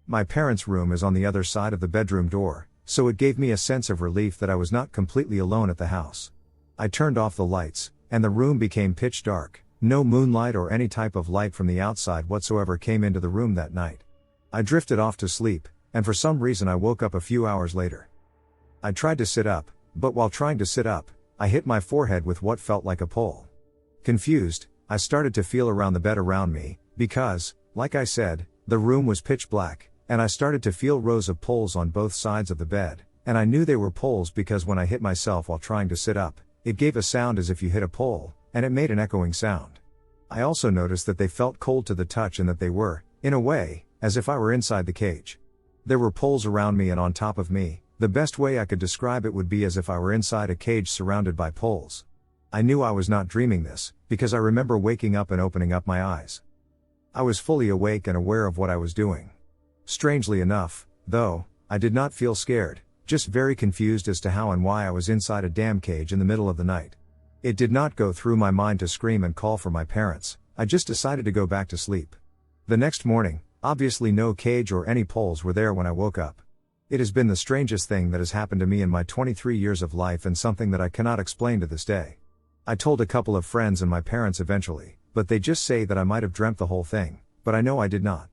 My parents' room is on the other side of the bedroom door, so it gave me a sense of relief that I was not completely alone at the house. I turned off the lights, and the room became pitch dark. No moonlight or any type of light from the outside whatsoever came into the room that night. I drifted off to sleep, and for some reason I woke up a few hours later. I tried to sit up, but while trying to sit up, I hit my forehead with what felt like a pole. Confused, I started to feel around the bed around me, because, like I said, the room was pitch black, and I started to feel rows of poles on both sides of the bed, and I knew they were poles because when I hit myself while trying to sit up, it gave a sound as if you hit a pole, and it made an echoing sound. I also noticed that they felt cold to the touch and that they were, in a way, as if I were inside the cage. There were poles around me and on top of me. The best way I could describe it would be as if I were inside a cage surrounded by poles. I knew I was not dreaming this, because I remember waking up and opening up my eyes. I was fully awake and aware of what I was doing. Strangely enough, though, I did not feel scared, just very confused as to how and why I was inside a damn cage in the middle of the night. It did not go through my mind to scream and call for my parents. I just decided to go back to sleep. The next morning, obviously no cage or any poles were there when I woke up. It has been the strangest thing that has happened to me in my 23 years of life and something that I cannot explain to this day. I told a couple of friends and my parents eventually, but they just say that I might have dreamt the whole thing, but I know I did not.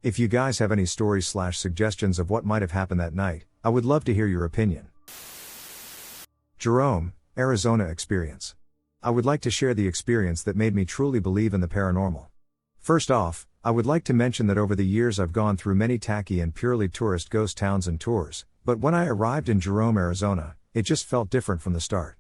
If you guys have any stories/suggestions of what might have happened that night, I would love to hear your opinion. Jerome, Arizona experience. I would like to share the experience that made me truly believe in the paranormal. First off, I would like to mention that over the years I've gone through many tacky and purely tourist ghost towns and tours, but when I arrived in Jerome, Arizona, it just felt different from the start.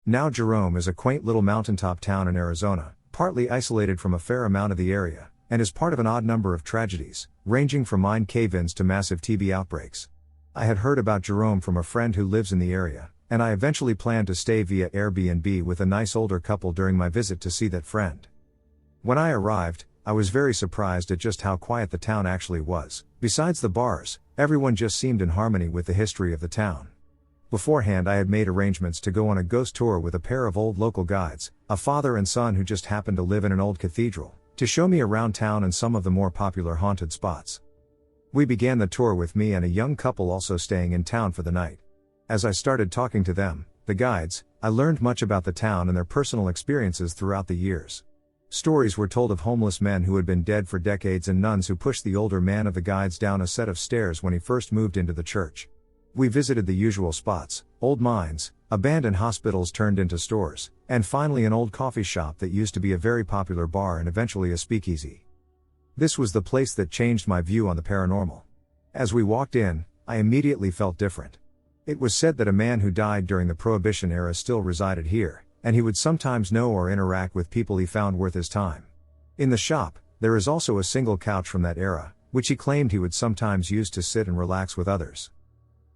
Now Jerome is a quaint little mountaintop town in Arizona, partly isolated from a fair amount of the area, and is part of an odd number of tragedies, ranging from mine cave-ins to massive TB outbreaks. I had heard about Jerome from a friend who lives in the area, and I eventually planned to stay via Airbnb with a nice older couple during my visit to see that friend. When I arrived, I was very surprised at just how quiet the town actually was. Besides the bars, everyone just seemed in harmony with the history of the town. Beforehand I had made arrangements to go on a ghost tour with a pair of old local guides, a father and son who just happened to live in an old cathedral, to show me around town and some of the more popular haunted spots. We began the tour with me and a young couple also staying in town for the night. As I started talking to them, the guides, I learned much about the town and their personal experiences throughout the years. Stories were told of homeless men who had been dead for decades and nuns who pushed the older man of the guides down a set of stairs when he first moved into the church. We visited the usual spots, old mines, abandoned hospitals turned into stores, and finally an old coffee shop that used to be a very popular bar and eventually a speakeasy. This was the place that changed my view on the paranormal. As we walked in, I immediately felt different. It was said that a man who died during the Prohibition era still resided here, and he would sometimes know or interact with people he found worth his time. In the shop, there is also a single couch from that era, which he claimed he would sometimes use to sit and relax with others.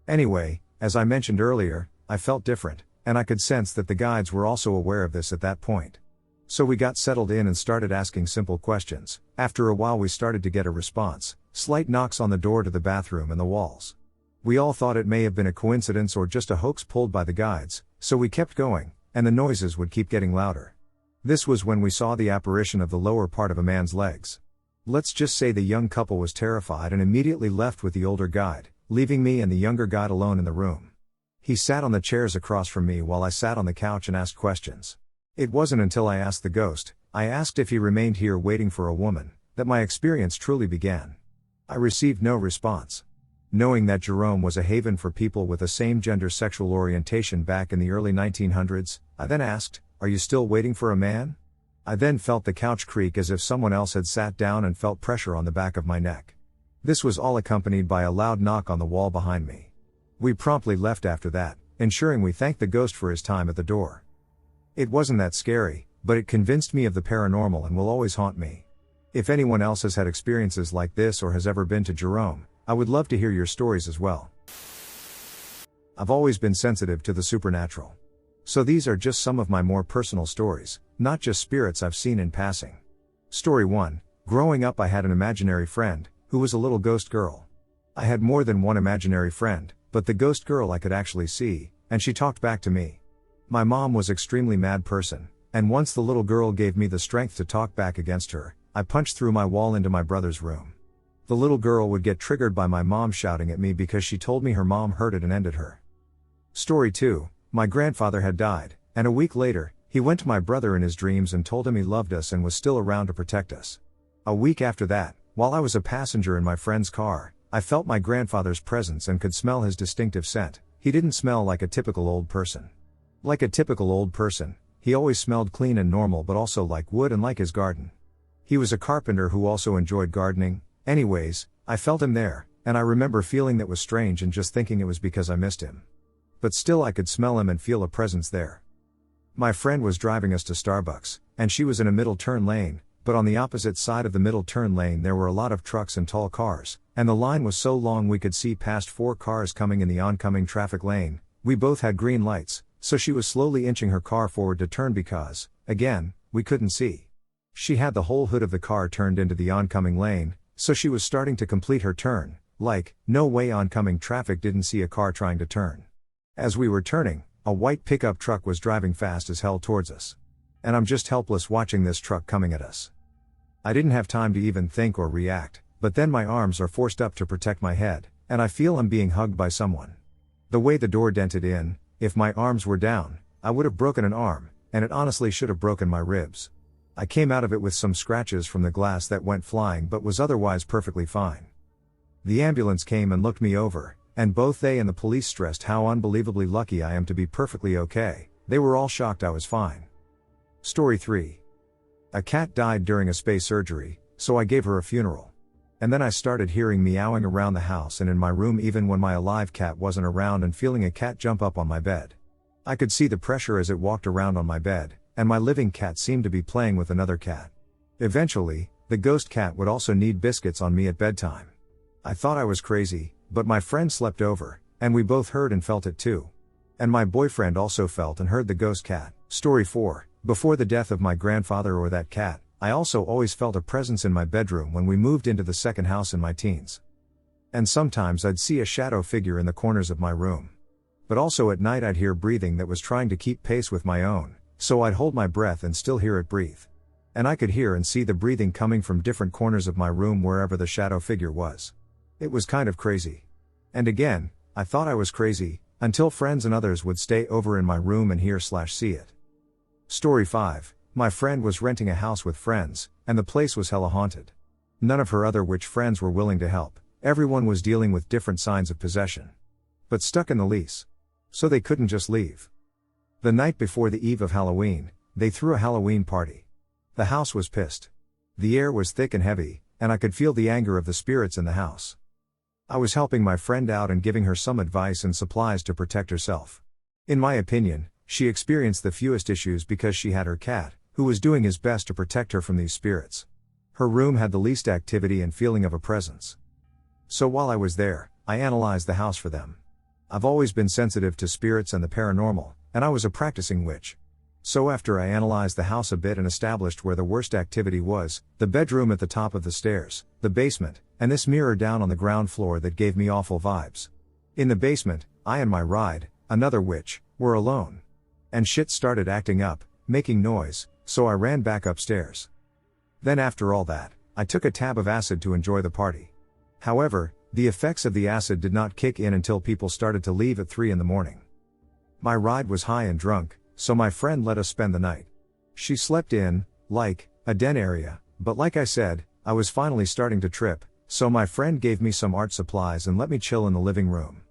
Anyway, as I mentioned earlier, I felt different, and I could sense that the guides were also aware of this at that point. So we got settled in and started asking simple questions. After a while we started to get a response, slight knocks on the door to the bathroom and the walls. We all thought it may have been a coincidence or just a hoax pulled by the guides, so we kept going, and the noises would keep getting louder. This was when we saw the apparition of the lower part of a man's legs. Let's just say the young couple was terrified and immediately left with the older guide, leaving me and the younger guide alone in the room. He sat on the chairs across from me while I sat on the couch and asked questions. It wasn't until I asked the ghost, I asked if he remained here waiting for a woman, that my experience truly began. I received no response. Knowing that Jerome was a haven for people with a same-gender sexual orientation back in the early 1900s, I then asked, "Are you still waiting for a man?" I then felt the couch creak as if someone else had sat down and felt pressure on the back of my neck. This was all accompanied by a loud knock on the wall behind me. We promptly left after that, ensuring we thanked the ghost for his time at the door. It wasn't that scary, but it convinced me of the paranormal and will always haunt me. If anyone else has had experiences like this or has ever been to Jerome, I would love to hear your stories as well. I've always been sensitive to the supernatural. So these are just some of my more personal stories, not just spirits I've seen in passing. Story 1. Growing up I had an imaginary friend, who was a little ghost girl. I had more than one imaginary friend, but the ghost girl I could actually see, and she talked back to me. My mom was extremely mad person, and once the little girl gave me the strength to talk back against her, I punched through my wall into my brother's room. The little girl would get triggered by my mom shouting at me because she told me her mom heard it and ended her. Story 2. My grandfather had died, and a week later, he went to my brother in his dreams and told him he loved us and was still around to protect us. A week after that, while I was a passenger in my friend's car, I felt my grandfather's presence and could smell his distinctive scent. He didn't smell like a typical old person. Like a typical old person, he always smelled clean and normal but also like wood and like his garden. He was a carpenter who also enjoyed gardening. Anyways, I felt him there, and I remember feeling that was strange and just thinking it was because I missed him. But still I could smell him and feel a presence there. My friend was driving us to Starbucks, and she was in a middle turn lane, but on the opposite side of the middle turn lane there were a lot of trucks and tall cars, and the line was so long we could see past 4 cars coming in the oncoming traffic lane. We both had green lights, so she was slowly inching her car forward to turn because, again, we couldn't see. She had the whole hood of the car turned into the oncoming lane, so she was starting to complete her turn, like, no way oncoming traffic didn't see a car trying to turn. As we were turning, a white pickup truck was driving fast as hell towards us. And I'm just helpless watching this truck coming at us. I didn't have time to even think or react, but then my arms are forced up to protect my head, and I feel I'm being hugged by someone. The way the door dented in, if my arms were down, I would have broken an arm, and it honestly should have broken my ribs. I came out of it with some scratches from the glass that went flying but was otherwise perfectly fine. The ambulance came and looked me over, and both they and the police stressed how unbelievably lucky I am to be perfectly okay. They were all shocked I was fine. Story 3. A cat died during a space surgery, so I gave her a funeral. And then I started hearing meowing around the house and in my room even when my alive cat wasn't around and feeling a cat jump up on my bed. I could see the pressure as it walked around on my bed, and my living cat seemed to be playing with another cat. Eventually, the ghost cat would also need biscuits on me at bedtime. I thought I was crazy, but my friend slept over, and we both heard and felt it too. And my boyfriend also felt and heard the ghost cat. Story 4. Before the death of my grandfather or that cat, I also always felt a presence in my bedroom when we moved into the second house in my teens. And sometimes I'd see a shadow figure in the corners of my room. But also at night I'd hear breathing that was trying to keep pace with my own, so I'd hold my breath and still hear it breathe. And I could hear and see the breathing coming from different corners of my room wherever the shadow figure was. It was kind of crazy. And again, I thought I was crazy, until friends and others would stay over in my room and hear/see it. Story 5. My friend was renting a house with friends, and the place was hella haunted. None of her other witch friends were willing to help. Everyone was dealing with different signs of possession. But stuck in the lease. So they couldn't just leave. The night before the eve of Halloween, they threw a Halloween party. The house was pissed. The air was thick and heavy, and I could feel the anger of the spirits in the house. I was helping my friend out and giving her some advice and supplies to protect herself. In my opinion, she experienced the fewest issues because she had her cat, who was doing his best to protect her from these spirits. Her room had the least activity and feeling of a presence. So while I was there, I analyzed the house for them. I've always been sensitive to spirits and the paranormal, and I was a practicing witch. So after I analyzed the house a bit and established where the worst activity was, the bedroom at the top of the stairs, the basement, and this mirror down on the ground floor that gave me awful vibes. In the basement, I and my ride, another witch, were alone. And shit started acting up, making noise, so I ran back upstairs. Then after all that, I took a tab of acid to enjoy the party. However, the effects of the acid did not kick in until people started to leave at 3 in the morning. My ride was high and drunk, so my friend let us spend the night. She slept in, like, a den area, but like I said, I was finally starting to trip, so my friend gave me some art supplies and let me chill in the living room.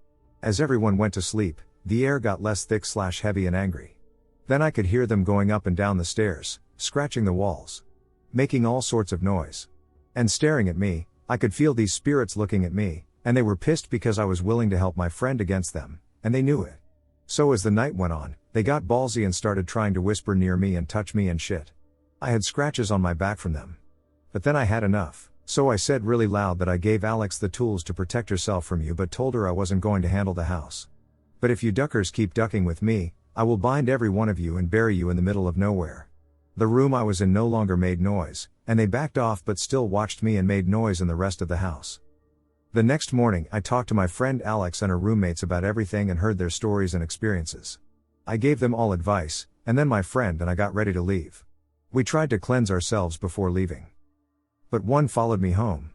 As everyone went to sleep, the air got less thick/heavy and angry. Then I could hear them going up and down the stairs, scratching the walls, making all sorts of noise, and staring at me. I could feel these spirits looking at me, and they were pissed because I was willing to help my friend against them, and they knew it. So as the night went on, they got ballsy and started trying to whisper near me and touch me and shit. I had scratches on my back from them. But then I had enough, so I said really loud that I gave Alex the tools to protect herself from you but told her I wasn't going to handle the house. But if you duckers keep ducking with me, I will bind every one of you and bury you in the middle of nowhere. The room I was in no longer made noise, and they backed off but still watched me and made noise in the rest of the house. The next morning I talked to my friend Alex and her roommates about everything and heard their stories and experiences. I gave them all advice, and then my friend and I got ready to leave. We tried to cleanse ourselves before leaving. But one followed me home.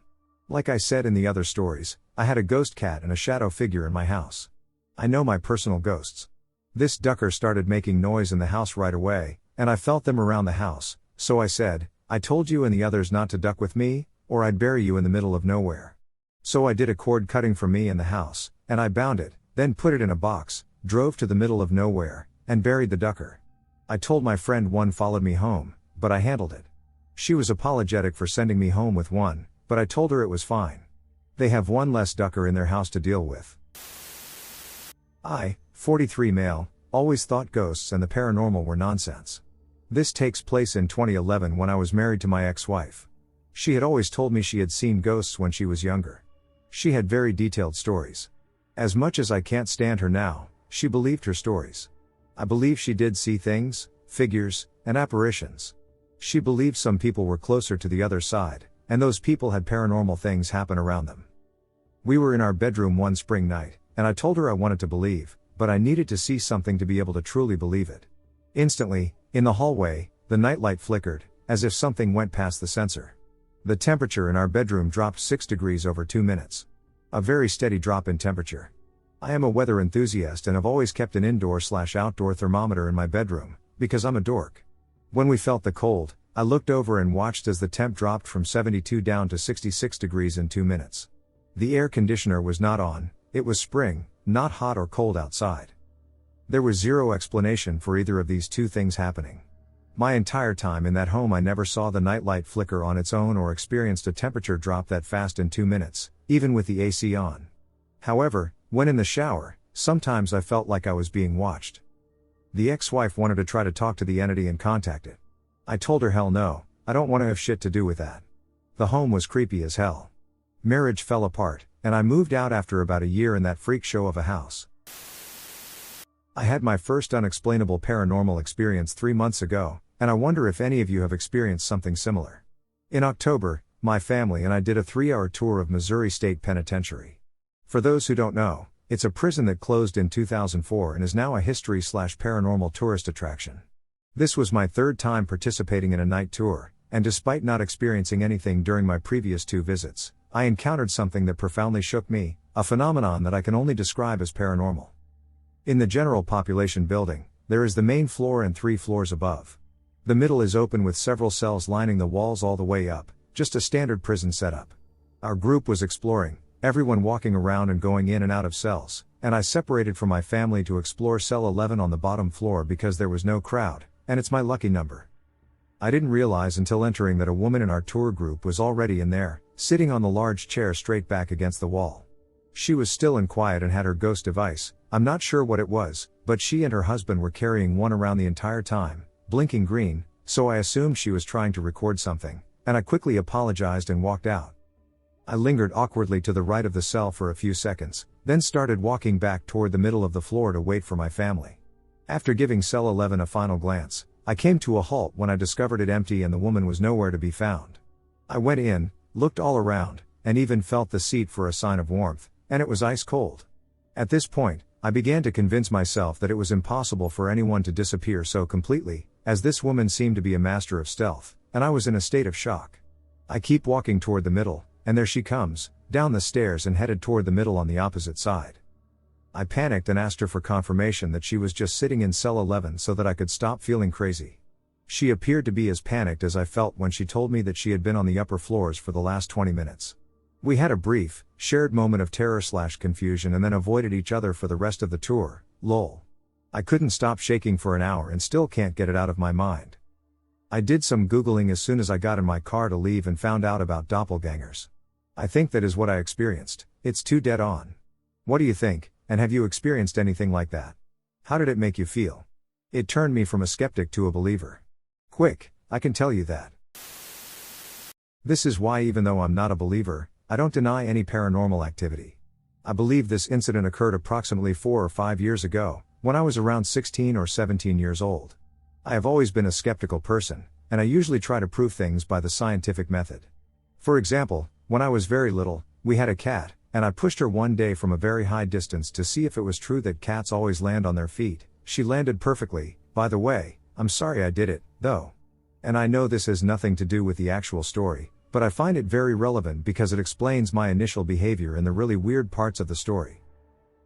Like I said in the other stories, I had a ghost cat and a shadow figure in my house. I know my personal ghosts. This ducker started making noise in the house right away, and I felt them around the house, so I said, I told you and the others not to duck with me, or I'd bury you in the middle of nowhere. So I did a cord cutting for me and the house, and I bound it, then put it in a box, drove to the middle of nowhere, and buried the ducker. I told my friend one followed me home, but I handled it. She was apologetic for sending me home with one, but I told her it was fine. They have one less ducker in their house to deal with. I, 43 male, always thought ghosts and the paranormal were nonsense. This takes place in 2011 when I was married to my ex-wife. She had always told me she had seen ghosts when she was younger. She had very detailed stories. As much as I can't stand her now, she believed her stories. I believe she did see things, figures, and apparitions. She believed some people were closer to the other side, and those people had paranormal things happen around them. We were in our bedroom one spring night, and I told her I wanted to believe, but I needed to see something to be able to truly believe it. Instantly, in the hallway, the nightlight flickered, as if something went past the sensor. The temperature in our bedroom dropped 6 degrees over 2 minutes. A very steady drop in temperature. I am a weather enthusiast and have always kept an indoor/outdoor thermometer in my bedroom, because I'm a dork. When we felt the cold, I looked over and watched as the temp dropped from 72 down to 66 degrees in 2 minutes. The air conditioner was not on, it was spring, not hot or cold outside. There was zero explanation for either of these two things happening. My entire time in that home I never saw the nightlight flicker on its own or experienced a temperature drop that fast in 2 minutes, even with the AC on. However, when in the shower, sometimes I felt like I was being watched. The ex-wife wanted to try to talk to the entity and contact it. I told her hell no, I don't want to have shit to do with that. The home was creepy as hell. Marriage fell apart, and I moved out after about a year in that freak show of a house. I had my first unexplainable paranormal experience 3 months ago, and I wonder if any of you have experienced something similar. In October, my family and I did a 3-hour tour of Missouri State Penitentiary. For those who don't know, it's a prison that closed in 2004 and is now a history/paranormal tourist attraction. This was my 3rd time participating in a night tour, and despite not experiencing anything during my previous 2 visits, I encountered something that profoundly shook me, a phenomenon that I can only describe as paranormal. In the general population building, there is the main floor and 3 floors above. The middle is open with several cells lining the walls all the way up, just a standard prison setup. Our group was exploring, everyone walking around and going in and out of cells, and I separated from my family to explore cell 11 on the bottom floor because there was no crowd, and it's my lucky number. I didn't realize until entering that a woman in our tour group was already in there, sitting on the large chair straight back against the wall. She was still and quiet and had her ghost device. I'm not sure what it was, but she and her husband were carrying one around the entire time, blinking green, so I assumed she was trying to record something, and I quickly apologized and walked out. I lingered awkwardly to the right of the cell for a few seconds, then started walking back toward the middle of the floor to wait for my family. After giving cell 11 a final glance, I came to a halt when I discovered it empty and the woman was nowhere to be found. I went in, looked all around, and even felt the seat for a sign of warmth, and it was ice cold. At this point, I began to convince myself that it was impossible for anyone to disappear so completely, as this woman seemed to be a master of stealth, and I was in a state of shock. I keep walking toward the middle, and there she comes, down the stairs and headed toward the middle on the opposite side. I panicked and asked her for confirmation that she was just sitting in cell 11 so that I could stop feeling crazy. She appeared to be as panicked as I felt when she told me that she had been on the upper floors for the last 20 minutes. We had a brief, shared moment of terror/confusion and then avoided each other for the rest of the tour, lol. I couldn't stop shaking for an hour and still can't get it out of my mind. I did some Googling as soon as I got in my car to leave and found out about doppelgangers. I think that is what I experienced. It's too dead on. What do you think, and have you experienced anything like that? How did it make you feel? It turned me from a skeptic to a believer. Quick, I can tell you that. This is why even though I'm not a believer, I don't deny any paranormal activity. I believe this incident occurred approximately 4 or 5 years ago, when I was around 16 or 17 years old. I have always been a skeptical person, and I usually try to prove things by the scientific method. For example, when I was very little, we had a cat, and I pushed her one day from a very high distance to see if it was true that cats always land on their feet. She landed perfectly. By the way, I'm sorry I did it, though. And I know this has nothing to do with the actual story, but I find it very relevant because it explains my initial behavior and the really weird parts of the story.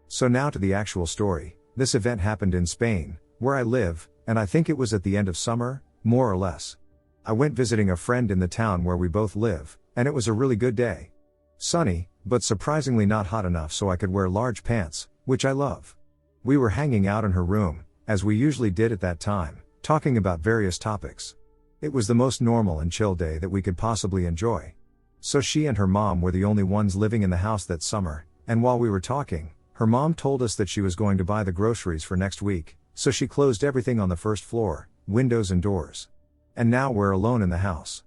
So now to the actual story. This event happened in Spain, where I live, and I think it was at the end of summer, more or less. I went visiting a friend in the town where we both live, and it was a really good day. Sunny, but surprisingly not hot enough so I could wear large pants, which I love. We were hanging out in her room, as we usually did at that time, talking about various topics. It was the most normal and chill day that we could possibly enjoy. So she and her mom were the only ones living in the house that summer, and while we were talking, her mom told us that she was going to buy the groceries for next week, so she closed everything on the first floor, windows and doors. And now we're alone in the house.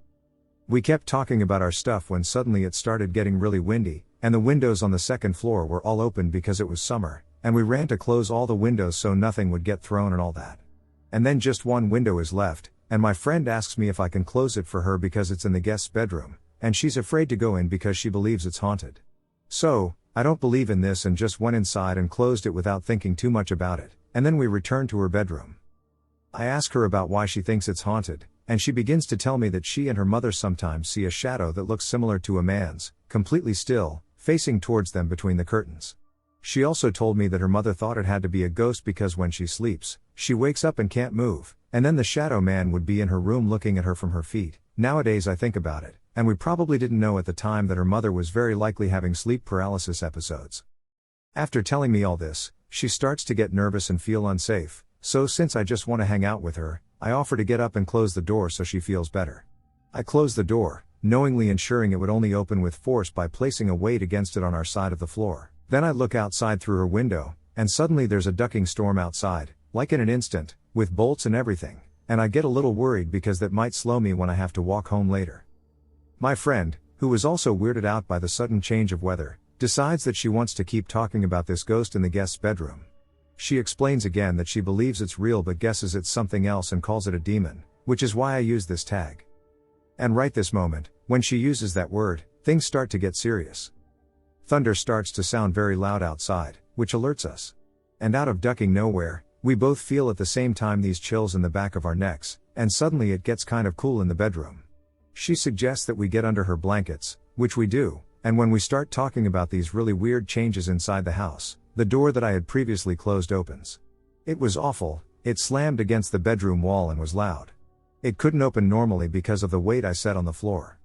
We kept talking about our stuff when suddenly it started getting really windy, and the windows on the second floor were all open because it was summer, and we ran to close all the windows so nothing would get thrown and all that. And then just one window is left, and my friend asks me if I can close it for her because it's in the guest's bedroom, and she's afraid to go in because she believes it's haunted. So, I don't believe in this and just went inside and closed it without thinking too much about it, and then we returned to her bedroom. I ask her about why she thinks it's haunted, and she begins to tell me that she and her mother sometimes see a shadow that looks similar to a man's, completely still, facing towards them between the curtains. She also told me that her mother thought it had to be a ghost because when she sleeps, she wakes up and can't move, and then the shadow man would be in her room looking at her from her feet. Nowadays I think about it, and we probably didn't know at the time that her mother was very likely having sleep paralysis episodes. After telling me all this, she starts to get nervous and feel unsafe, so since I just want to hang out with her, I offer to get up and close the door so she feels better. I close the door, knowingly ensuring it would only open with force by placing a weight against it on our side of the floor. Then I look outside through her window, and suddenly there's a ducking storm outside, like in an instant, with bolts and everything, and I get a little worried because that might slow me when I have to walk home later. My friend, who was also weirded out by the sudden change of weather, decides that she wants to keep talking about this ghost in the guest's bedroom. She explains again that she believes it's real but guesses it's something else and calls it a demon, which is why I use this tag. And right this moment, when she uses that word, things start to get serious. Thunder starts to sound very loud outside, which alerts us. And out of ducking nowhere, we both feel at the same time these chills in the back of our necks, and suddenly it gets kind of cool in the bedroom. She suggests that we get under her blankets, which we do, and when we start talking about these really weird changes inside the house, the door that I had previously closed opens. It was awful, it slammed against the bedroom wall and was loud. It couldn't open normally because of the weight I set on the floor.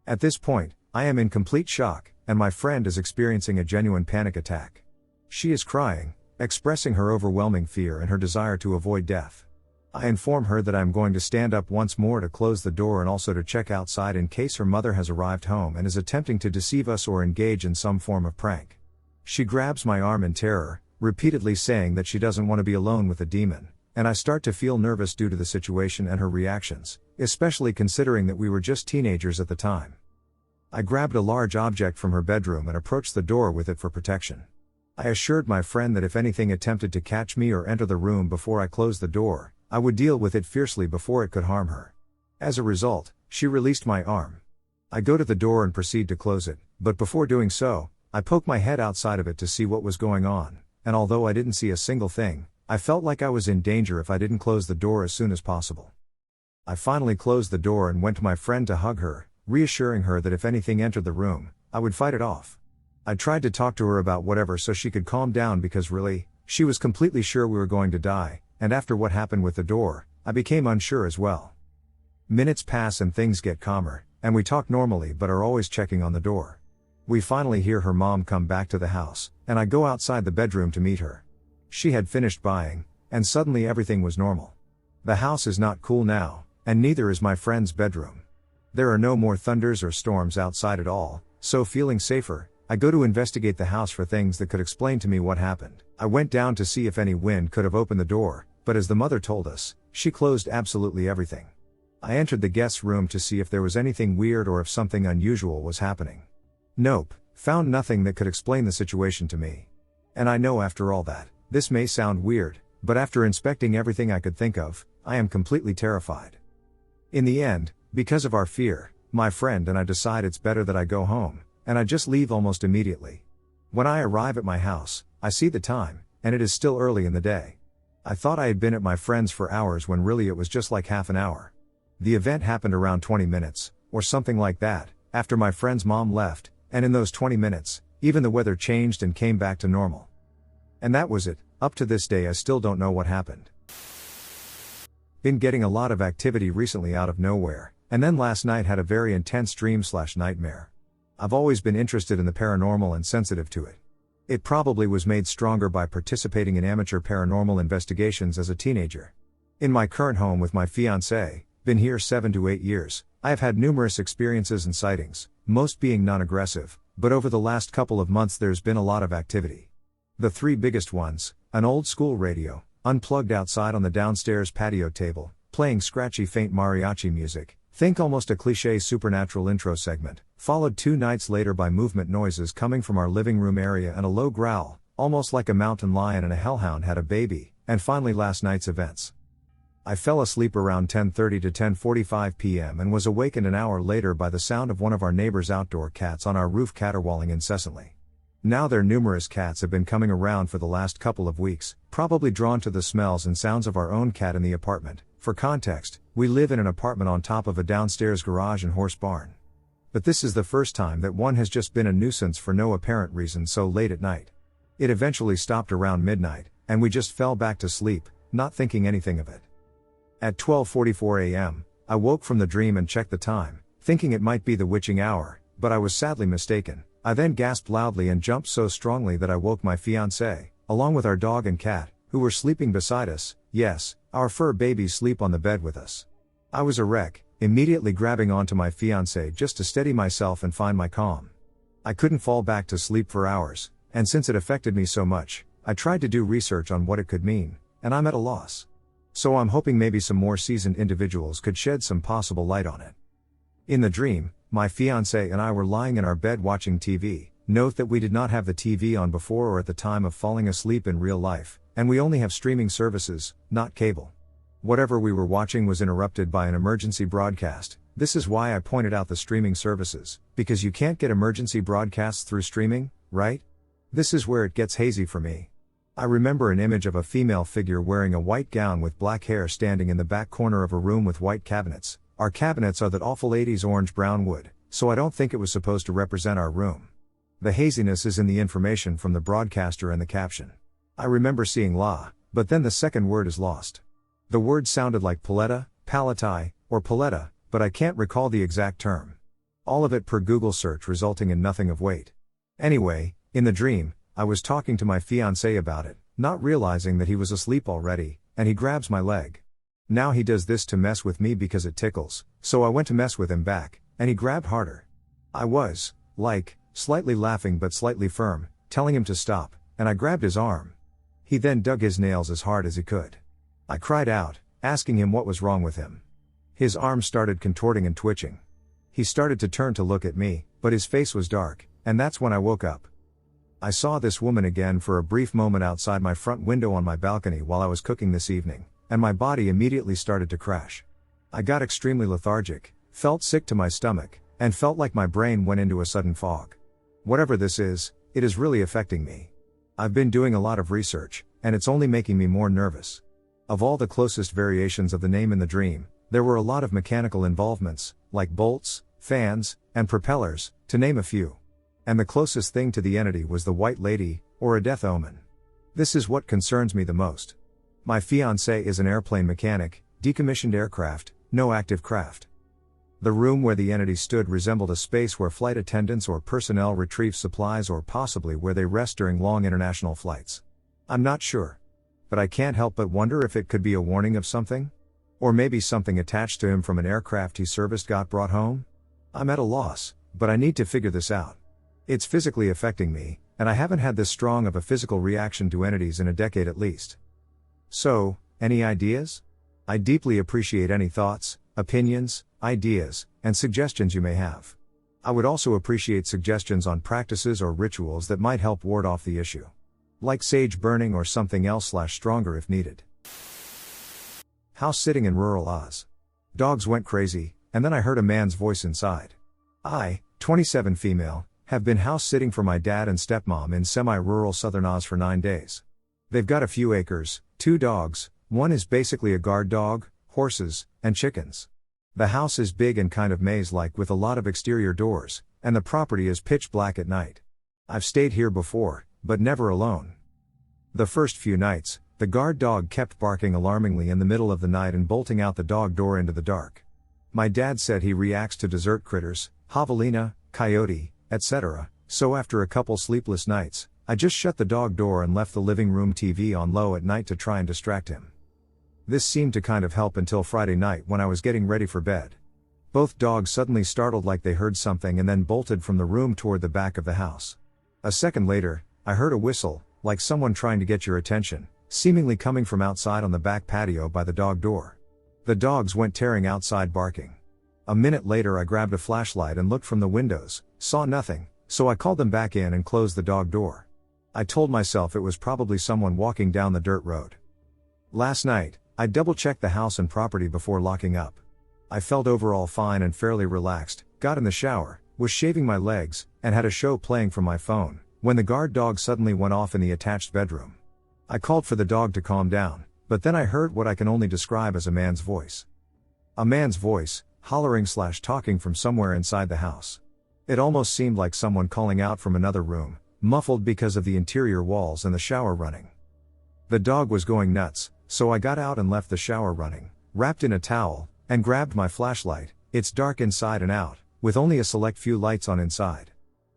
At this point, I am in complete shock, and my friend is experiencing a genuine panic attack. She is crying, expressing her overwhelming fear and her desire to avoid death. I inform her that I am going to stand up once more to close the door and also to check outside in case her mother has arrived home and is attempting to deceive us or engage in some form of prank. She grabs my arm in terror, repeatedly saying that she doesn't want to be alone with the demon, and I start to feel nervous due to the situation and her reactions, especially considering that we were just teenagers at the time. I grabbed a large object from her bedroom and approached the door with it for protection. I assured my friend that if anything attempted to catch me or enter the room before I closed the door, I would deal with it fiercely before it could harm her. As a result, she released my arm. I go to the door and proceed to close it, but before doing so, I poke my head outside of it to see what was going on, and although I didn't see a single thing, I felt like I was in danger if I didn't close the door as soon as possible. I finally closed the door and went to my friend to hug her, reassuring her that if anything entered the room, I would fight it off. I tried to talk to her about whatever so she could calm down because really, she was completely sure we were going to die, and after what happened with the door, I became unsure as well. Minutes pass and things get calmer, and we talk normally but are always checking on the door. We finally hear her mom come back to the house, and I go outside the bedroom to meet her. She had finished buying, and suddenly everything was normal. The house is not cool now, and neither is my friend's bedroom. There are no more thunders or storms outside at all, so feeling safer, I go to investigate the house for things that could explain to me what happened. I went down to see if any wind could have opened the door, but as the mother told us, she closed absolutely everything. I entered the guest's room to see if there was anything weird or if something unusual was happening. Nope, found nothing that could explain the situation to me. And I know after all that, this may sound weird, but after inspecting everything I could think of, I am completely terrified. In the end, because of our fear, my friend and I decide it's better that I go home, and I just leave almost immediately. When I arrive at my house, I see the time, and it is still early in the day. I thought I had been at my friend's for hours when really it was just like half an hour. The event happened around 20 minutes, or something like that, after my friend's mom left, and in those 20 minutes, even the weather changed and came back to normal. And that was it. Up to this day I still don't know what happened. Been getting a lot of activity recently out of nowhere, and then last night had a very intense dream/nightmare. I've always been interested in the paranormal and sensitive to it. It probably was made stronger by participating in amateur paranormal investigations as a teenager. In my current home with my fiancée, been here 7 to 8 years, I have had numerous experiences and sightings, most being non-aggressive, but over the last couple of months there's been a lot of activity. The 3 biggest ones: an old school radio, unplugged outside on the downstairs patio table, playing scratchy faint mariachi music, think almost a cliché supernatural intro segment, followed 2 nights later by movement noises coming from our living room area and a low growl, almost like a mountain lion and a hellhound had a baby, and finally last night's events. I fell asleep around 10:30 to 10:45 p.m. and was awakened an hour later by the sound of one of our neighbor's outdoor cats on our roof caterwauling incessantly. Now their numerous cats have been coming around for the last couple of weeks, probably drawn to the smells and sounds of our own cat in the apartment. For context, we live in an apartment on top of a downstairs garage and horse barn. But this is the first time that one has just been a nuisance for no apparent reason so late at night. It eventually stopped around midnight, and we just fell back to sleep, not thinking anything of it. At 12:44 a.m., I woke from the dream and checked the time, thinking it might be the witching hour, but I was sadly mistaken. I then gasped loudly and jumped so strongly that I woke my fiancé, along with our dog and cat, who were sleeping beside us. Yes, our fur babies sleep on the bed with us. I was a wreck, immediately grabbing onto my fiancé just to steady myself and find my calm. I couldn't fall back to sleep for hours, and since it affected me so much, I tried to do research on what it could mean, and I'm at a loss. So I'm hoping maybe some more seasoned individuals could shed some possible light on it. In the dream, my fiancé and I were lying in our bed watching TV. Note that we did not have the TV on before or at the time of falling asleep in real life, and we only have streaming services, not cable. Whatever we were watching was interrupted by an emergency broadcast. This is why I pointed out the streaming services, because you can't get emergency broadcasts through streaming, right? This is where it gets hazy for me. I remember an image of a female figure wearing a white gown with black hair standing in the back corner of a room with white cabinets. Our cabinets are that awful 80s orange-brown wood, so I don't think it was supposed to represent our room. The haziness is in the information from the broadcaster and the caption. I remember seeing la, but then the second word is lost. The word sounded like paletta, palatai, or paletta, but I can't recall the exact term. All of it per Google search resulting in nothing of weight. Anyway, in the dream, I was talking to my fiancé about it, not realizing that he was asleep already, and he grabs my leg. Now he does this to mess with me because it tickles, so I went to mess with him back, and he grabbed harder. I was, slightly laughing but slightly firm, telling him to stop, and I grabbed his arm. He then dug his nails as hard as he could. I cried out, asking him what was wrong with him. His arm started contorting and twitching. He started to turn to look at me, but his face was dark, and that's when I woke up. I saw this woman again for a brief moment outside my front window on my balcony while I was cooking this evening, and my body immediately started to crash. I got extremely lethargic, felt sick to my stomach, and felt like my brain went into a sudden fog. Whatever this is, it is really affecting me. I've been doing a lot of research, and it's only making me more nervous. Of all the closest variations of the name in the dream, there were a lot of mechanical involvements, like bolts, fans, and propellers, to name a few. And the closest thing to the entity was the white lady, or a death omen. This is what concerns me the most. My fiancé is an airplane mechanic, decommissioned aircraft, no active craft. The room where the entity stood resembled a space where flight attendants or personnel retrieve supplies, or possibly where they rest during long international flights. I'm not sure. But I can't help but wonder if it could be a warning of something? Or maybe something attached to him from an aircraft he serviced got brought home? I'm at a loss, but I need to figure this out. It's physically affecting me, and I haven't had this strong of a physical reaction to entities in a decade at least. So, any ideas? I deeply appreciate any thoughts, opinions, ideas, and suggestions you may have. I would also appreciate suggestions on practices or rituals that might help ward off the issue. Like sage burning or something else stronger if needed. House sitting in rural Oz. Dogs went crazy, and then I heard a man's voice inside. I, 27 female, have been house sitting for my dad and stepmom in semi-rural southern Oz for 9 days. They've got a few acres, 2 dogs, one is basically a guard dog, horses, and chickens. The house is big and kind of maze-like with a lot of exterior doors, and the property is pitch black at night. I've stayed here before, but never alone. The first few nights, the guard dog kept barking alarmingly in the middle of the night and bolting out the dog door into the dark. My dad said he reacts to desert critters, javelina, coyote, etc., so after a couple sleepless nights, I just shut the dog door and left the living room TV on low at night to try and distract him. This seemed to kind of help until Friday night when I was getting ready for bed. Both dogs suddenly startled like they heard something and then bolted from the room toward the back of the house. A second later, I heard a whistle, like someone trying to get your attention, seemingly coming from outside on the back patio by the dog door. The dogs went tearing outside barking. A minute later I grabbed a flashlight and looked from the windows, saw nothing, so I called them back in and closed the dog door. I told myself it was probably someone walking down the dirt road. Last night, I double-checked the house and property before locking up. I felt overall fine and fairly relaxed, got in the shower, was shaving my legs, and had a show playing from my phone, when the guard dog suddenly went off in the attached bedroom. I called for the dog to calm down, but then I heard what I can only describe as a man's voice. A man's voice, hollering/talking from somewhere inside the house. It almost seemed like someone calling out from another room, muffled because of the interior walls and the shower running. The dog was going nuts, so I got out and left the shower running, wrapped in a towel, and grabbed my flashlight. It's dark inside and out, with only a select few lights on inside.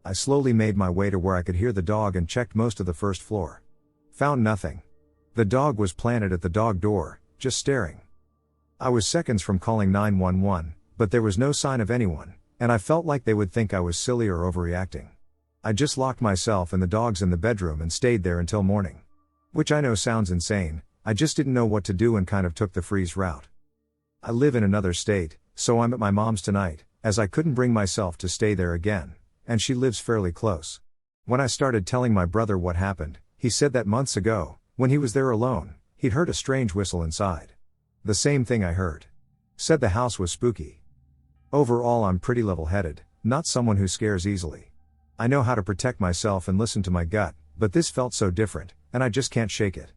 I slowly made my way to where I could hear the dog and checked most of the first floor. Found nothing. The dog was planted at the dog door, just staring. I was seconds from calling 911, but there was no sign of anyone, and I felt like they would think I was silly or overreacting. I just locked myself and the dogs in the bedroom and stayed there until morning. Which I know sounds insane, I just didn't know what to do and kind of took the freeze route. I live in another state, so I'm at my mom's tonight, as I couldn't bring myself to stay there again, and she lives fairly close. When I started telling my brother what happened, he said that months ago, when he was there alone, he'd heard a strange whistle inside. The same thing I heard. Said the house was spooky. Overall I'm pretty level-headed, not someone who scares easily. I know how to protect myself and listen to my gut, but this felt so different, and I just can't shake it.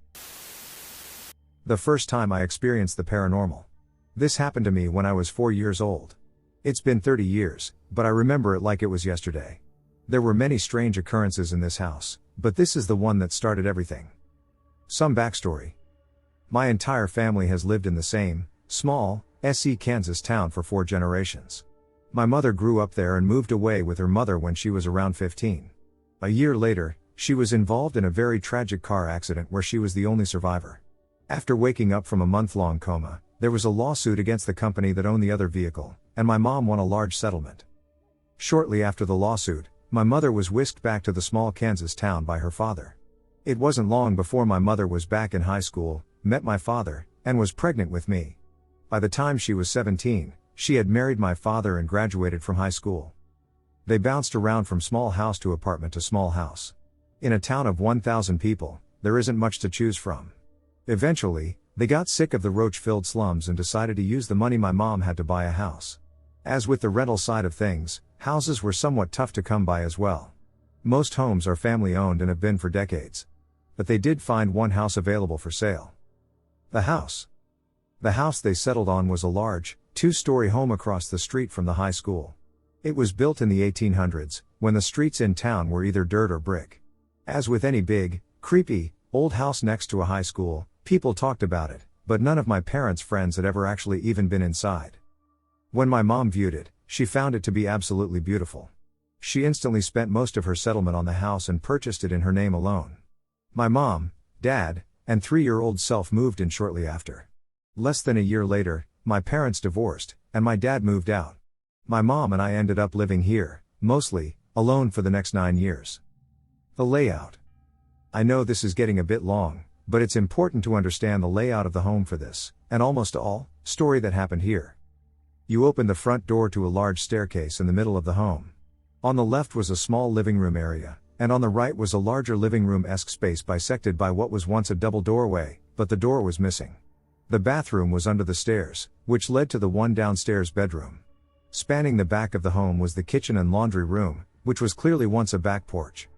The first time I experienced the paranormal. This happened to me when I was 4 years old. It's been 30 years, but I remember it like it was yesterday. There were many strange occurrences in this house, but this is the one that started everything. Some backstory. My entire family has lived in the same, small, S.E. Kansas town for 4 generations. My mother grew up there and moved away with her mother when she was around 15. A year later, she was involved in a very tragic car accident where she was the only survivor. After waking up from a month-long coma, there was a lawsuit against the company that owned the other vehicle, and my mom won a large settlement. Shortly after the lawsuit, my mother was whisked back to the small Kansas town by her father. It wasn't long before my mother was back in high school, met my father, and was pregnant with me. By the time she was 17, she had married my father and graduated from high school. They bounced around from small house to apartment to small house. In a town of 1,000 people, there isn't much to choose from. Eventually, they got sick of the roach-filled slums and decided to use the money my mom had to buy a house. As with the rental side of things, houses were somewhat tough to come by as well. Most homes are family-owned and have been for decades. But they did find one house available for sale. The house they settled on was a large, 2-story home across the street from the high school. It was built in the 1800s, when the streets in town were either dirt or brick. As with any big, creepy, old house next to a high school, people talked about it, but none of my parents' friends had ever actually even been inside. When my mom viewed it, she found it to be absolutely beautiful. She instantly spent most of her settlement on the house and purchased it in her name alone. My mom, dad, and 3-year-old self moved in shortly after. Less than a year later, my parents divorced, and my dad moved out. My mom and I ended up living here, mostly, alone for the next 9 years. The layout. I know this is getting a bit long, but it's important to understand the layout of the home for this, and almost all, story that happened here. You opened the front door to a large staircase in the middle of the home. On the left was a small living room area, and on the right was a larger living room-esque space bisected by what was once a double doorway, but the door was missing. The bathroom was under the stairs, which led to the one downstairs bedroom. Spanning the back of the home was the kitchen and laundry room, which was clearly once a back porch.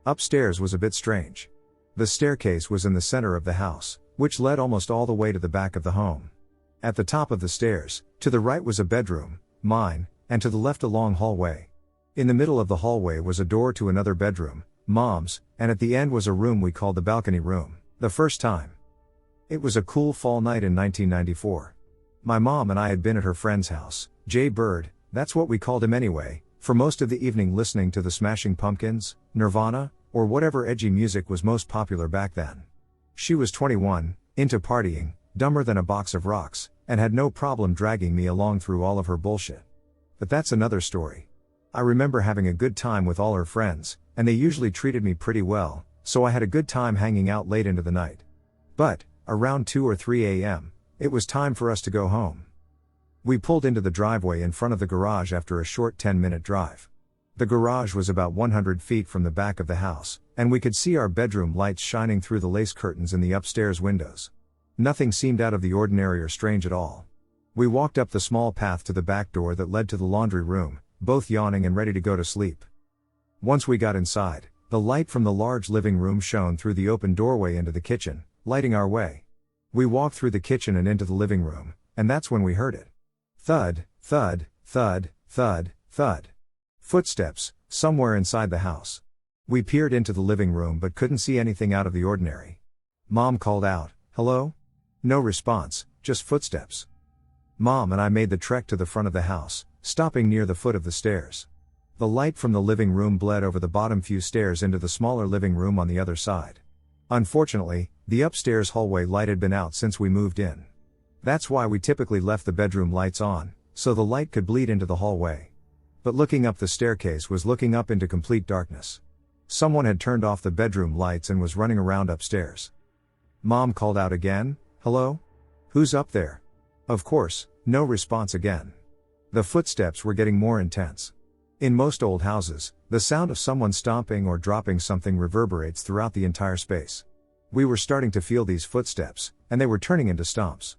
Upstairs was a bit strange. The staircase was in the center of the house, which led almost all the way to the back of the home. At the top of the stairs, to the right was a bedroom, mine, and to the left a long hallway. In the middle of the hallway was a door to another bedroom, mom's, and at the end was a room we called the balcony room, the first time. It was a cool fall night in 1994. My mom and I had been at her friend's house, Jay Bird, that's what we called him anyway, for most of the evening listening to the Smashing Pumpkins, Nirvana, or whatever edgy music was most popular back then. She was 21, into partying, dumber than a box of rocks, and had no problem dragging me along through all of her bullshit. But that's another story. I remember having a good time with all her friends, and they usually treated me pretty well, so I had a good time hanging out late into the night. But, around 2 or 3 a.m., it was time for us to go home. We pulled into the driveway in front of the garage after a short 10-minute drive. The garage was about 100 feet from the back of the house, and we could see our bedroom lights shining through the lace curtains in the upstairs windows. Nothing seemed out of the ordinary or strange at all. We walked up the small path to the back door that led to the laundry room, both yawning and ready to go to sleep. Once we got inside, the light from the large living room shone through the open doorway into the kitchen, lighting our way. We walked through the kitchen and into the living room, and that's when we heard it. Thud, thud, thud, thud, thud. Footsteps, somewhere inside the house. We peered into the living room but couldn't see anything out of the ordinary. Mom called out, "Hello?" No response, just footsteps. Mom and I made the trek to the front of the house, stopping near the foot of the stairs. The light from the living room bled over the bottom few stairs into the smaller living room on the other side. Unfortunately, the upstairs hallway light had been out since we moved in. That's why we typically left the bedroom lights on, so the light could bleed into the hallway. But looking up the staircase was looking up into complete darkness. Someone had turned off the bedroom lights and was running around upstairs. Mom called out again, "Hello? Who's up there?" Of course, no response again. The footsteps were getting more intense. In most old houses, the sound of someone stomping or dropping something reverberates throughout the entire space. We were starting to feel these footsteps, and they were turning into stomps.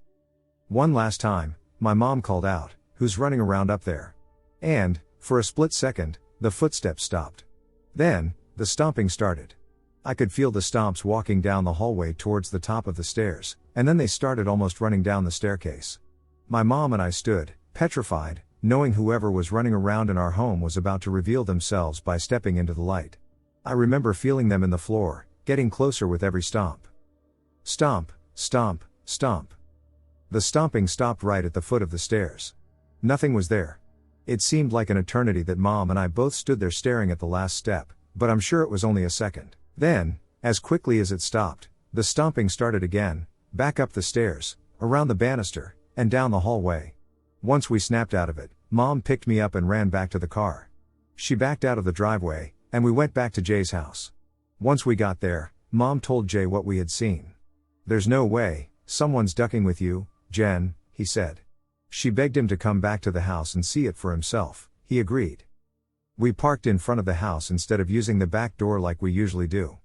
One last time, my mom called out, "Who's running around up there?" And, for a split second, the footsteps stopped. Then, the stomping started. I could feel the stomps walking down the hallway towards the top of the stairs, and then they started almost running down the staircase. My mom and I stood, petrified, knowing whoever was running around in our home was about to reveal themselves by stepping into the light. I remember feeling them in the floor, getting closer with every stomp. Stomp, stomp, stomp. The stomping stopped right at the foot of the stairs. Nothing was there. It seemed like an eternity that Mom and I both stood there staring at the last step, but I'm sure it was only a second. Then, as quickly as it stopped, the stomping started again, back up the stairs, around the banister, and down the hallway. Once we snapped out of it, Mom picked me up and ran back to the car. She backed out of the driveway, and we went back to Jay's house. Once we got there, Mom told Jay what we had seen. "There's no way, someone's ducking with you, Jen," he said. She begged him to come back to the house and see it for himself. He agreed. We parked in front of the house instead of using the back door like we usually do.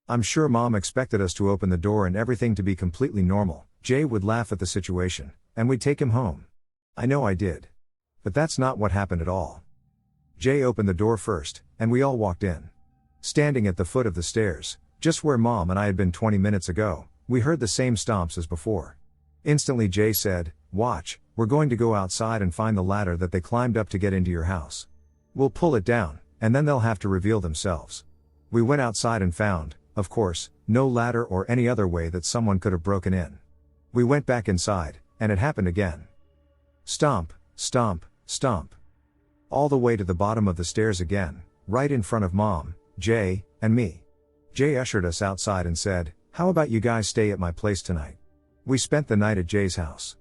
I'm sure Mom expected us to open the door and everything to be completely normal. Jay would laugh at the situation, and we'd take him home. I know I did. But that's not what happened at all. Jay opened the door first, and we all walked in. Standing at the foot of the stairs, just where Mom and I had been 20 minutes ago, we heard the same stomps as before. Instantly Jay said, "Watch, we're going to go outside and find the ladder that they climbed up to get into your house." We'll pull it down, and then they'll have to reveal themselves. We went outside and found, of course, no ladder or any other way that someone could have broken in. We went back inside, and it happened again. Stomp, stomp, stomp. All the way to the bottom of the stairs again, right in front of Mom, Jay, and me. Jay ushered us outside and said, "How about you guys stay at my place tonight?" We spent the night at Jay's house.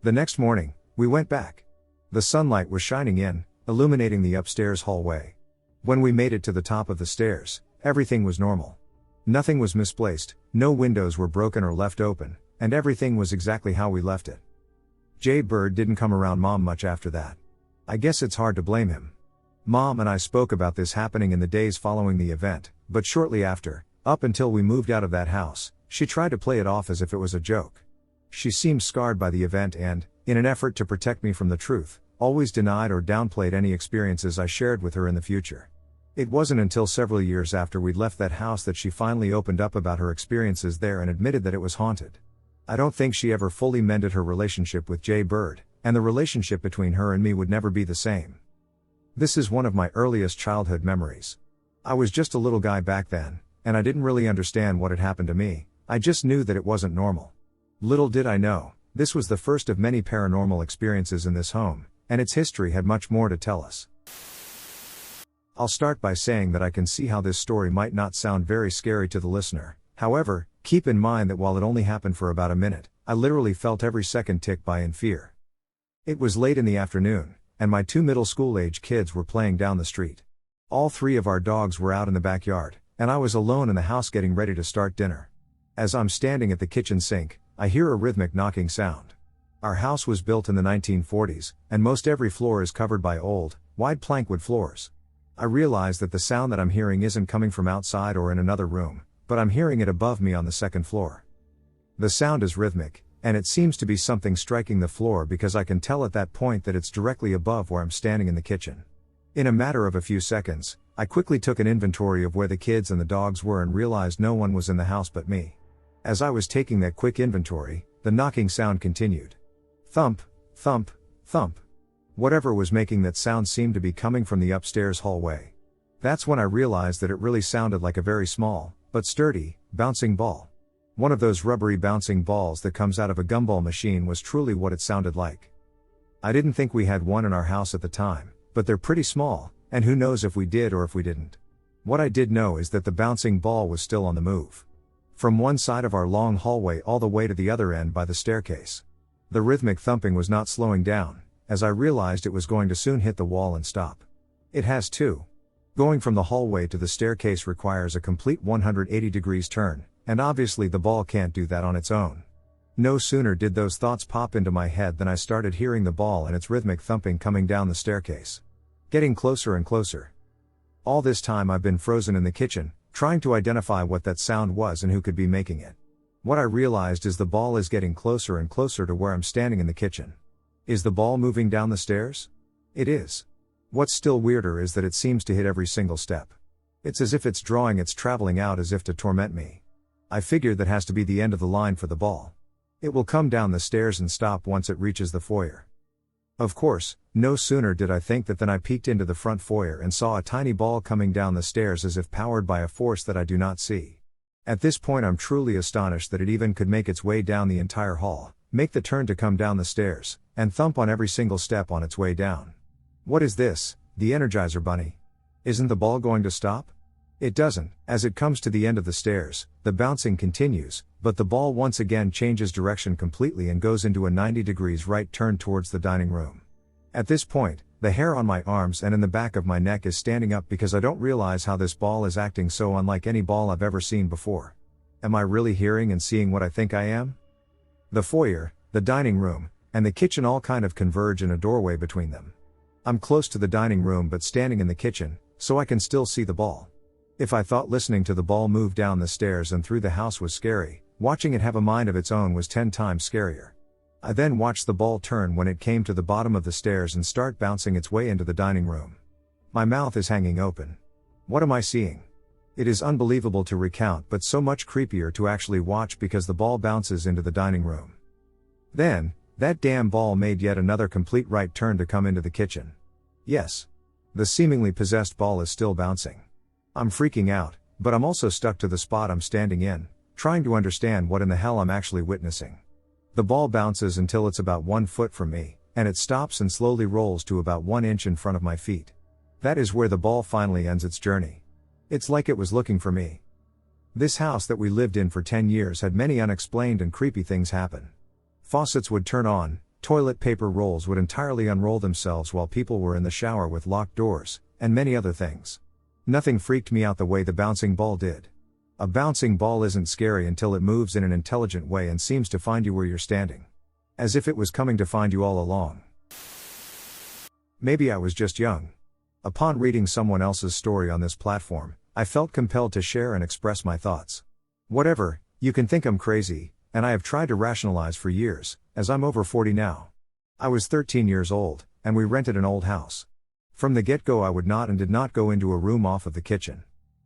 The next morning, we went back. The sunlight was shining in, illuminating the upstairs hallway. When we made it to the top of the stairs, everything was normal. Nothing was misplaced, no windows were broken or left open, and everything was exactly how we left it. Jay Bird didn't come around Mom much after that. I guess it's hard to blame him. Mom and I spoke about this happening in the days following the event, but shortly after, up until we moved out of that house, she tried to play it off as if it was a joke. She seemed scarred by the event and, in an effort to protect me from the truth, always denied or downplayed any experiences I shared with her in the future. It wasn't until several years after we'd left that house that she finally opened up about her experiences there and admitted that it was haunted. I don't think she ever fully mended her relationship with Jay Bird, and the relationship between her and me would never be the same. This is one of my earliest childhood memories. I was just a little guy back then, and I didn't really understand what had happened to me, I just knew that it wasn't normal. Little did I know, this was the first of many paranormal experiences in this home, and its history had much more to tell us. I'll start by saying that I can see how this story might not sound very scary to the listener. However, keep in mind that while it only happened for about a minute, I literally felt every second tick by in fear. It was late in the afternoon, and my 2 middle school-age kids were playing down the street. All 3 of our dogs were out in the backyard, and I was alone in the house getting ready to start dinner. As I'm standing at the kitchen sink, I hear a rhythmic knocking sound. Our house was built in the 1940s, and most every floor is covered by old, wide plankwood floors. I realize that the sound that I'm hearing isn't coming from outside or in another room, but I'm hearing it above me on the second floor. The sound is rhythmic, and it seems to be something striking the floor because I can tell at that point that it's directly above where I'm standing in the kitchen. In a matter of a few seconds, I quickly took an inventory of where the kids and the dogs were and realized no one was in the house but me. As I was taking that quick inventory, the knocking sound continued. Thump, thump, thump. Whatever was making that sound seemed to be coming from the upstairs hallway. That's when I realized that it really sounded like a very small, but sturdy, bouncing ball. One of those rubbery bouncing balls that comes out of a gumball machine was truly what it sounded like. I didn't think we had one in our house at the time, but they're pretty small, and who knows if we did or if we didn't. What I did know is that the bouncing ball was still on the move. From one side of our long hallway all the way to the other end by the staircase. The rhythmic thumping was not slowing down, as I realized it was going to soon hit the wall and stop. It has too. Going from the hallway to the staircase requires a complete 180 degrees turn, and obviously the ball can't do that on its own. No sooner did those thoughts pop into my head than I started hearing the ball and its rhythmic thumping coming down the staircase. Getting closer and closer. All this time I've been frozen in the kitchen, trying to identify what that sound was and who could be making it. What I realized is the ball is getting closer and closer to where I'm standing in the kitchen. Is the ball moving down the stairs? It is. What's still weirder is that it seems to hit every single step. It's as if it's drawing its traveling out as if to torment me. I figured that has to be the end of the line for the ball. It will come down the stairs and stop once it reaches the foyer. Of course, no sooner did I think that than I peeked into the front foyer and saw a tiny ball coming down the stairs as if powered by a force that I do not see. At this point I'm truly astonished that it even could make its way down the entire hall, make the turn to come down the stairs, and thump on every single step on its way down. What is this, the Energizer Bunny? Isn't the ball going to stop? It doesn't. As it comes to the end of the stairs, the bouncing continues, but the ball once again changes direction completely and goes into a 90 degrees right turn towards the dining room. At this point, the hair on my arms and in the back of my neck is standing up because I don't realize how this ball is acting so unlike any ball I've ever seen before. Am I really hearing and seeing what I think I am? The foyer, the dining room, and the kitchen all kind of converge in a doorway between them. I'm close to the dining room but standing in the kitchen, so I can still see the ball. If I thought listening to the ball move down the stairs and through the house was scary, watching it have a mind of its own was 10 times scarier. I then watched the ball turn when it came to the bottom of the stairs and start bouncing its way into the dining room. My mouth is hanging open. What am I seeing? It is unbelievable to recount but so much creepier to actually watch because the ball bounces into the dining room. Then, that damn ball made yet another complete right turn to come into the kitchen. Yes. The seemingly possessed ball is still bouncing. I'm freaking out, but I'm also stuck to the spot I'm standing in, trying to understand what in the hell I'm actually witnessing. The ball bounces until it's about 1 foot from me, and it stops and slowly rolls to about 1 inch in front of my feet. That is where the ball finally ends its journey. It's like it was looking for me. This house that we lived in for 10 years had many unexplained and creepy things happen. Faucets would turn on, toilet paper rolls would entirely unroll themselves while people were in the shower with locked doors, and many other things. Nothing freaked me out the way the bouncing ball did. A bouncing ball isn't scary until it moves in an intelligent way and seems to find you where you're standing. As if it was coming to find you all along. Maybe I was just young. Upon reading someone else's story on this platform, I felt compelled to share and express my thoughts. Whatever, you can think I'm crazy, and I have tried to rationalize for years, as I'm over 40 now. I was 13 years old, and we rented an old house. From the get-go I would not and did not go into a room off of the kitchen.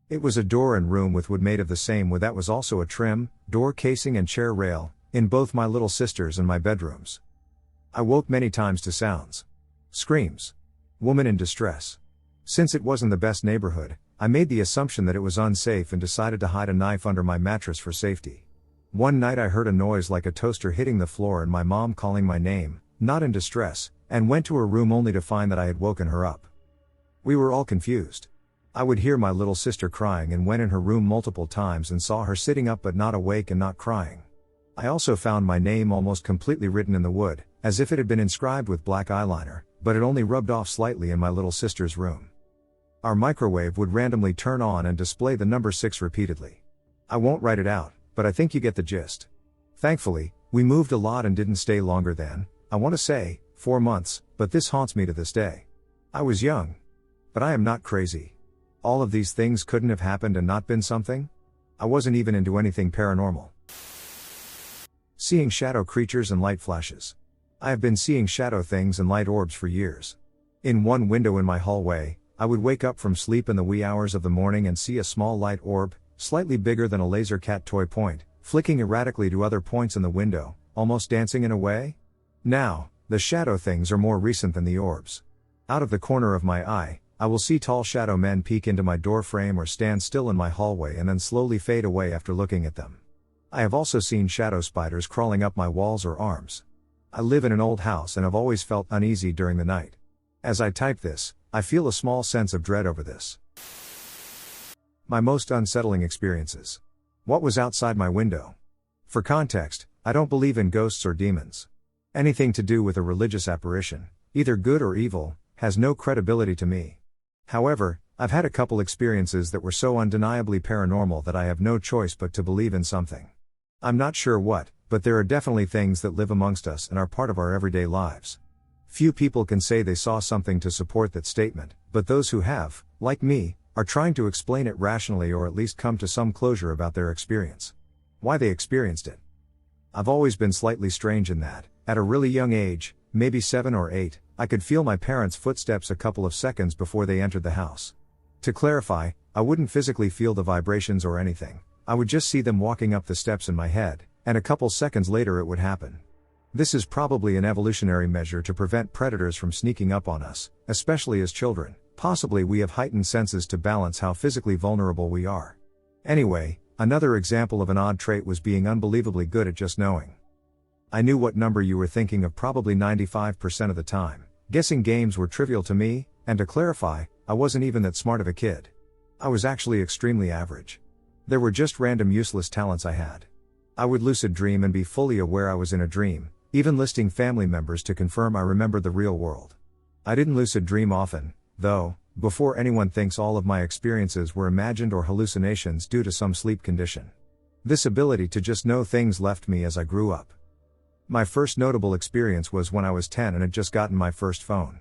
It was a door and room with wood made of the same wood that was also a trim, door casing and chair rail, in both my little sister's and my bedrooms. I woke many times to sounds. Screams. Woman in distress. Since it wasn't the best neighborhood, I made the assumption that it was unsafe and decided to hide a knife under my mattress for safety. One night I heard a noise like a toaster hitting the floor and my mom calling my name, not in distress, and went to her room only to find that I had woken her up. We were all confused. I would hear my little sister crying and went in her room multiple times and saw her sitting up but not awake and not crying. I also found my name almost completely written in the wood, as if it had been inscribed with black eyeliner, but it only rubbed off slightly in my little sister's room. Our microwave would randomly turn on and display the number 6 repeatedly. I won't write it out, but I think you get the gist. Thankfully, we moved a lot and didn't stay longer than, I want to say, 4 months, but this haunts me to this day. I was young. But I am not crazy. All of these things couldn't have happened and not been something? I wasn't even into anything paranormal. Seeing shadow creatures and light flashes. I have been seeing shadow things and light orbs for years. In one window in my hallway, I would wake up from sleep in the wee hours of the morning and see a small light orb, slightly bigger than a laser cat toy point, flicking erratically to other points in the window, almost dancing in a way. Now, the shadow things are more recent than the orbs. Out of the corner of my eye, I will see tall shadow men peek into my door frame or stand still in my hallway and then slowly fade away after looking at them. I have also seen shadow spiders crawling up my walls or arms. I live in an old house and have always felt uneasy during the night. As I type this, I feel a small sense of dread over this. My most unsettling experiences. What was outside my window? For context, I don't believe in ghosts or demons. Anything to do with a religious apparition, either good or evil, has no credibility to me. However, I've had a couple experiences that were so undeniably paranormal that I have no choice but to believe in something. I'm not sure what, but there are definitely things that live amongst us and are part of our everyday lives. Few people can say they saw something to support that statement, but those who have, like me, are trying to explain it rationally or at least come to some closure about their experience. Why they experienced it. I've always been slightly strange in that, at a really young age, maybe 7 or 8, I could feel my parents' footsteps a couple of seconds before they entered the house. To clarify, I wouldn't physically feel the vibrations or anything, I would just see them walking up the steps in my head, and a couple seconds later it would happen. This is probably an evolutionary measure to prevent predators from sneaking up on us, especially as children. Possibly we have heightened senses to balance how physically vulnerable we are. Anyway, another example of an odd trait was being unbelievably good at just knowing. I knew what number you were thinking of probably 95% of the time. Guessing games were trivial to me, and to clarify, I wasn't even that smart of a kid. I was actually extremely average. There were just random useless talents I had. I would lucid dream and be fully aware I was in a dream, even listing family members to confirm I remembered the real world. I didn't lucid dream often, though, before anyone thinks all of my experiences were imagined or hallucinations due to some sleep condition. This ability to just know things left me as I grew up. My first notable experience was when I was 10 and had just gotten my first phone.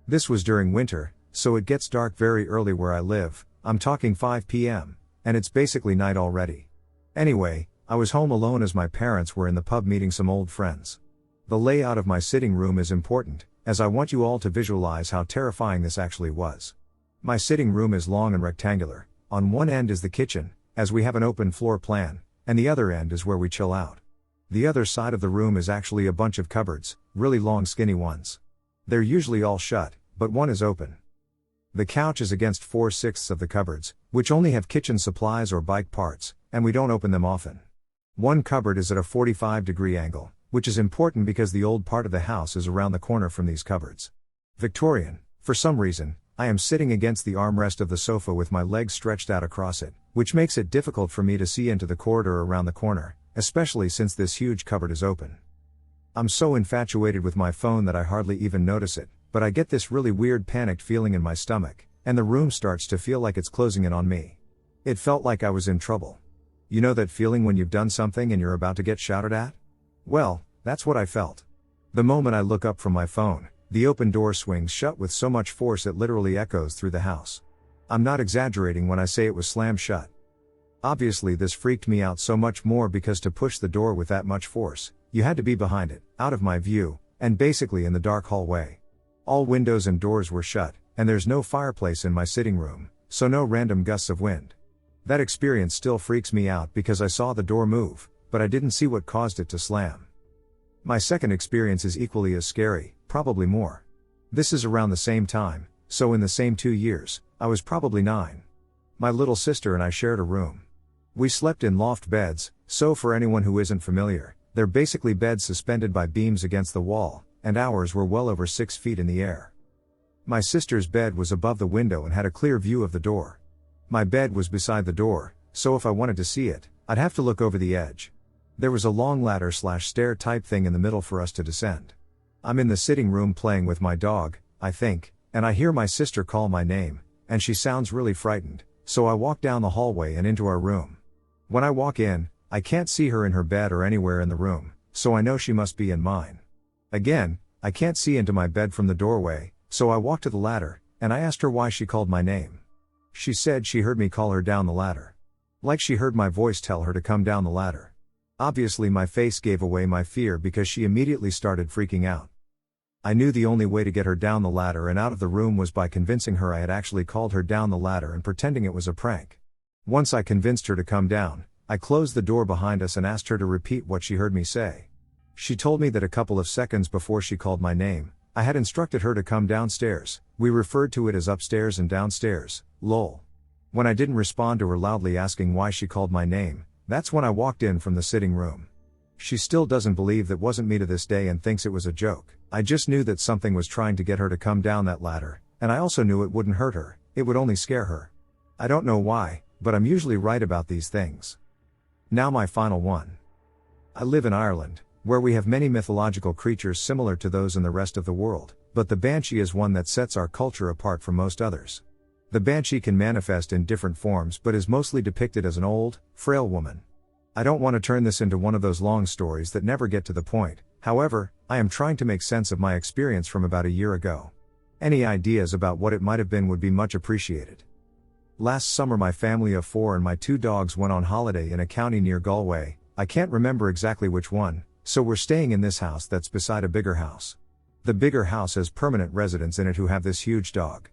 This was during winter, so it gets dark very early where I live, I'm talking 5 p.m., and it's basically night already. Anyway, I was home alone as my parents were in the pub meeting some old friends. The layout of my sitting room is important, as I want you all to visualize how terrifying this actually was. My sitting room is long and rectangular, on one end is the kitchen, as we have an open floor plan, and the other end is where we chill out. The other side of the room is actually a bunch of cupboards, really long skinny ones. They're usually all shut, but one is open. The couch is against 4/6 of the cupboards, which only have kitchen supplies or bike parts, and we don't open them often. One cupboard is at a 45-degree angle, which is important because the old part of the house is around the corner from these cupboards. Victorian, for some reason, I am sitting against the armrest of the sofa with my legs stretched out across it, which makes it difficult for me to see into the corridor around the corner, especially since this huge cupboard is open. I'm so infatuated with my phone that I hardly even notice it, but I get this really weird panicked feeling in my stomach, and the room starts to feel like it's closing in on me. It felt like I was in trouble. You know that feeling when you've done something and you're about to get shouted at? Well, that's what I felt. The moment I look up from my phone, the open door swings shut with so much force it literally echoes through the house. I'm not exaggerating when I say it was slammed shut. Obviously this freaked me out so much more because to push the door with that much force, you had to be behind it, out of my view, and basically in the dark hallway. All windows and doors were shut, and there's no fireplace in my sitting room, so no random gusts of wind. That experience still freaks me out because I saw the door move, but I didn't see what caused it to slam. My second experience is equally as scary, probably more. This is around the same time, so in the same 2 years, I was probably 9. My little sister and I shared a room. We slept in loft beds, so for anyone who isn't familiar, they're basically beds suspended by beams against the wall, and ours were well over 6 feet in the air. My sister's bed was above the window and had a clear view of the door. My bed was beside the door, so if I wanted to see it, I'd have to look over the edge. There was a long ladder/stair type thing in the middle for us to descend. I'm in the sitting room playing with my dog, I think, and I hear my sister call my name, and she sounds really frightened, so I walk down the hallway and into our room. When I walk in, I can't see her in her bed or anywhere in the room, so I know she must be in mine. Again, I can't see into my bed from the doorway, so I walk to the ladder, and I asked her why she called my name. She said she heard me call her down the ladder. Like she heard my voice tell her to come down the ladder. Obviously my face gave away my fear because she immediately started freaking out. I knew the only way to get her down the ladder and out of the room was by convincing her I had actually called her down the ladder and pretending it was a prank. Once I convinced her to come down, I closed the door behind us and asked her to repeat what she heard me say. She told me that a couple of seconds before she called my name, I had instructed her to come downstairs. We referred to it as upstairs and downstairs, lol. When I didn't respond to her loudly asking why she called my name, that's when I walked in from the sitting room. She still doesn't believe that wasn't me to this day and thinks it was a joke. I just knew that something was trying to get her to come down that ladder, and I also knew it wouldn't hurt her, it would only scare her. I don't know why, but I'm usually right about these things. Now my final one. I live in Ireland, where we have many mythological creatures similar to those in the rest of the world, but the banshee is one that sets our culture apart from most others. The banshee can manifest in different forms but is mostly depicted as an old, frail woman. I don't want to turn this into one of those long stories that never get to the point, however, I am trying to make sense of my experience from about a year ago. Any ideas about what it might have been would be much appreciated. Last summer my family of 4 and my 2 dogs went on holiday in a county near Galway. I can't remember exactly which one, so we're staying in this house that's beside a bigger house. The bigger house has permanent residents in it who have this huge dog.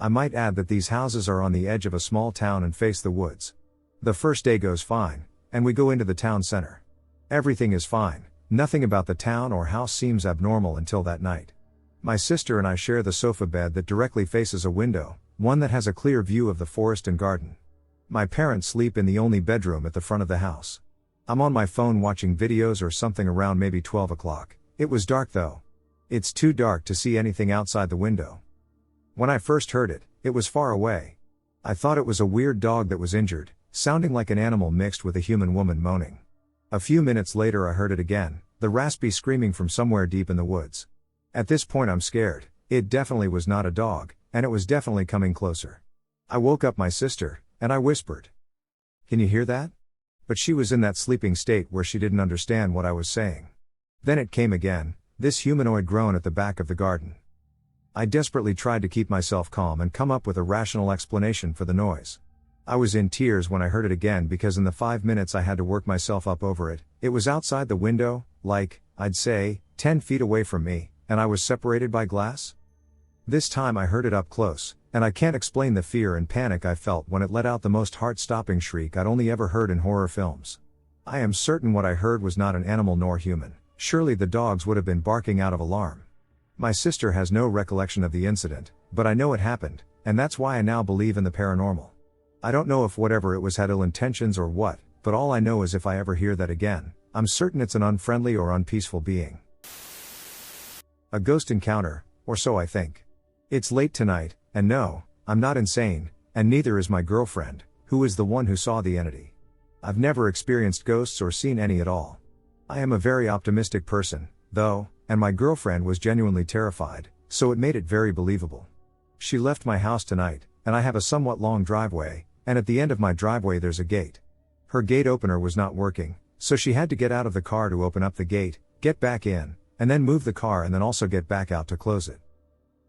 I might add that these houses are on the edge of a small town and face the woods. The first day goes fine, and we go into the town center. Everything is fine, nothing about the town or house seems abnormal until that night. My sister and I share the sofa bed that directly faces a window, one that has a clear view of the forest and garden. My parents sleep in the only bedroom at the front of the house. I'm on my phone watching videos or something around maybe 12 o'clock. It was dark though. It's too dark to see anything outside the window. When I first heard it, it was far away. I thought it was a weird dog that was injured, sounding like an animal mixed with a human woman moaning. A few minutes later I heard it again, the raspy screaming from somewhere deep in the woods. At this point I'm scared. It definitely was not a dog, and it was definitely coming closer. I woke up my sister, and I whispered, "Can you hear that?" But she was in that sleeping state where she didn't understand what I was saying. Then it came again, this humanoid groan at the back of the garden. I desperately tried to keep myself calm and come up with a rational explanation for the noise. I was in tears when I heard it again because in the 5 minutes I had to work myself up over it, it was outside the window, like, I'd say, 10 feet away from me, and I was separated by glass. This time I heard it up close, and I can't explain the fear and panic I felt when it let out the most heart-stopping shriek I'd only ever heard in horror films. I am certain what I heard was not an animal nor human. Surely the dogs would have been barking out of alarm. My sister has no recollection of the incident, but I know it happened, and that's why I now believe in the paranormal. I don't know if whatever it was had ill intentions or what, but all I know is if I ever hear that again, I'm certain it's an unfriendly or unpeaceful being. A ghost encounter, or so I think. It's late tonight, and no, I'm not insane, and neither is my girlfriend, who is the one who saw the entity. I've never experienced ghosts or seen any at all. I am a very optimistic person, though, and my girlfriend was genuinely terrified, so it made it very believable. She left my house tonight, and I have a somewhat long driveway, and at the end of my driveway there's a gate. Her gate opener was not working, so she had to get out of the car to open up the gate, get back in, and then move the car and then also get back out to close it.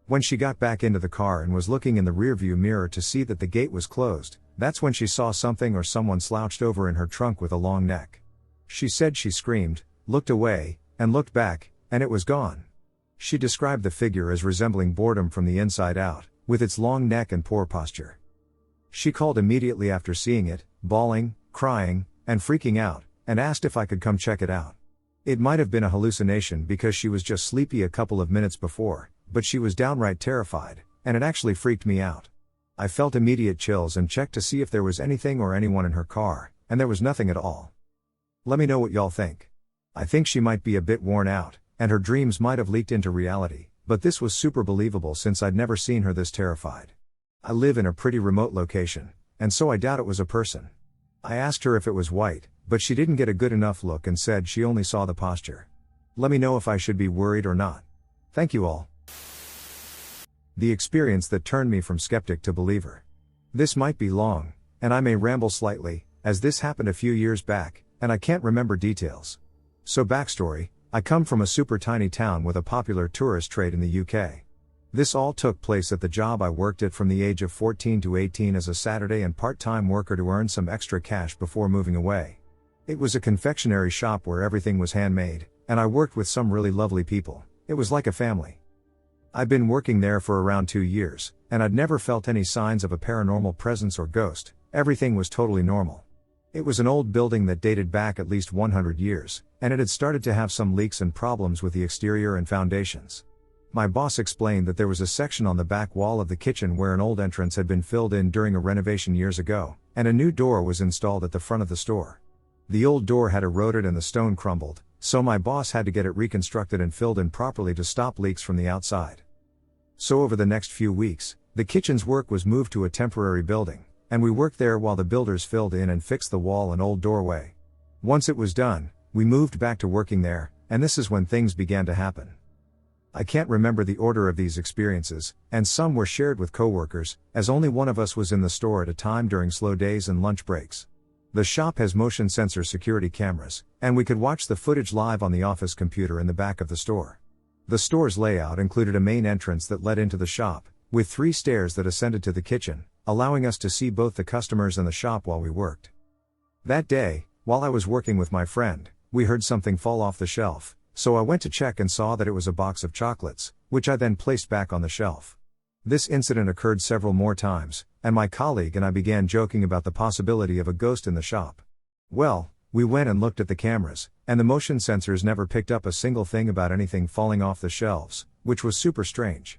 When she got back into the car and was looking in the rearview mirror to see that the gate was closed, that's when she saw something or someone slouched over in her trunk with a long neck. She said she screamed, looked away, and looked back, and it was gone. She described the figure as resembling boredom from the inside out, with its long neck and poor posture. She called immediately after seeing it, bawling, crying, and freaking out, and asked if I could come check it out. It might have been a hallucination because she was just sleepy a couple of minutes before, but she was downright terrified, and it actually freaked me out. I felt immediate chills and checked to see if there was anything or anyone in her car, and there was nothing at all. Let me know what y'all think. I think she might be a bit worn out, and her dreams might have leaked into reality, but this was super believable since I'd never seen her this terrified. I live in a pretty remote location, and so I doubt it was a person. I asked her if it was white, but she didn't get a good enough look and said she only saw the posture. Let me know if I should be worried or not. Thank you all. The experience that turned me from skeptic to believer. This might be long, and I may ramble slightly, as this happened a few years back, and I can't remember details. So backstory, I come from a super tiny town with a popular tourist trade in the UK. This all took place at the job I worked at from the age of 14 to 18 as a Saturday and part-time worker to earn some extra cash before moving away. It was a confectionery shop where everything was handmade, and I worked with some really lovely people. It was like a family. I'd been working there for around 2 years, and I'd never felt any signs of a paranormal presence or ghost. Everything was totally normal. It was an old building that dated back at least 100 years, and it had started to have some leaks and problems with the exterior and foundations. My boss explained that there was a section on the back wall of the kitchen where an old entrance had been filled in during a renovation years ago, and a new door was installed at the front of the store. The old door had eroded and the stone crumbled, so my boss had to get it reconstructed and filled in properly to stop leaks from the outside. So over the next few weeks, the kitchen's work was moved to a temporary building, and we worked there while the builders filled in and fixed the wall and old doorway. Once it was done, we moved back to working there, and this is when things began to happen. I can't remember the order of these experiences, and some were shared with coworkers, as only one of us was in the store at a time during slow days and lunch breaks. The shop has motion sensor security cameras, and we could watch the footage live on the office computer in the back of the store. The store's layout included a main entrance that led into the shop, with 3 stairs that ascended to the kitchen, allowing us to see both the customers and the shop while we worked. That day, while I was working with my friend, we heard something fall off the shelf, so I went to check and saw that it was a box of chocolates, which I then placed back on the shelf. This incident occurred several more times, and my colleague and I began joking about the possibility of a ghost in the shop. Well, we went and looked at the cameras, and the motion sensors never picked up a single thing about anything falling off the shelves, which was super strange.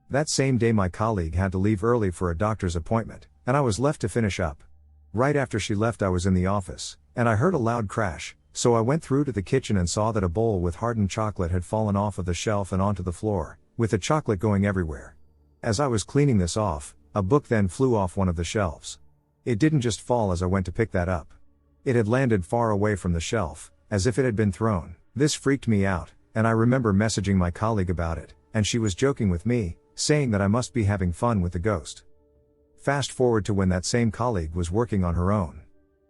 That same day my colleague had to leave early for a doctor's appointment, and I was left to finish up. Right after she left I was in the office, and I heard a loud crash, so I went through to the kitchen and saw that a bowl with hardened chocolate had fallen off of the shelf and onto the floor, with the chocolate going everywhere. As I was cleaning this off, a book then flew off one of the shelves. It didn't just fall as I went to pick that up. It had landed far away from the shelf, as if it had been thrown. This freaked me out, and I remember messaging my colleague about it, and she was joking with me, saying that I must be having fun with the ghost. Fast forward to when that same colleague was working on her own.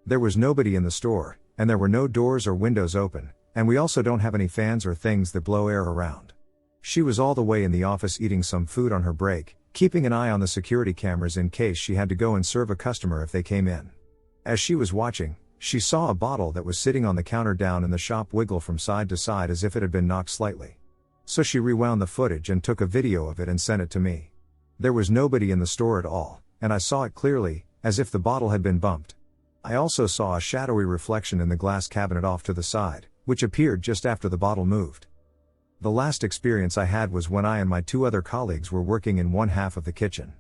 There was nobody in the store, and there were no doors or windows open, and we also don't have any fans or things that blow air around. She was all the way in the office eating some food on her break, keeping an eye on the security cameras in case she had to go and serve a customer if they came in. As she was watching, she saw a bottle that was sitting on the counter down in the shop wiggle from side to side as if it had been knocked slightly. So she rewound the footage and took a video of it and sent it to me. There was nobody in the store at all, and I saw it clearly, as if the bottle had been bumped. I also saw a shadowy reflection in the glass cabinet off to the side, which appeared just after the bottle moved. The last experience I had was when I and my 2 other colleagues were working in one half of the kitchen.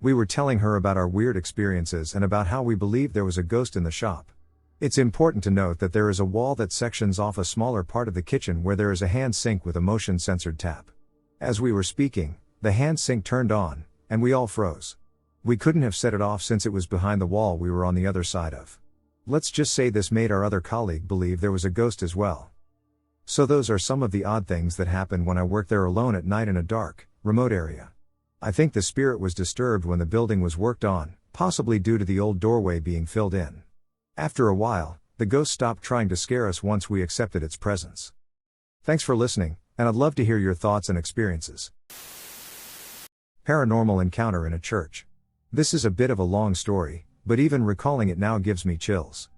We were telling her about our weird experiences and about how we believed there was a ghost in the shop. It's important to note that there is a wall that sections off a smaller part of the kitchen where there is a hand sink with a motion-censored tap. As we were speaking, the hand sink turned on, and we all froze. We couldn't have set it off since it was behind the wall we were on the other side of. Let's just say this made our other colleague believe there was a ghost as well. So those are some of the odd things that happened when I worked there alone at night in a dark, remote area. I think the spirit was disturbed when the building was worked on, possibly due to the old doorway being filled in. After a while, the ghost stopped trying to scare us once we accepted its presence. Thanks for listening, and I'd love to hear your thoughts and experiences. Paranormal encounter in a church. This is a bit of a long story, but even recalling it now gives me chills.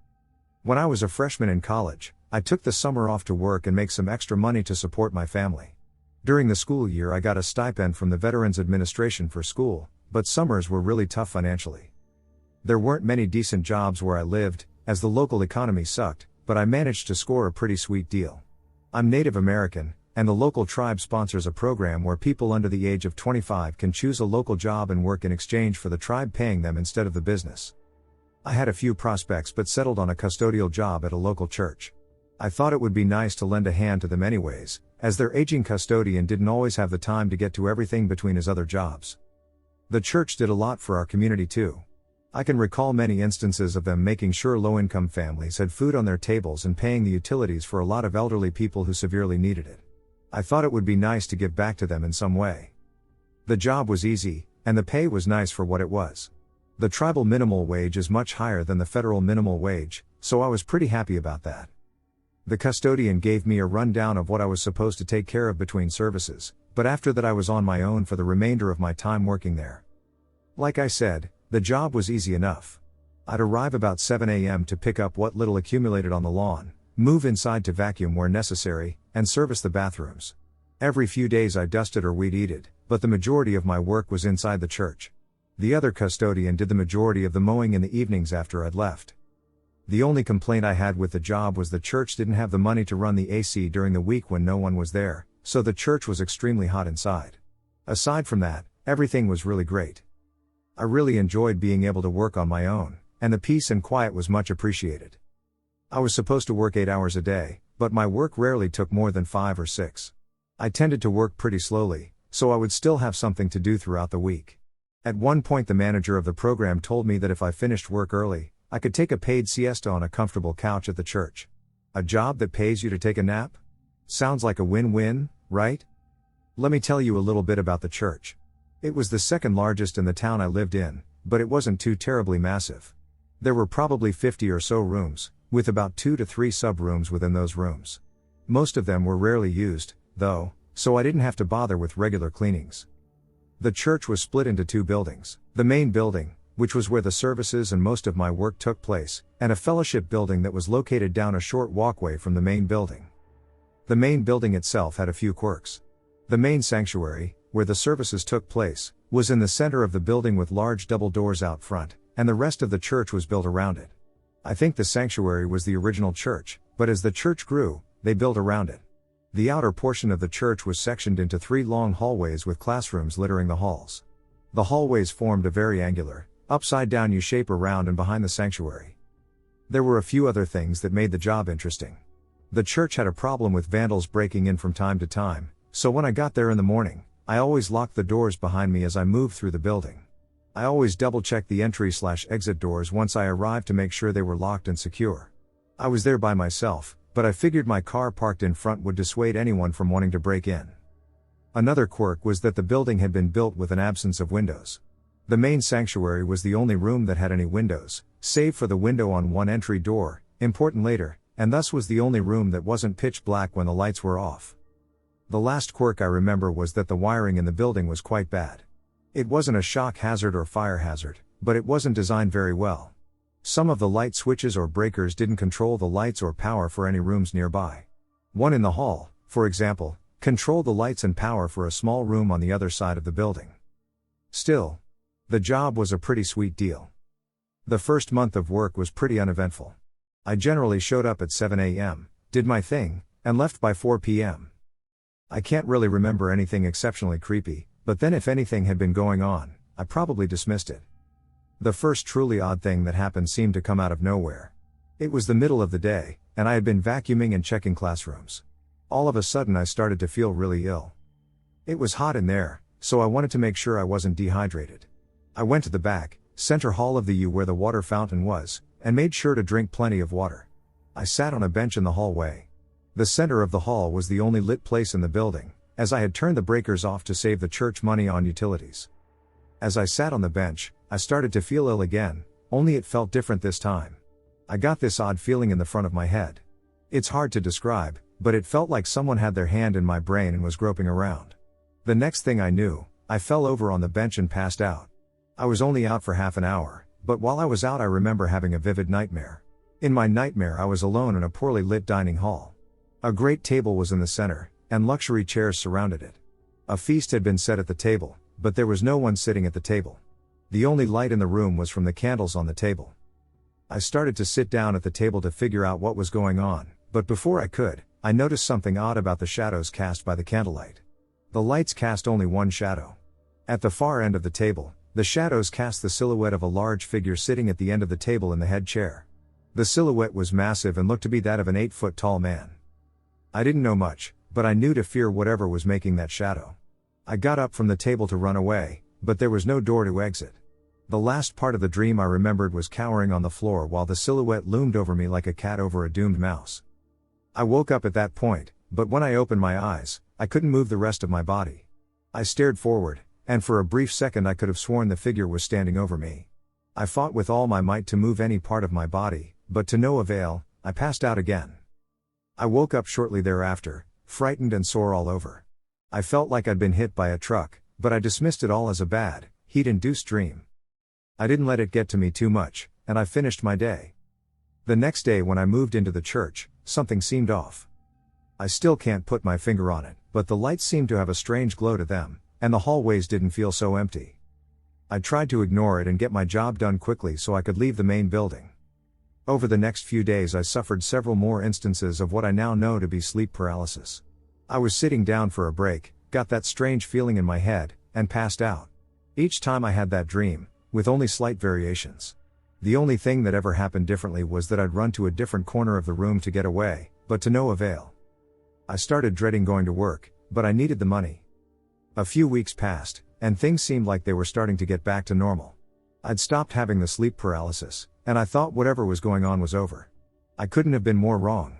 When I was a freshman in college, I took the summer off to work and make some extra money to support my family. During the school year I got a stipend from the Veterans Administration for school, but summers were really tough financially. There weren't many decent jobs where I lived, as the local economy sucked, but I managed to score a pretty sweet deal. I'm Native American, and the local tribe sponsors a program where people under the age of 25 can choose a local job and work in exchange for the tribe paying them instead of the business. I had a few prospects but settled on a custodial job at a local church. I thought it would be nice to lend a hand to them anyways, as their aging custodian didn't always have the time to get to everything between his other jobs. The church did a lot for our community too. I can recall many instances of them making sure low-income families had food on their tables and paying the utilities for a lot of elderly people who severely needed it. I thought it would be nice to give back to them in some way. The job was easy, and the pay was nice for what it was. The tribal minimal wage is much higher than the federal minimal wage, so I was pretty happy about that. The custodian gave me a rundown of what I was supposed to take care of between services, but after that I was on my own for the remainder of my time working there. Like I said, the job was easy enough. I'd arrive about 7 a.m. to pick up what little accumulated on the lawn, move inside to vacuum where necessary, and service the bathrooms. Every few days I dusted or weed-eated, but the majority of my work was inside the church. The other custodian did the majority of the mowing in the evenings after I'd left. The only complaint I had with the job was the church didn't have the money to run the AC during the week when no one was there, so the church was extremely hot inside. Aside from that, everything was really great. I really enjoyed being able to work on my own, and the peace and quiet was much appreciated. I was supposed to work 8 hours a day, but my work rarely took more than 5 or 6. I tended to work pretty slowly, so I would still have something to do throughout the week. At one point the manager of the program told me that if I finished work early, I could take a paid siesta on a comfortable couch at the church. A job that pays you to take a nap? Sounds like a win-win, right? Let me tell you a little bit about the church. It was the second largest in the town I lived in, but it wasn't too terribly massive. There were probably 50 or so rooms, with about 2 to 3 sub-rooms within those rooms. Most of them were rarely used, though, so I didn't have to bother with regular cleanings. The church was split into 2 buildings, the main building, which was where the services and most of my work took place, and a fellowship building that was located down a short walkway from the main building. The main building itself had a few quirks. The main sanctuary, where the services took place, was in the center of the building with large double doors out front, and the rest of the church was built around it. I think the sanctuary was the original church, but as the church grew, they built around it. The outer portion of the church was sectioned into 3 long hallways with classrooms littering the halls. The hallways formed a very angular, upside-down U-shape around and behind the sanctuary. There were a few other things that made the job interesting. The church had a problem with vandals breaking in from time to time, so when I got there in the morning, I always locked the doors behind me as I moved through the building. I always double-checked the entry/exit doors once I arrived to make sure they were locked and secure. I was there by myself, but I figured my car parked in front would dissuade anyone from wanting to break in. Another quirk was that the building had been built with an absence of windows. The main sanctuary was the only room that had any windows, save for the window on one entry door, important later, and thus was the only room that wasn't pitch black when the lights were off. The last quirk I remember was that the wiring in the building was quite bad. It wasn't a shock hazard or fire hazard, but it wasn't designed very well. Some of the light switches or breakers didn't control the lights or power for any rooms nearby. One in the hall, for example, controlled the lights and power for a small room on the other side of the building. Still, the job was a pretty sweet deal. The first month of work was pretty uneventful. I generally showed up at 7 a.m., did my thing, and left by 4 p.m. I can't really remember anything exceptionally creepy, but then if anything had been going on, I probably dismissed it. The first truly odd thing that happened seemed to come out of nowhere. It was the middle of the day, and I had been vacuuming and checking classrooms. All of a sudden I started to feel really ill. It was hot in there, so I wanted to make sure I wasn't dehydrated. I went to the back, center hall of the U where the water fountain was, and made sure to drink plenty of water. I sat on a bench in the hallway. The center of the hall was the only lit place in the building, as I had turned the breakers off to save the church money on utilities. As I sat on the bench, I started to feel ill again, only it felt different this time. I got this odd feeling in the front of my head. It's hard to describe, but it felt like someone had their hand in my brain and was groping around. The next thing I knew, I fell over on the bench and passed out. I was only out for half an hour, but while I was out I remember having a vivid nightmare. In my nightmare I was alone in a poorly lit dining hall. A great table was in the center, and luxury chairs surrounded it. A feast had been set at the table, but there was no one sitting at the table. The only light in the room was from the candles on the table. I started to sit down at the table to figure out what was going on, but before I could, I noticed something odd about the shadows cast by the candlelight. The lights cast only one shadow. At the far end of the table, the shadows cast the silhouette of a large figure sitting at the end of the table in the head chair. The silhouette was massive and looked to be that of an 8-foot-tall man. I didn't know much, but I knew to fear whatever was making that shadow. I got up from the table to run away, but there was no door to exit. The last part of the dream I remembered was cowering on the floor while the silhouette loomed over me like a cat over a doomed mouse. I woke up at that point, but when I opened my eyes, I couldn't move the rest of my body. I stared forward, and for a brief second I could have sworn the figure was standing over me. I fought with all my might to move any part of my body, but to no avail, I passed out again. I woke up shortly thereafter, frightened and sore all over. I felt like I'd been hit by a truck, but I dismissed it all as a bad, heat-induced dream. I didn't let it get to me too much, and I finished my day. The next day when I moved into the church, something seemed off. I still can't put my finger on it, but the lights seemed to have a strange glow to them, and the hallways didn't feel so empty. I tried to ignore it and get my job done quickly so I could leave the main building. Over the next few days I suffered several more instances of what I now know to be sleep paralysis. I was sitting down for a break, got that strange feeling in my head, and passed out. Each time I had that dream, with only slight variations. The only thing that ever happened differently was that I'd run to a different corner of the room to get away, but to no avail. I started dreading going to work, but I needed the money. A few weeks passed, and things seemed like they were starting to get back to normal. I'd stopped having the sleep paralysis, and I thought whatever was going on was over. I couldn't have been more wrong.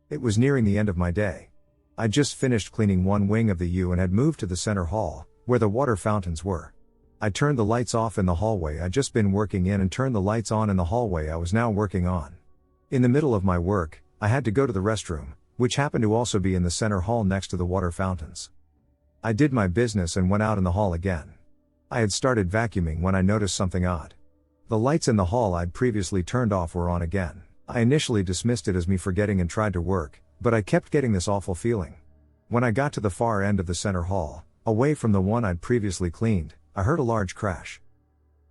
It was nearing the end of my day. I'd just finished cleaning one wing of the U and had moved to the center hall, where the water fountains were. I turned the lights off in the hallway I'd just been working in and turned the lights on in the hallway I was now working on. In the middle of my work, I had to go to the restroom, which happened to also be in the center hall next to the water fountains. I did my business and went out in the hall again. I had started vacuuming when I noticed something odd. The lights in the hall I'd previously turned off were on again. I initially dismissed it as me forgetting and tried to work, but I kept getting this awful feeling. When I got to the far end of the center hall, away from the one I'd previously cleaned, I heard a large crash.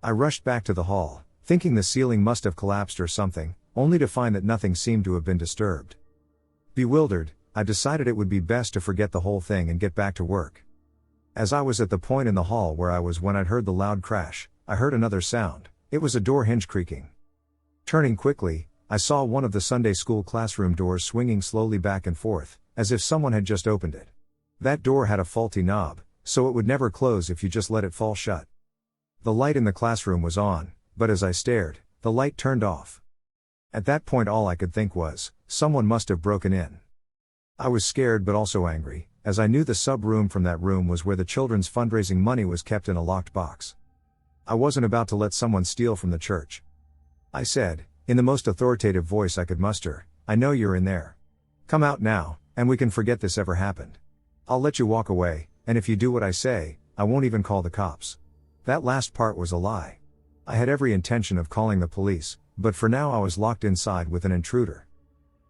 I rushed back to the hall, thinking the ceiling must have collapsed or something, only to find that nothing seemed to have been disturbed. Bewildered, I decided it would be best to forget the whole thing and get back to work. As I was at the point in the hall where I was when I'd heard the loud crash, I heard another sound. It was a door hinge creaking. Turning quickly, I saw one of the Sunday school classroom doors swinging slowly back and forth, as if someone had just opened it. That door had a faulty knob, so it would never close if you just let it fall shut. The light in the classroom was on, but as I stared, the light turned off. At that point all I could think was, someone must have broken in. I was scared but also angry, as I knew the sub-room from that room was where the children's fundraising money was kept in a locked box. I wasn't about to let someone steal from the church. I said, in the most authoritative voice I could muster, "I know you're in there. Come out now, and we can forget this ever happened. I'll let you walk away, and if you do what I say, I won't even call the cops." That last part was a lie. I had every intention of calling the police, but for now I was locked inside with an intruder.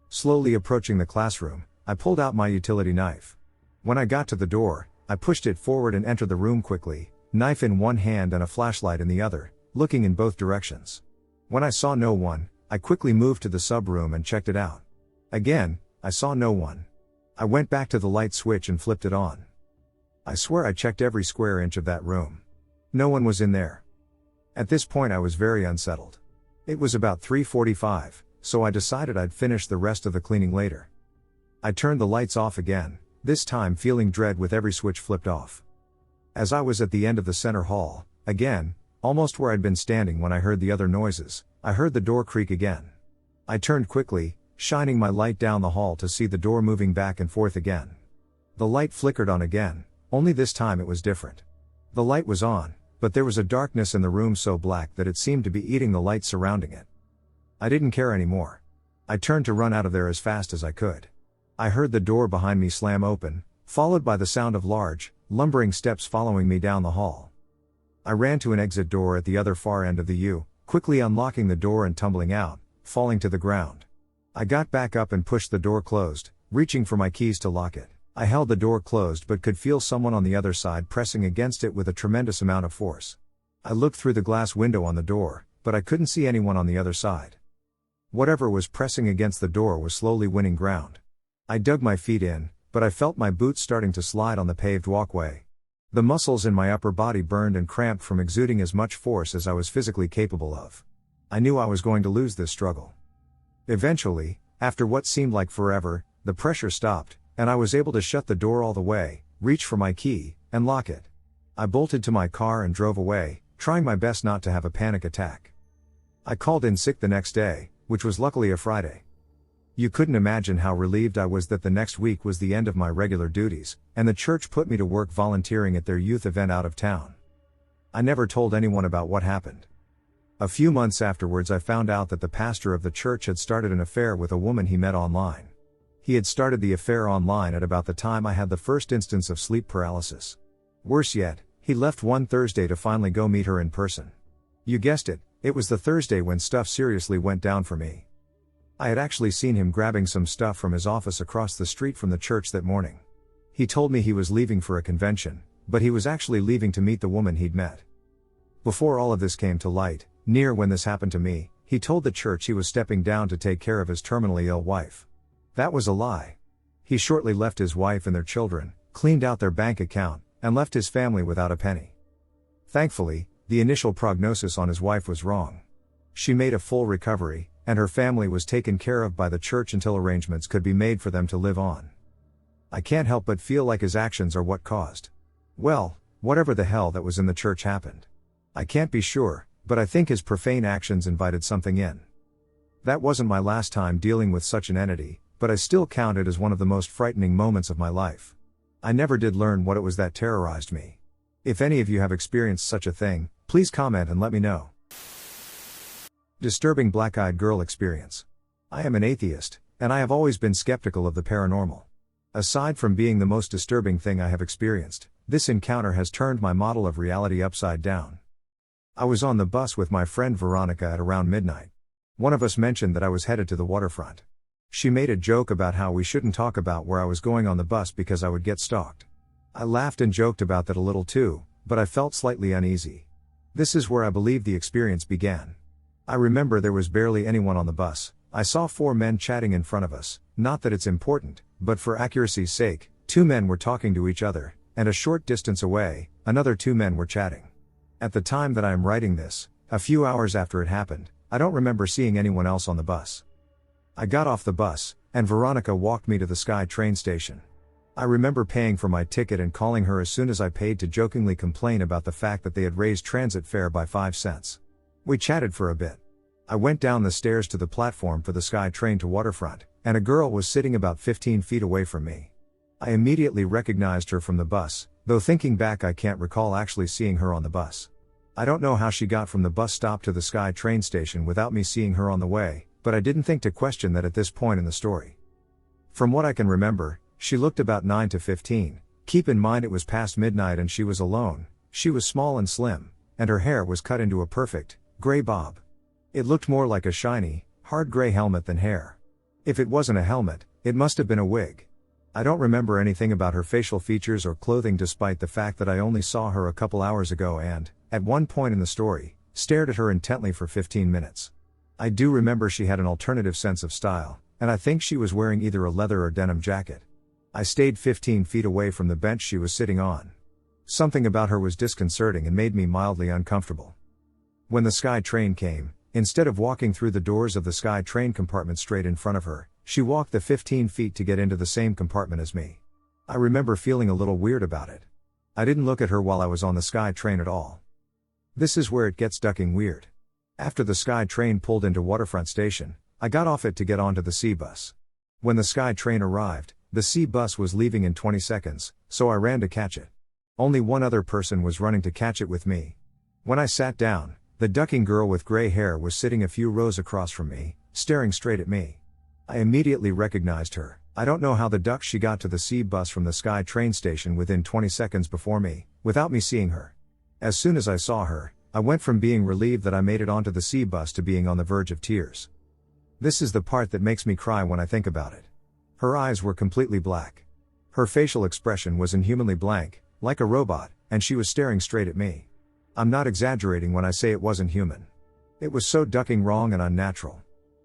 Slowly approaching the classroom, I pulled out my utility knife. When I got to the door, I pushed it forward and entered the room quickly, knife in one hand and a flashlight in the other, looking in both directions. When I saw no one, I quickly moved to the sub-room and checked it out. Again, I saw no one. I went back to the light switch and flipped it on. I swear I checked every square inch of that room. No one was in there. At this point I was very unsettled. It was about 3:45, so I decided I'd finish the rest of the cleaning later. I turned the lights off again, this time feeling dread with every switch flipped off. As I was at the end of the center hall, again, almost where I'd been standing when I heard the other noises, I heard the door creak again. I turned quickly, shining my light down the hall to see the door moving back and forth again. The light flickered on again, only this time it was different. The light was on, but there was a darkness in the room so black that it seemed to be eating the light surrounding it. I didn't care anymore. I turned to run out of there as fast as I could. I heard the door behind me slam open, followed by the sound of large, lumbering steps following me down the hall. I ran to an exit door at the other far end of the U, quickly unlocking the door and tumbling out, falling to the ground. I got back up and pushed the door closed, reaching for my keys to lock it. I held the door closed but could feel someone on the other side pressing against it with a tremendous amount of force. I looked through the glass window on the door, but I couldn't see anyone on the other side. Whatever was pressing against the door was slowly winning ground. I dug my feet in, but I felt my boots starting to slide on the paved walkway. The muscles in my upper body burned and cramped from exuding as much force as I was physically capable of. I knew I was going to lose this struggle. Eventually, after what seemed like forever, the pressure stopped, and I was able to shut the door all the way, reach for my key, and lock it. I bolted to my car and drove away, trying my best not to have a panic attack. I called in sick the next day, which was luckily a Friday. You couldn't imagine how relieved I was that the next week was the end of my regular duties, and the church put me to work volunteering at their youth event out of town. I never told anyone about what happened. A few months afterwards I found out that the pastor of the church had started an affair with a woman he met online. He had started the affair online at about the time I had the first instance of sleep paralysis. Worse yet, he left one Thursday to finally go meet her in person. You guessed it, it was the Thursday when stuff seriously went down for me. I had actually seen him grabbing some stuff from his office across the street from the church that morning. He told me he was leaving for a convention, but he was actually leaving to meet the woman he'd met. Before all of this came to light, near when this happened to me, he told the church he was stepping down to take care of his terminally ill wife. That was a lie. He shortly left his wife and their children, cleaned out their bank account, and left his family without a penny. Thankfully, the initial prognosis on his wife was wrong. She made a full recovery, and her family was taken care of by the church until arrangements could be made for them to live on. I can't help but feel like his actions are what caused, well, whatever the hell that was in the church happened. I can't be sure, but I think his profane actions invited something in. That wasn't my last time dealing with such an entity, but I still count it as one of the most frightening moments of my life. I never did learn what it was that terrorized me. If any of you have experienced such a thing, please comment and let me know. Disturbing black-eyed girl experience. I am an atheist, and I have always been skeptical of the paranormal. Aside from being the most disturbing thing I have experienced, this encounter has turned my model of reality upside down. I was on the bus with my friend Veronica at around midnight. One of us mentioned that I was headed to the waterfront. She made a joke about how we shouldn't talk about where I was going on the bus because I would get stalked. I laughed and joked about that a little too, but I felt slightly uneasy. This is where I believe the experience began. I remember there was barely anyone on the bus. I saw 4 men chatting in front of us, not that it's important, but for accuracy's sake, 2 men were talking to each other, and a short distance away, another 2 men were chatting. At the time that I am writing this, a few hours after it happened, I don't remember seeing anyone else on the bus. I got off the bus, and Veronica walked me to the Sky train station. I remember paying for my ticket and calling her as soon as I paid to jokingly complain about the fact that they had raised transit fare by 5 cents. We chatted for a bit. I went down the stairs to the platform for the Sky train to Waterfront, and a girl was sitting about 15 feet away from me. I immediately recognized her from the bus, though thinking back I can't recall actually seeing her on the bus. I don't know how she got from the bus stop to the Sky train station without me seeing her on the way, but I didn't think to question that at this point in the story. From what I can remember, she looked about 9 to 15, keep in mind it was past midnight and she was alone. She was small and slim, and her hair was cut into a perfect, gray bob. It looked more like a shiny, hard gray helmet than hair. If it wasn't a helmet, it must have been a wig. I don't remember anything about her facial features or clothing despite the fact that I only saw her a couple hours ago and, at one point in the story, stared at her intently for 15 minutes. I do remember she had an alternative sense of style, and I think she was wearing either a leather or denim jacket. I stayed 15 feet away from the bench she was sitting on. Something about her was disconcerting and made me mildly uncomfortable. When the Sky Train came, instead of walking through the doors of the Sky Train compartment straight in front of her, she walked the 15 feet to get into the same compartment as me. I remember feeling a little weird about it. I didn't look at her while I was on the Sky Train at all. This is where it gets ducking weird. After the Sky Train pulled into Waterfront Station, I got off it to get onto the C bus. When the Sky Train arrived, the C bus was leaving in 20 seconds, so I ran to catch it. Only one other person was running to catch it with me. When I sat down, the ducking girl with gray hair was sitting a few rows across from me, staring straight at me. I immediately recognized her. I don't know how the duck she got to the C bus from the Sky Train station within 20 seconds before me, without me seeing her. As soon as I saw her, I went from being relieved that I made it onto the C bus to being on the verge of tears. This is the part that makes me cry when I think about it. Her eyes were completely black. Her facial expression was inhumanly blank, like a robot, and she was staring straight at me. I'm not exaggerating when I say it wasn't human. It was so ducking wrong and unnatural.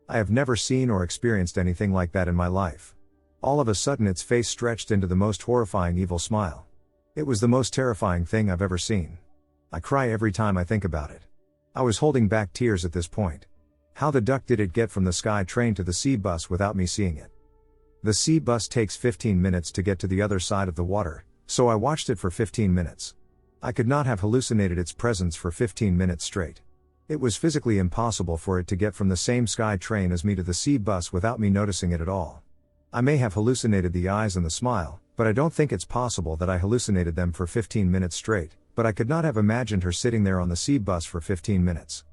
I have never seen or experienced anything like that in my life. All of a sudden its face stretched into the most horrifying evil smile. It was the most terrifying thing I've ever seen. I cry every time I think about it. I was holding back tears at this point. How the duck did it get from the Sky Train to the C bus without me seeing it? The C bus takes 15 minutes to get to the other side of the water, so I watched it for 15 minutes. I could not have hallucinated its presence for 15 minutes straight. It was physically impossible for it to get from the same Sky Train as me to the C bus without me noticing it at all. I may have hallucinated the eyes and the smile, but I don't think it's possible that I hallucinated them for 15 minutes straight, but I could not have imagined her sitting there on the C bus for 15 minutes.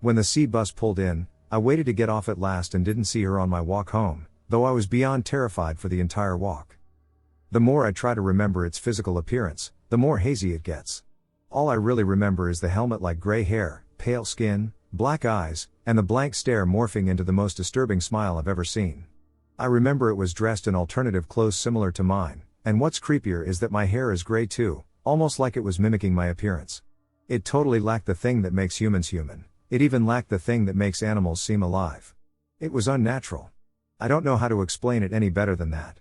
When the C bus pulled in, I waited to get off at last and didn't see her on my walk home, though I was beyond terrified for the entire walk. The more I try to remember its physical appearance, the more hazy it gets. All I really remember is the helmet-like gray hair, pale skin, black eyes, and the blank stare morphing into the most disturbing smile I've ever seen. I remember it was dressed in alternative clothes similar to mine, and what's creepier is that my hair is gray too, almost like it was mimicking my appearance. It totally lacked the thing that makes humans human. It even lacked the thing that makes animals seem alive. It was unnatural. I don't know how to explain it any better than that.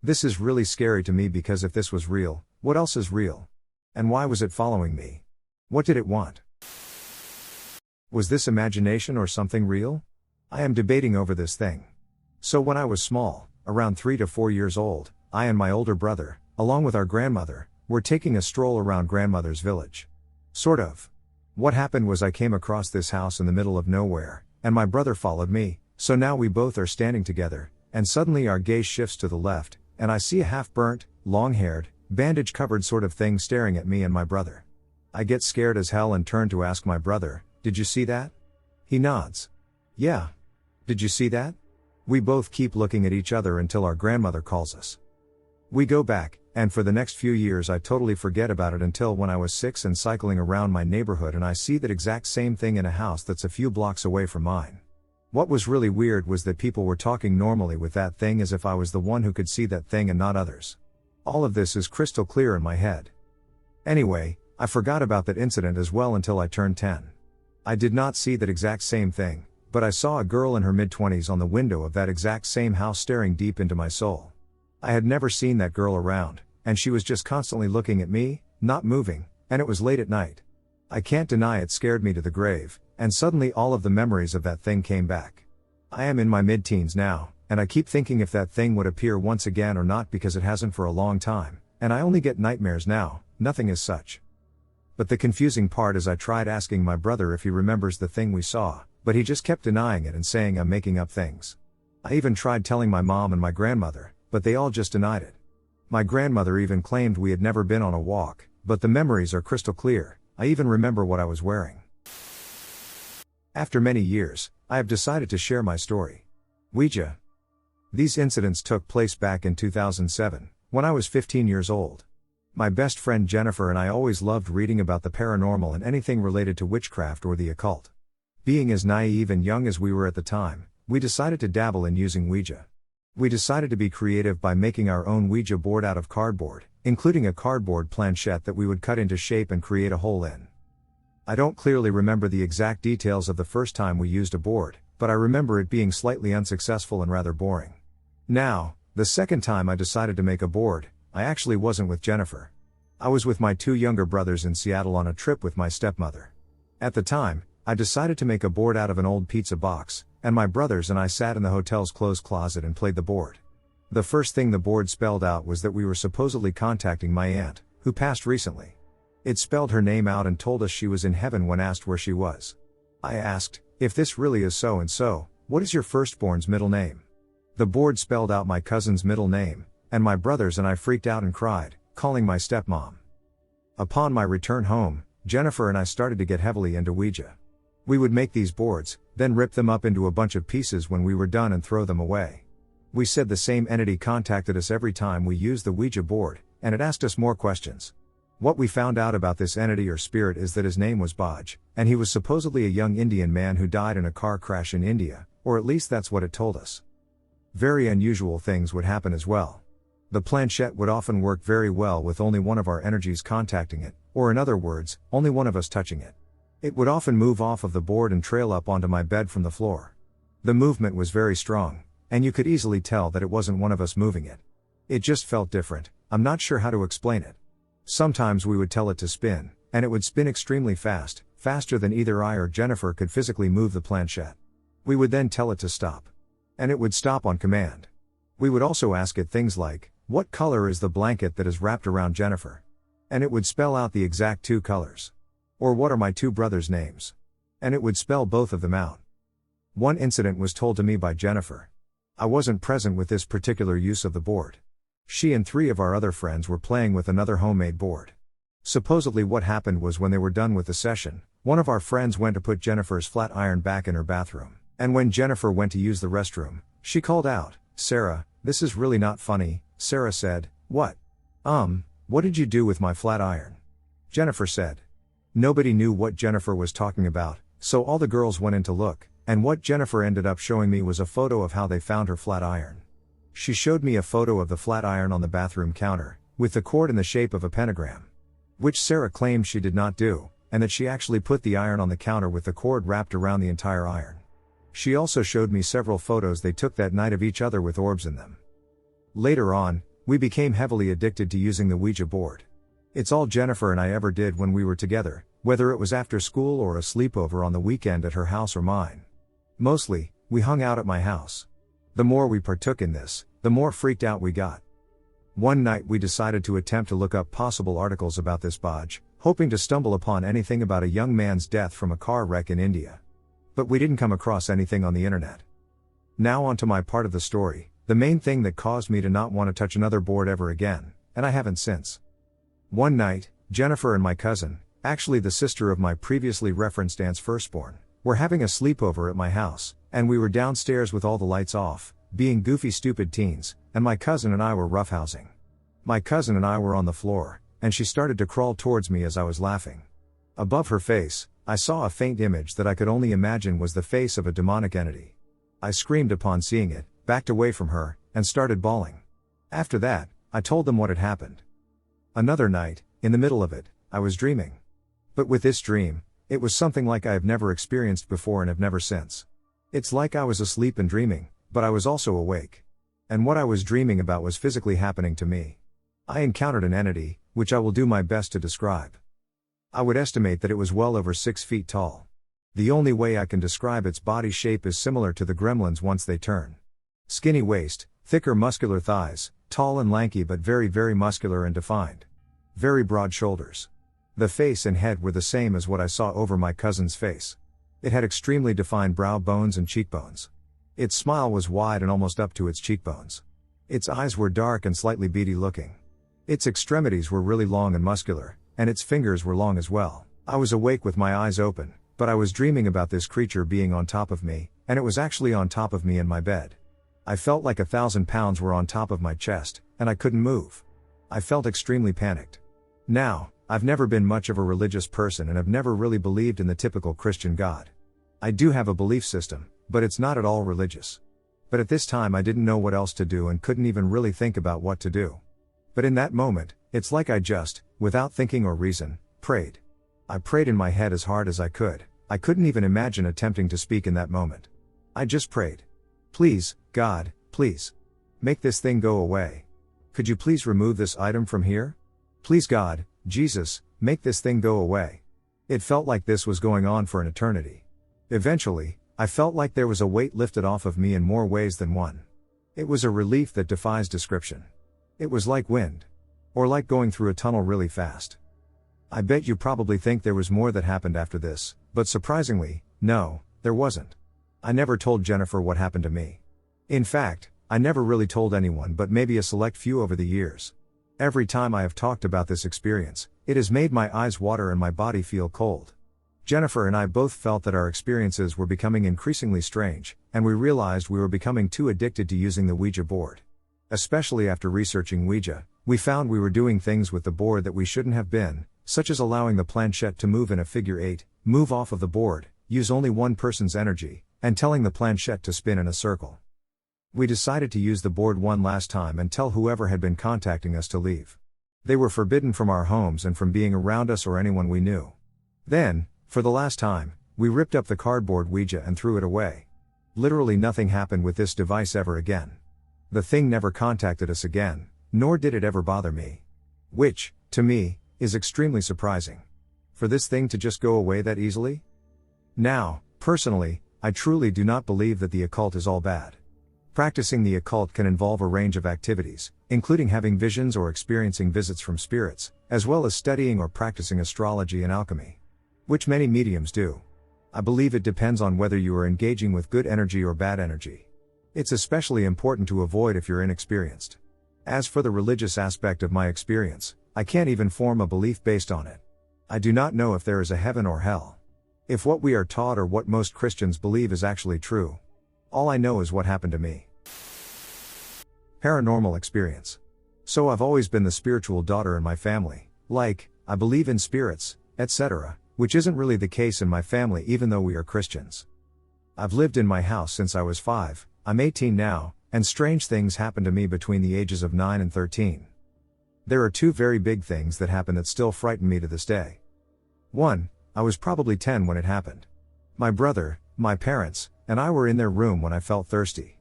This is really scary to me because if this was real, what else is real? And why was it following me? What did it want? Was this imagination or something real? I am debating over this thing. So when I was small, around 3 to 4 years old, I and my older brother, along with our grandmother, were taking a stroll around grandmother's village. Sort of. What happened was I came across this house in the middle of nowhere, and my brother followed me, so now we both are standing together, and suddenly our gaze shifts to the left, and I see a half-burnt, long-haired, bandage-covered sort of thing staring at me and my brother. I get scared as hell and turn to ask my brother, "Did you see that?" He nods. "Yeah. Did you see that?" We both keep looking at each other until our grandmother calls us. We go back, and for the next few years I totally forget about it until when I was 6 and cycling around my neighborhood and I see that exact same thing in a house that's a few blocks away from mine. What was really weird was that people were talking normally with that thing as if I was the one who could see that thing and not others. All of this is crystal clear in my head. Anyway, I forgot about that incident as well until I turned 10. I did not see that exact same thing, but I saw a girl in her mid-20s on the window of that exact same house staring deep into my soul. I had never seen that girl around, and she was just constantly looking at me, not moving, and it was late at night. I can't deny it scared me to the grave, and suddenly all of the memories of that thing came back. I am in my mid-teens now, and I keep thinking if that thing would appear once again or not because it hasn't for a long time, and I only get nightmares now, nothing as such. But the confusing part is I tried asking my brother if he remembers the thing we saw, but he just kept denying it and saying I'm making up things. I even tried telling my mom and my grandmother, but they all just denied it. My grandmother even claimed we had never been on a walk, but the memories are crystal clear. I even remember what I was wearing. After many years, I have decided to share my story. Ouija. These incidents took place back in 2007, when I was 15 years old. My best friend Jennifer and I always loved reading about the paranormal and anything related to witchcraft or the occult. Being as naive and young as we were at the time, we decided to dabble in using Ouija. We decided to be creative by making our own Ouija board out of cardboard, including a cardboard planchette that we would cut into shape and create a hole in. I don't clearly remember the exact details of the first time we used a board, but I remember it being slightly unsuccessful and rather boring. Now, the second time I decided to make a board, I actually wasn't with Jennifer. I was with my 2 younger brothers in Seattle on a trip with my stepmother. At the time, I decided to make a board out of an old pizza box, and my brothers and I sat in the hotel's clothes closet and played the board. The first thing the board spelled out was that we were supposedly contacting my aunt, who passed recently. It spelled her name out and told us she was in heaven when asked where she was. I asked, if this really is so and so, what is your firstborn's middle name? The board spelled out my cousin's middle name, and my brothers and I freaked out and cried, calling my stepmom. Upon my return home, Jennifer and I started to get heavily into Ouija. We would make these boards, then rip them up into a bunch of pieces when we were done and throw them away. We said the same entity contacted us every time we used the Ouija board, and it asked us more questions. What we found out about this entity or spirit is that his name was Baj, and he was supposedly a young Indian man who died in a car crash in India, or at least that's what it told us. Very unusual things would happen as well. The planchette would often work very well with only one of our energies contacting it, or in other words, only one of us touching it. It would often move off of the board and trail up onto my bed from the floor. The movement was very strong, and you could easily tell that it wasn't one of us moving it. It just felt different. I'm not sure how to explain it. Sometimes we would tell it to spin, and it would spin extremely fast, faster than either I or Jennifer could physically move the planchette. We would then tell it to stop. And it would stop on command. We would also ask it things like, what color is the blanket that is wrapped around Jennifer? And it would spell out the exact 2 colors. Or what are my 2 brothers' names? And it would spell both of them out. One incident was told to me by Jennifer. I wasn't present with this particular use of the board. She and 3 of our other friends were playing with another homemade board. Supposedly what happened was when they were done with the session, one of our friends went to put Jennifer's flat iron back in her bathroom. And when Jennifer went to use the restroom, she called out, "Sarah, this is really not funny." Sarah said, "What? What did you do with my flat iron?" Jennifer said. Nobody knew what Jennifer was talking about, so all the girls went in to look, and what Jennifer ended up showing me was a photo of how they found her flat iron. She showed me a photo of the flat iron on the bathroom counter, with the cord in the shape of a pentagram. Which Sarah claimed she did not do, and that she actually put the iron on the counter with the cord wrapped around the entire iron. She also showed me several photos they took that night of each other with orbs in them. Later on, we became heavily addicted to using the Ouija board. It's all Jennifer and I ever did when we were together, whether it was after school or a sleepover on the weekend at her house or mine. Mostly, we hung out at my house. The more we partook in this, the more freaked out we got. One night we decided to attempt to look up possible articles about this Baj, hoping to stumble upon anything about a young man's death from a car wreck in India. But we didn't come across anything on the internet. Now on to my part of the story, the main thing that caused me to not want to touch another board ever again, and I haven't since. One night, Jennifer and my cousin, actually the sister of my previously referenced aunt's firstborn, were having a sleepover at my house, and we were downstairs with all the lights off, being goofy stupid teens, and my cousin and I were roughhousing. My cousin and I were on the floor, and she started to crawl towards me as I was laughing. Above her face, I saw a faint image that I could only imagine was the face of a demonic entity. I screamed upon seeing it, backed away from her, and started bawling. After that, I told them what had happened. Another night, in the middle of it, I was dreaming. But with this dream, it was something like I have never experienced before and have never since. It's like I was asleep and dreaming, but I was also awake. And what I was dreaming about was physically happening to me. I encountered an entity, which I will do my best to describe. I would estimate that it was well over 6 feet tall. The only way I can describe its body shape is similar to the gremlins once they turn. Skinny waist, thicker muscular thighs, tall and lanky but very very muscular and defined. Very broad shoulders. The face and head were the same as what I saw over my cousin's face. It had extremely defined brow bones and cheekbones. Its smile was wide and almost up to its cheekbones. Its eyes were dark and slightly beady looking. Its extremities were really long and muscular, and its fingers were long as well. I was awake with my eyes open, but I was dreaming about this creature being on top of me, and it was actually on top of me in my bed. I felt like 1,000 pounds were on top of my chest, and I couldn't move. I felt extremely panicked. Now, I've never been much of a religious person and have never really believed in the typical Christian God. I do have a belief system, but it's not at all religious. But at this time I didn't know what else to do and couldn't even really think about what to do. But in that moment, it's like I just, without thinking or reason, prayed. I prayed in my head as hard as I could. I couldn't even imagine attempting to speak in that moment. I just prayed. Please, God, please. Make this thing go away. Could you please remove this item from here? Please God, Jesus, make this thing go away. It felt like this was going on for an eternity. Eventually, I felt like there was a weight lifted off of me in more ways than one. It was a relief that defies description. It was like wind. Or like going through a tunnel really fast. I bet you probably think there was more that happened after this, but surprisingly, no, there wasn't. I never told Jennifer what happened to me. In fact, I never really told anyone but maybe a select few over the years. Every time I have talked about this experience, it has made my eyes water and my body feel cold. Jennifer and I both felt that our experiences were becoming increasingly strange, and we realized we were becoming too addicted to using the Ouija board. Especially after researching Ouija, we found we were doing things with the board that we shouldn't have been, such as allowing the planchette to move in a figure 8, move off of the board, use only one person's energy, and telling the planchette to spin in a circle. We decided to use the board one last time and tell whoever had been contacting us to leave. They were forbidden from our homes and from being around us or anyone we knew. Then, for the last time, we ripped up the cardboard Ouija and threw it away. Literally nothing happened with this device ever again. The thing never contacted us again, nor did it ever bother me. Which, to me, is extremely surprising. For this thing to just go away that easily? Now, personally, I truly do not believe that the occult is all bad. Practicing the occult can involve a range of activities, including having visions or experiencing visits from spirits, as well as studying or practicing astrology and alchemy. Which many mediums do. I believe it depends on whether you are engaging with good energy or bad energy. It's especially important to avoid if you're inexperienced. As for the religious aspect of my experience, I can't even form a belief based on it. I do not know if there is a heaven or hell. If what we are taught or what most Christians believe is actually true. All I know is what happened to me. Paranormal experience. So I've always been the spiritual daughter in my family, like, I believe in spirits, etc., which isn't really the case in my family even though we are Christians. I've lived in my house since I was 5, I'm 18 now, and strange things happened to me between the ages of 9 and 13. There are 2 very big things that happen that still frighten me to this day. 1, I was probably 10 when it happened. My brother, my parents, and I were in their room when I felt thirsty.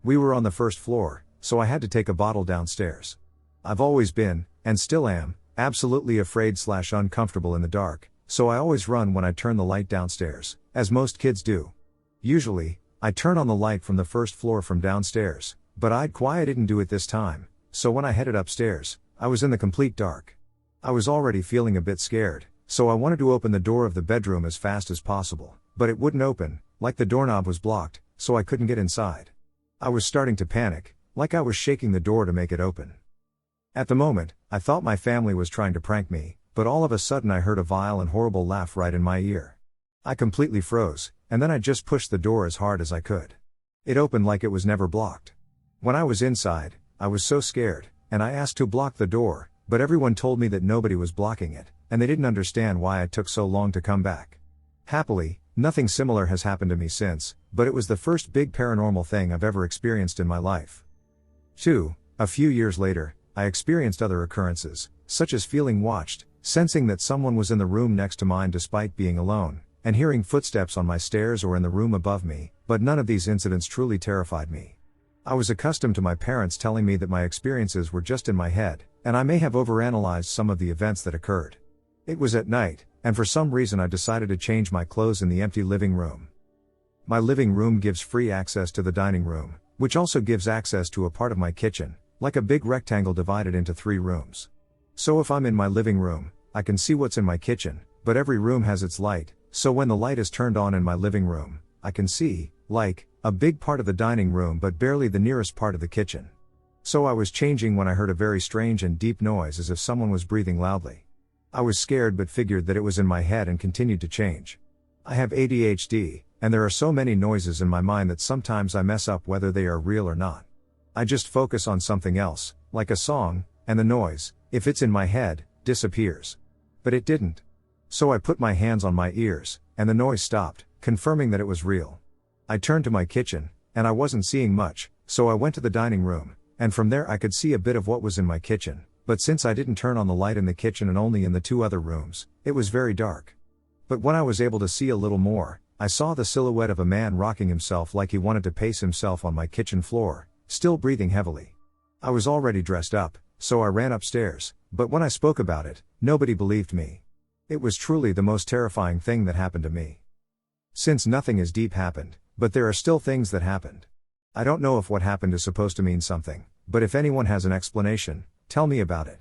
We were on the first floor, so I had to take a bottle downstairs. I've always been, and still am, absolutely afraid/uncomfortable in the dark, so I always run when I turn the light downstairs, as most kids do. Usually, I turn on the light from the first floor from downstairs, but I didn't do it this time, so when I headed upstairs, I was in the complete dark. I was already feeling a bit scared, so I wanted to open the door of the bedroom as fast as possible, but it wouldn't open, like the doorknob was blocked, so I couldn't get inside. I was starting to panic, like I was shaking the door to make it open. At the moment, I thought my family was trying to prank me, but all of a sudden I heard a vile and horrible laugh right in my ear. I completely froze, and then I just pushed the door as hard as I could. It opened like it was never blocked. When I was inside, I was so scared, and I asked to block the door, but everyone told me that nobody was blocking it, and they didn't understand why it took so long to come back. Happily, nothing similar has happened to me since, but it was the first big paranormal thing I've ever experienced in my life. 2. A few years later, I experienced other occurrences, such as feeling watched, sensing that someone was in the room next to mine despite being alone, and hearing footsteps on my stairs or in the room above me, but none of these incidents truly terrified me. I was accustomed to my parents telling me that my experiences were just in my head, and I may have overanalyzed some of the events that occurred. It was at night, and for some reason I decided to change my clothes in the empty living room. My living room gives free access to the dining room, which also gives access to a part of my kitchen, like a big rectangle divided into 3 rooms. So if I'm in my living room, I can see what's in my kitchen, but every room has its light, so when the light is turned on in my living room, I can see, like, a big part of the dining room but barely the nearest part of the kitchen. So I was changing when I heard a very strange and deep noise as if someone was breathing loudly. I was scared but figured that it was in my head and continued to change. I have ADHD, and there are so many noises in my mind that sometimes I mess up whether they are real or not. I just focus on something else, like a song, and the noise, if it's in my head, disappears. But it didn't. So I put my hands on my ears, and the noise stopped, confirming that it was real. I turned to my kitchen, and I wasn't seeing much, so I went to the dining room, and from there I could see a bit of what was in my kitchen, but since I didn't turn on the light in the kitchen and only in the 2 other rooms, it was very dark. But when I was able to see a little more, I saw the silhouette of a man rocking himself like he wanted to pace himself on my kitchen floor, still breathing heavily. I was already dressed up, so I ran upstairs, but when I spoke about it, nobody believed me. It was truly the most terrifying thing that happened to me. Since nothing as deep happened, but there are still things that happened. I don't know if what happened is supposed to mean something, but if anyone has an explanation, tell me about it.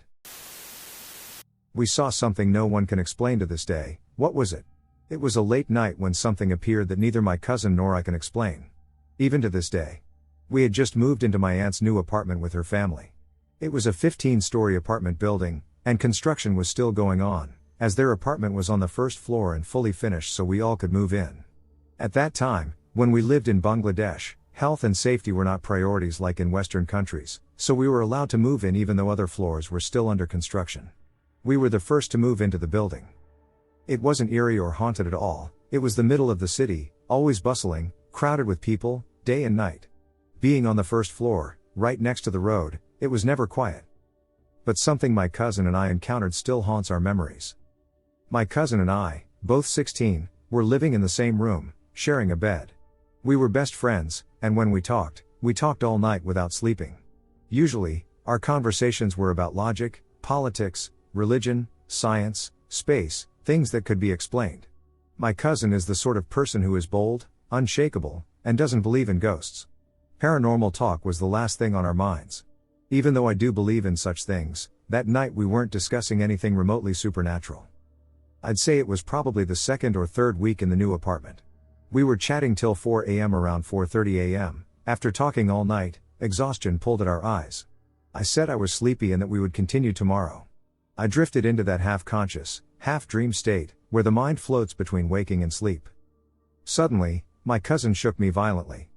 We saw something no one can explain to this day. What was it? It was a late night when something appeared that neither my cousin nor I can explain. Even to this day. We had just moved into my aunt's new apartment with her family. It was a 15-story apartment building, and construction was still going on, as their apartment was on the first floor and fully finished so we all could move in. At that time, when we lived in Bangladesh, health and safety were not priorities like in Western countries, so we were allowed to move in even though other floors were still under construction. We were the first to move into the building. It wasn't eerie or haunted at all, it was the middle of the city, always bustling, crowded with people, day and night. Being on the first floor, right next to the road, it was never quiet. But something my cousin and I encountered still haunts our memories. My cousin and I, both 16, were living in the same room, sharing a bed. We were best friends, and when we talked all night without sleeping. Usually, our conversations were about logic, politics, religion, science, space, things that could be explained. My cousin is the sort of person who is bold, unshakable, and doesn't believe in ghosts. Paranormal talk was the last thing on our minds. Even though I do believe in such things, that night we weren't discussing anything remotely supernatural. I'd say it was probably the second or third week in the new apartment. We were chatting till 4 a.m. Around 4:30 a.m., after talking all night, exhaustion pulled at our eyes. I said I was sleepy and that we would continue tomorrow. I drifted into that half-conscious, half-dream state, where the mind floats between waking and sleep. Suddenly, my cousin shook me violently.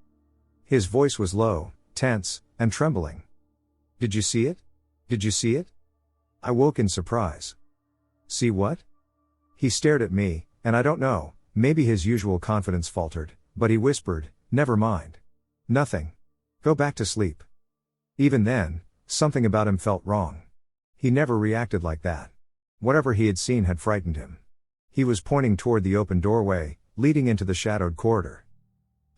His voice was low, tense, and trembling. "Did you see it? Did you see it?" I woke in surprise. "See what?" He stared at me, and I don't know, maybe his usual confidence faltered, but he whispered, "Never mind. Nothing. Go back to sleep." Even then, something about him felt wrong. He never reacted like that. Whatever he had seen had frightened him. He was pointing toward the open doorway, leading into the shadowed corridor.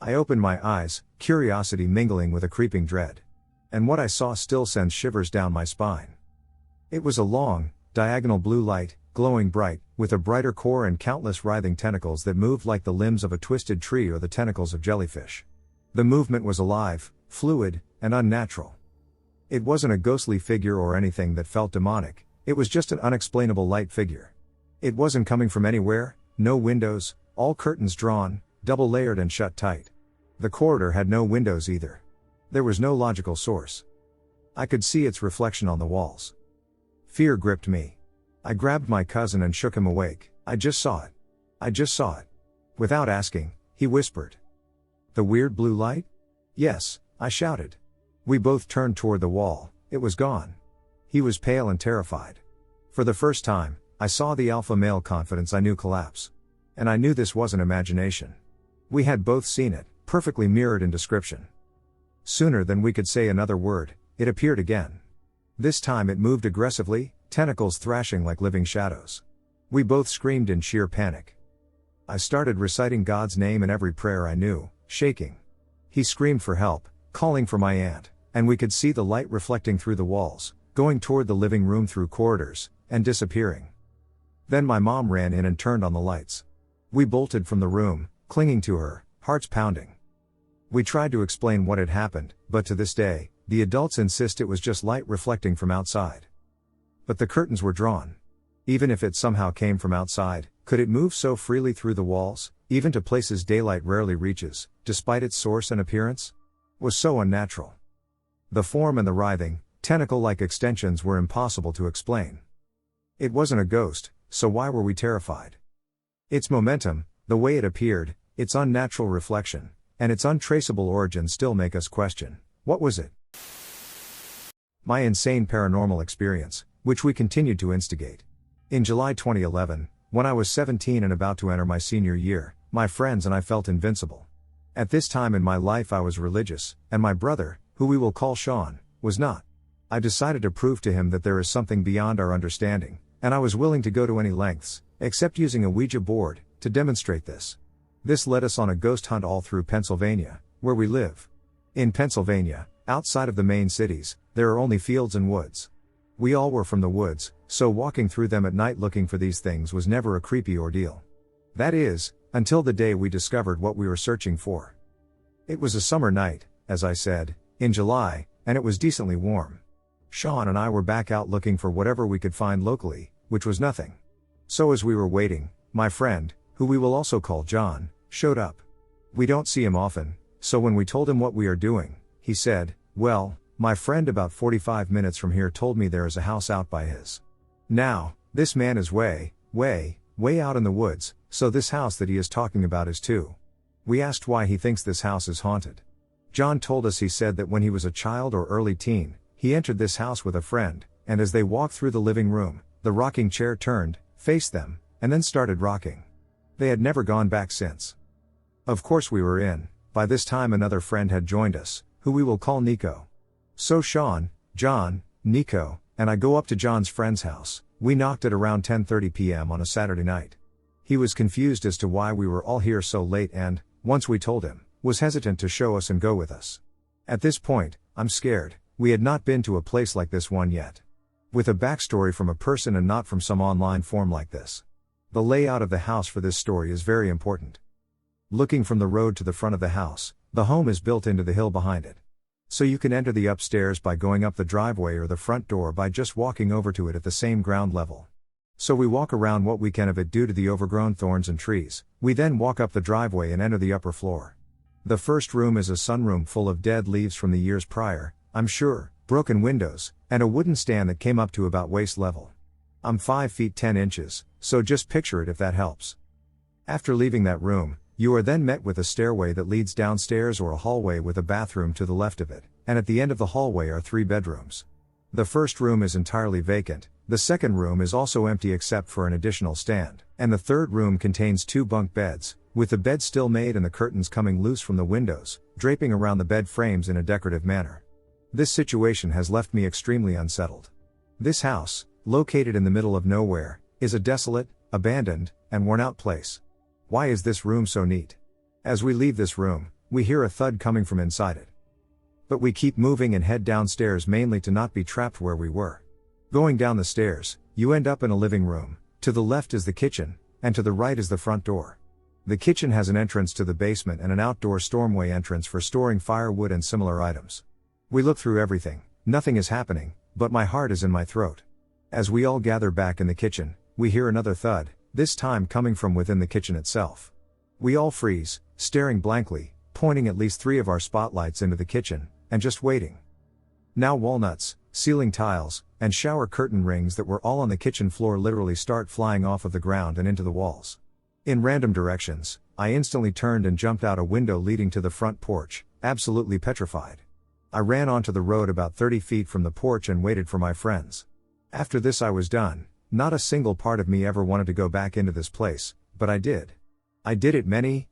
I opened my eyes, curiosity mingling with a creeping dread. And what I saw still sends shivers down my spine. It was a long, diagonal blue light, glowing bright, with a brighter core and countless writhing tentacles that moved like the limbs of a twisted tree or the tentacles of jellyfish. The movement was alive, fluid, and unnatural. It wasn't a ghostly figure or anything that felt demonic, it was just an unexplainable light figure. It wasn't coming from anywhere, no windows, all curtains drawn, double layered and shut tight. The corridor had no windows either. There was no logical source. I could see its reflection on the walls. Fear gripped me. I grabbed my cousin and shook him awake. "I just saw it. I just saw it." Without asking, he whispered. "The weird blue light?" "Yes," I shouted. We both turned toward the wall, it was gone. He was pale and terrified. For the first time, I saw the alpha male confidence I knew collapse. And I knew this wasn't imagination. We had both seen it, perfectly mirrored in description. Sooner than we could say another word, it appeared again. This time it moved aggressively, tentacles thrashing like living shadows. We both screamed in sheer panic. I started reciting God's name in every prayer I knew, shaking. He screamed for help, calling for my aunt, and we could see the light reflecting through the walls, going toward the living room through corridors, and disappearing. Then my mom ran in and turned on the lights. We bolted from the room, clinging to her, hearts pounding. We tried to explain what had happened, but to this day, the adults insist it was just light reflecting from outside. But the curtains were drawn. Even if it somehow came from outside, could it move so freely through the walls, even to places daylight rarely reaches, despite its source and appearance? Was so unnatural. The form and the writhing, tentacle-like extensions were impossible to explain. It wasn't a ghost, so why were we terrified? Its momentum, the way it appeared, its unnatural reflection, and its untraceable origin still make us question, what was it? My insane paranormal experience, which we continued to instigate. In July 2011, when I was 17 and about to enter my senior year, my friends and I felt invincible. At this time in my life I was religious, and my brother, who we will call Sean, was not. I decided to prove to him that there is something beyond our understanding, and I was willing to go to any lengths, except using a Ouija board, to demonstrate this. This led us on a ghost hunt all through Pennsylvania, where we live. In Pennsylvania, outside of the main cities, there are only fields and woods. We all were from the woods, so walking through them at night looking for these things was never a creepy ordeal. That is, until the day we discovered what we were searching for. It was a summer night, as I said, in July, and it was decently warm. Sean and I were back out looking for whatever we could find locally, which was nothing. So as we were waiting, my friend, who we will also call John, showed up. We don't see him often, so when we told him what we are doing, he said, "Well, my friend about 45 minutes from here told me there is a house out by his." Now, this man is way out in the woods, so this house that he is talking about is too. We asked why he thinks this house is haunted. John told us he said that when he was a child or early teen, he entered this house with a friend, and as they walked through the living room, the rocking chair turned, faced them, and then started rocking. They had never gone back since. Of course we were in. By this time another friend had joined us, who we will call Nico. So Sean, John, Nico, and I go up to John's friend's house. We knocked at around 10:30 p.m. on a Saturday night. He was confused as to why we were all here so late and, once we told him, was hesitant to show us and go with us. At this point, I'm scared. We had not been to a place like this one yet. With a backstory from a person and not from some online form like this. The layout of the house for this story is very important. Looking from the road to the front of the house, the home is built into the hill behind it. So you can enter the upstairs by going up the driveway or the front door by just walking over to it at the same ground level. So we walk around what we can of it due to the overgrown thorns and trees. We then walk up the driveway and enter the upper floor. The first room is a sunroom full of dead leaves from the years prior, I'm sure, broken windows, and a wooden stand that came up to about waist level. I'm 5 feet 10 inches, so just picture it if that helps. After leaving that room, you are then met with a stairway that leads downstairs or a hallway with a bathroom to the left of it, and at the end of the hallway are 3 bedrooms. The first room is entirely vacant, the second room is also empty except for an additional stand, and the third room contains 2 bunk beds, with the bed still made and the curtains coming loose from the windows, draping around the bed frames in a decorative manner. This situation has left me extremely unsettled. This house, located in the middle of nowhere, is a desolate, abandoned, and worn-out place. Why is this room so neat? As we leave this room, we hear a thud coming from inside it. But we keep moving and head downstairs mainly to not be trapped where we were. Going down the stairs, you end up in a living room. To the left is the kitchen, and to the right is the front door. The kitchen has an entrance to the basement and an outdoor stormway entrance for storing firewood and similar items. We look through everything, nothing is happening, but my heart is in my throat. As we all gather back in the kitchen, we hear another thud, this time coming from within the kitchen itself. We all freeze, staring blankly, pointing at least 3 of our spotlights into the kitchen, and just waiting. Now walnuts, ceiling tiles, and shower curtain rings that were all on the kitchen floor literally start flying off of the ground and into the walls. In random directions, I instantly turned and jumped out a window leading to the front porch, absolutely petrified. I ran onto the road about 30 feet from the porch and waited for my friends. After this I was done. Not a single part of me ever wanted to go back into this place, but I did. I did it many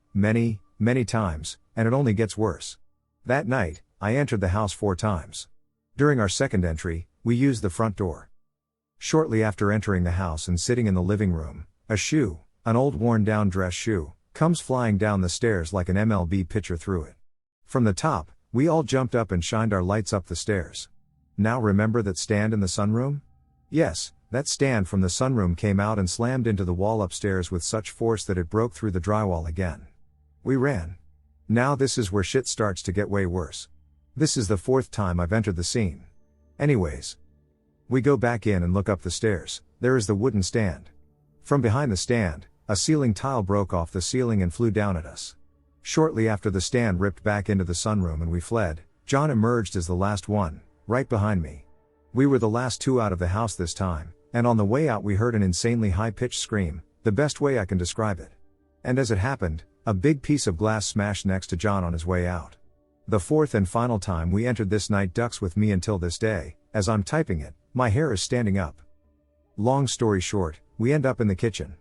times, and it only gets worse. That night, I entered the house 4 times. During our second entry, we used the front door. Shortly after entering the house and sitting in the living room, a shoe, an old worn-down dress shoe, comes flying down the stairs like an MLB pitcher through it. From the top, we all jumped up and shined our lights up the stairs. Now remember that stand in the sunroom? Yes, that stand from the sunroom came out and slammed into the wall upstairs with such force that it broke through the drywall again. We ran. Now this is where shit starts to get way worse. This is the 4th time I've entered the scene. Anyways. We go back in and look up the stairs. There is the wooden stand. From behind the stand, a ceiling tile broke off the ceiling and flew down at us. Shortly after the stand ripped back into the sunroom and we fled, John emerged as the last one, right behind me. We were the last 2 out of the house this time, and on the way out we heard an insanely high-pitched scream, the best way I can describe it. And as it happened, a big piece of glass smashed next to John on his way out. The 4th and final time we entered this night ducks with me until this day. As I'm typing it, my hair is standing up. Long story short, we end up in the kitchen.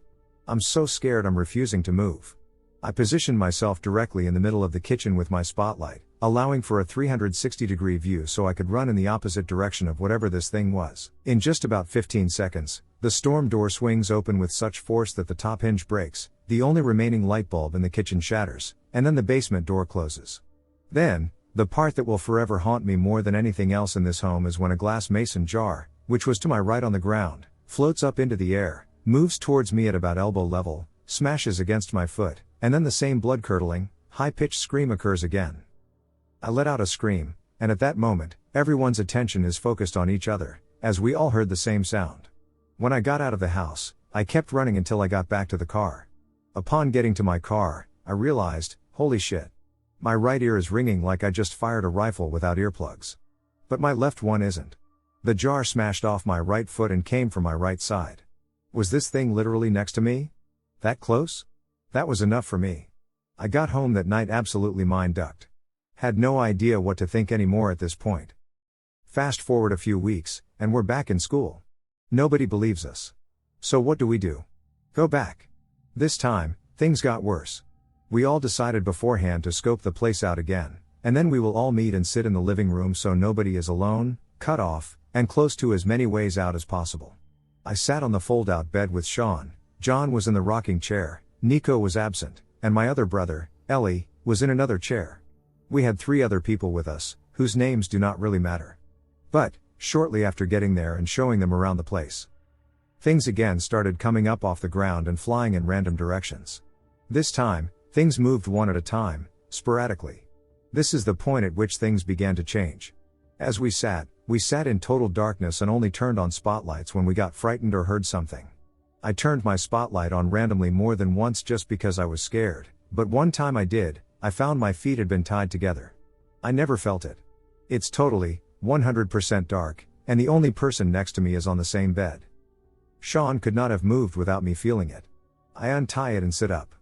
I'm so scared I'm refusing to move. I positioned myself directly in the middle of the kitchen with my spotlight, allowing for a 360-degree view so I could run in the opposite direction of whatever this thing was. In just about 15 seconds, the storm door swings open with such force that the top hinge breaks, the only remaining light bulb in the kitchen shatters, and then the basement door closes. Then, the part that will forever haunt me more than anything else in this home is when a glass mason jar, which was to my right on the ground, floats up into the air, moves towards me at about elbow level, smashes against my foot, and then the same blood-curdling, high-pitched scream occurs again. I let out a scream, and at that moment, everyone's attention is focused on each other, as we all heard the same sound. When I got out of the house, I kept running until I got back to the car. Upon getting to my car, I realized, holy shit. My right ear is ringing like I just fired a rifle without earplugs. But my left one isn't. The jar smashed off my right foot and came from my right side. Was this thing literally next to me? That close? That was enough for me. I got home that night absolutely mind-ducked. Had no idea what to think anymore at this point. Fast forward a few weeks, and we're back in school. Nobody believes us. So what do we do? Go back. This time, things got worse. We all decided beforehand to scope the place out again, and then we will all meet and sit in the living room so nobody is alone, cut off, and close to as many ways out as possible. I sat on the fold-out bed with Sean, John was in the rocking chair, Nico was absent, and my other brother, Ellie, was in another chair. We had 3 other people with us, whose names do not really matter. But, shortly after getting there and showing them around the place, things again started coming up off the ground and flying in random directions. This time, things moved one at a time, sporadically. This is the point at which things began to change. As we sat in total darkness and only turned on spotlights when we got frightened or heard something. I turned my spotlight on randomly more than once just because I was scared, but one time I did, I found my feet had been tied together. I never felt it. It's totally, 100% dark, and the only person next to me is on the same bed. Sean could not have moved without me feeling it. I untie it and sit up.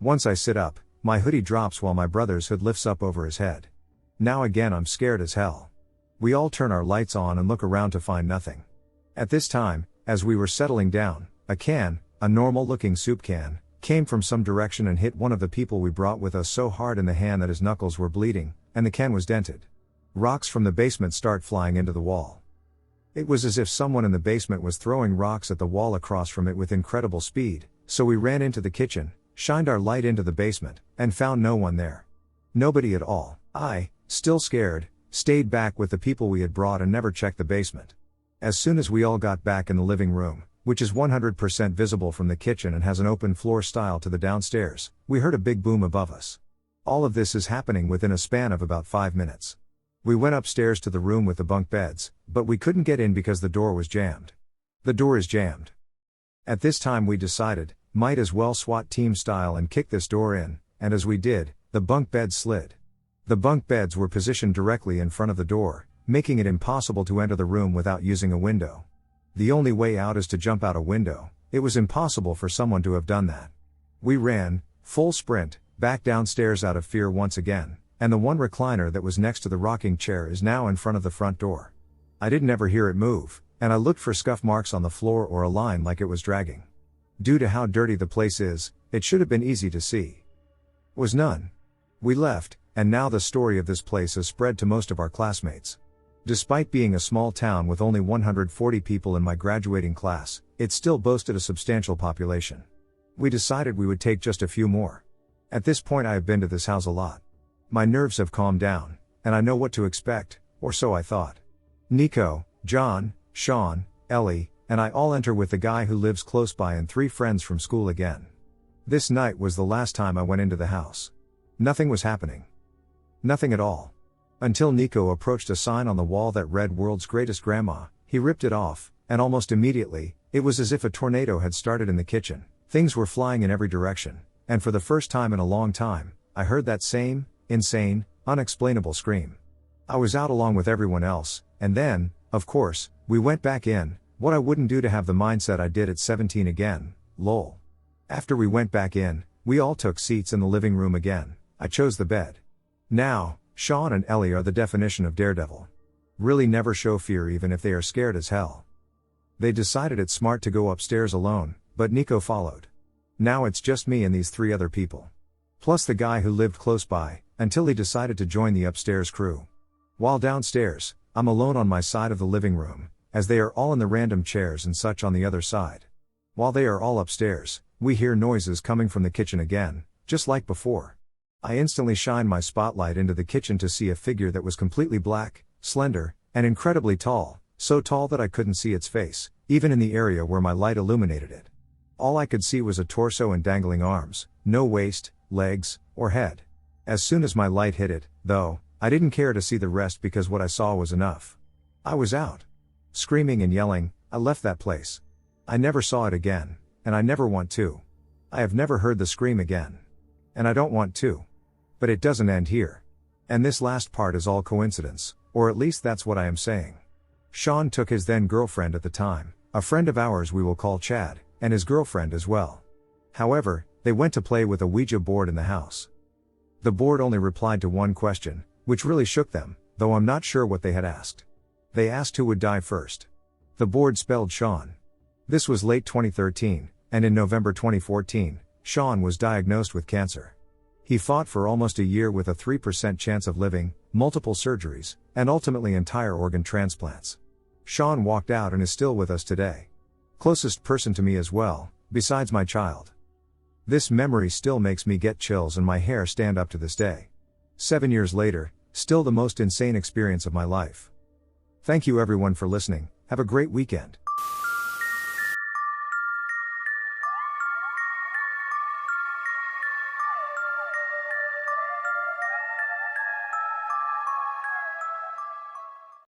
Once I sit up, my hoodie drops while my brother's hood lifts up over his head. Now again I'm scared as hell. We all turn our lights on and look around to find nothing. At this time, as we were settling down, a normal-looking soup can, came from some direction and hit one of the people we brought with us so hard in the hand that his knuckles were bleeding, and the can was dented. Rocks from the basement start flying into the wall. It was as if someone in the basement was throwing rocks at the wall across from it with incredible speed, so we ran into the kitchen, shined our light into the basement, and found no one there. Nobody at all. I, still scared, stayed back with the people we had brought and never checked the basement. As soon as we all got back in the living room, which is 100% visible from the kitchen and has an open floor style to the downstairs, we heard a big boom above us. All of this is happening within a span of about 5 minutes. We went upstairs to the room with the bunk beds, but we couldn't get in because the door was jammed. The door is jammed. At this time we decided, might as well SWAT team style and kick this door in, and as we did, the bunk beds slid. The bunk beds were positioned directly in front of the door, making it impossible to enter the room without using a window. The only way out is to jump out a window. It was impossible for someone to have done that. We ran, full sprint, back downstairs out of fear once again, and the one recliner that was next to the rocking chair is now in front of the front door. I didn't ever hear it move, and I looked for scuff marks on the floor or a line like it was dragging. Due to how dirty the place is, it should have been easy to see. Was none. We left, and now the story of this place has spread to most of our classmates. Despite being a small town with only 140 people in my graduating class, it still boasted a substantial population. We decided we would take just a few more. At this point I have been to this house a lot. My nerves have calmed down, and I know what to expect, or so I thought. Nico, John, Sean, Ellie, and I all enter with the guy who lives close by and 3 friends from school again. This night was the last time I went into the house. Nothing was happening. Nothing at all. Until Nico approached a sign on the wall that read "World's Greatest Grandma." He ripped it off, and almost immediately, it was as if a tornado had started in the kitchen. Things were flying in every direction, and for the first time in a long time, I heard that same, insane, unexplainable scream. I was out along with everyone else, and then, of course, we went back in, what I wouldn't do to have the mindset I did at 17 again, lol. After we went back in, we all took seats in the living room again. I chose the bed. Now, Sean and Ellie are the definition of daredevil. Really never show fear even if they are scared as hell. They decided it's smart to go upstairs alone, but Nico followed. Now it's just me and these 3 other people. Plus the guy who lived close by, until he decided to join the upstairs crew. While downstairs, I'm alone on my side of the living room, as they are all in the random chairs and such on the other side. While they are all upstairs, we hear noises coming from the kitchen again, just like before. I instantly shine my spotlight into the kitchen to see a figure that was completely black, slender, and incredibly tall, So tall that I couldn't see its face, even in the area where my light illuminated it. All I could see was a torso and dangling arms, no waist, legs, or head. As soon as my light hit it, though, I didn't care to see the rest because what I saw was enough. I was out. Screaming and yelling, I left that place. I never saw it again, and I never want to. I have never heard the scream again. And I don't want to. But it doesn't end here. And this last part is all coincidence, or at least that's what I am saying. Sean took his then girlfriend at the time, a friend of ours we will call Chad, and his girlfriend as well. However, they went to play with a Ouija board in the house. The board only replied to one question, which really shook them, though I'm not sure what they had asked. They asked who would die first. The board spelled Sean. This was late 2013, and in November 2014, Sean was diagnosed with cancer. He fought for almost a year with a 3% chance of living, multiple surgeries, and ultimately entire organ transplants. Sean walked out and is still with us today. Closest person to me as well, besides my child. This memory still makes me get chills and my hair stand up to this day. 7 years later, still the most insane experience of my life. Thank you everyone for listening, have a great weekend.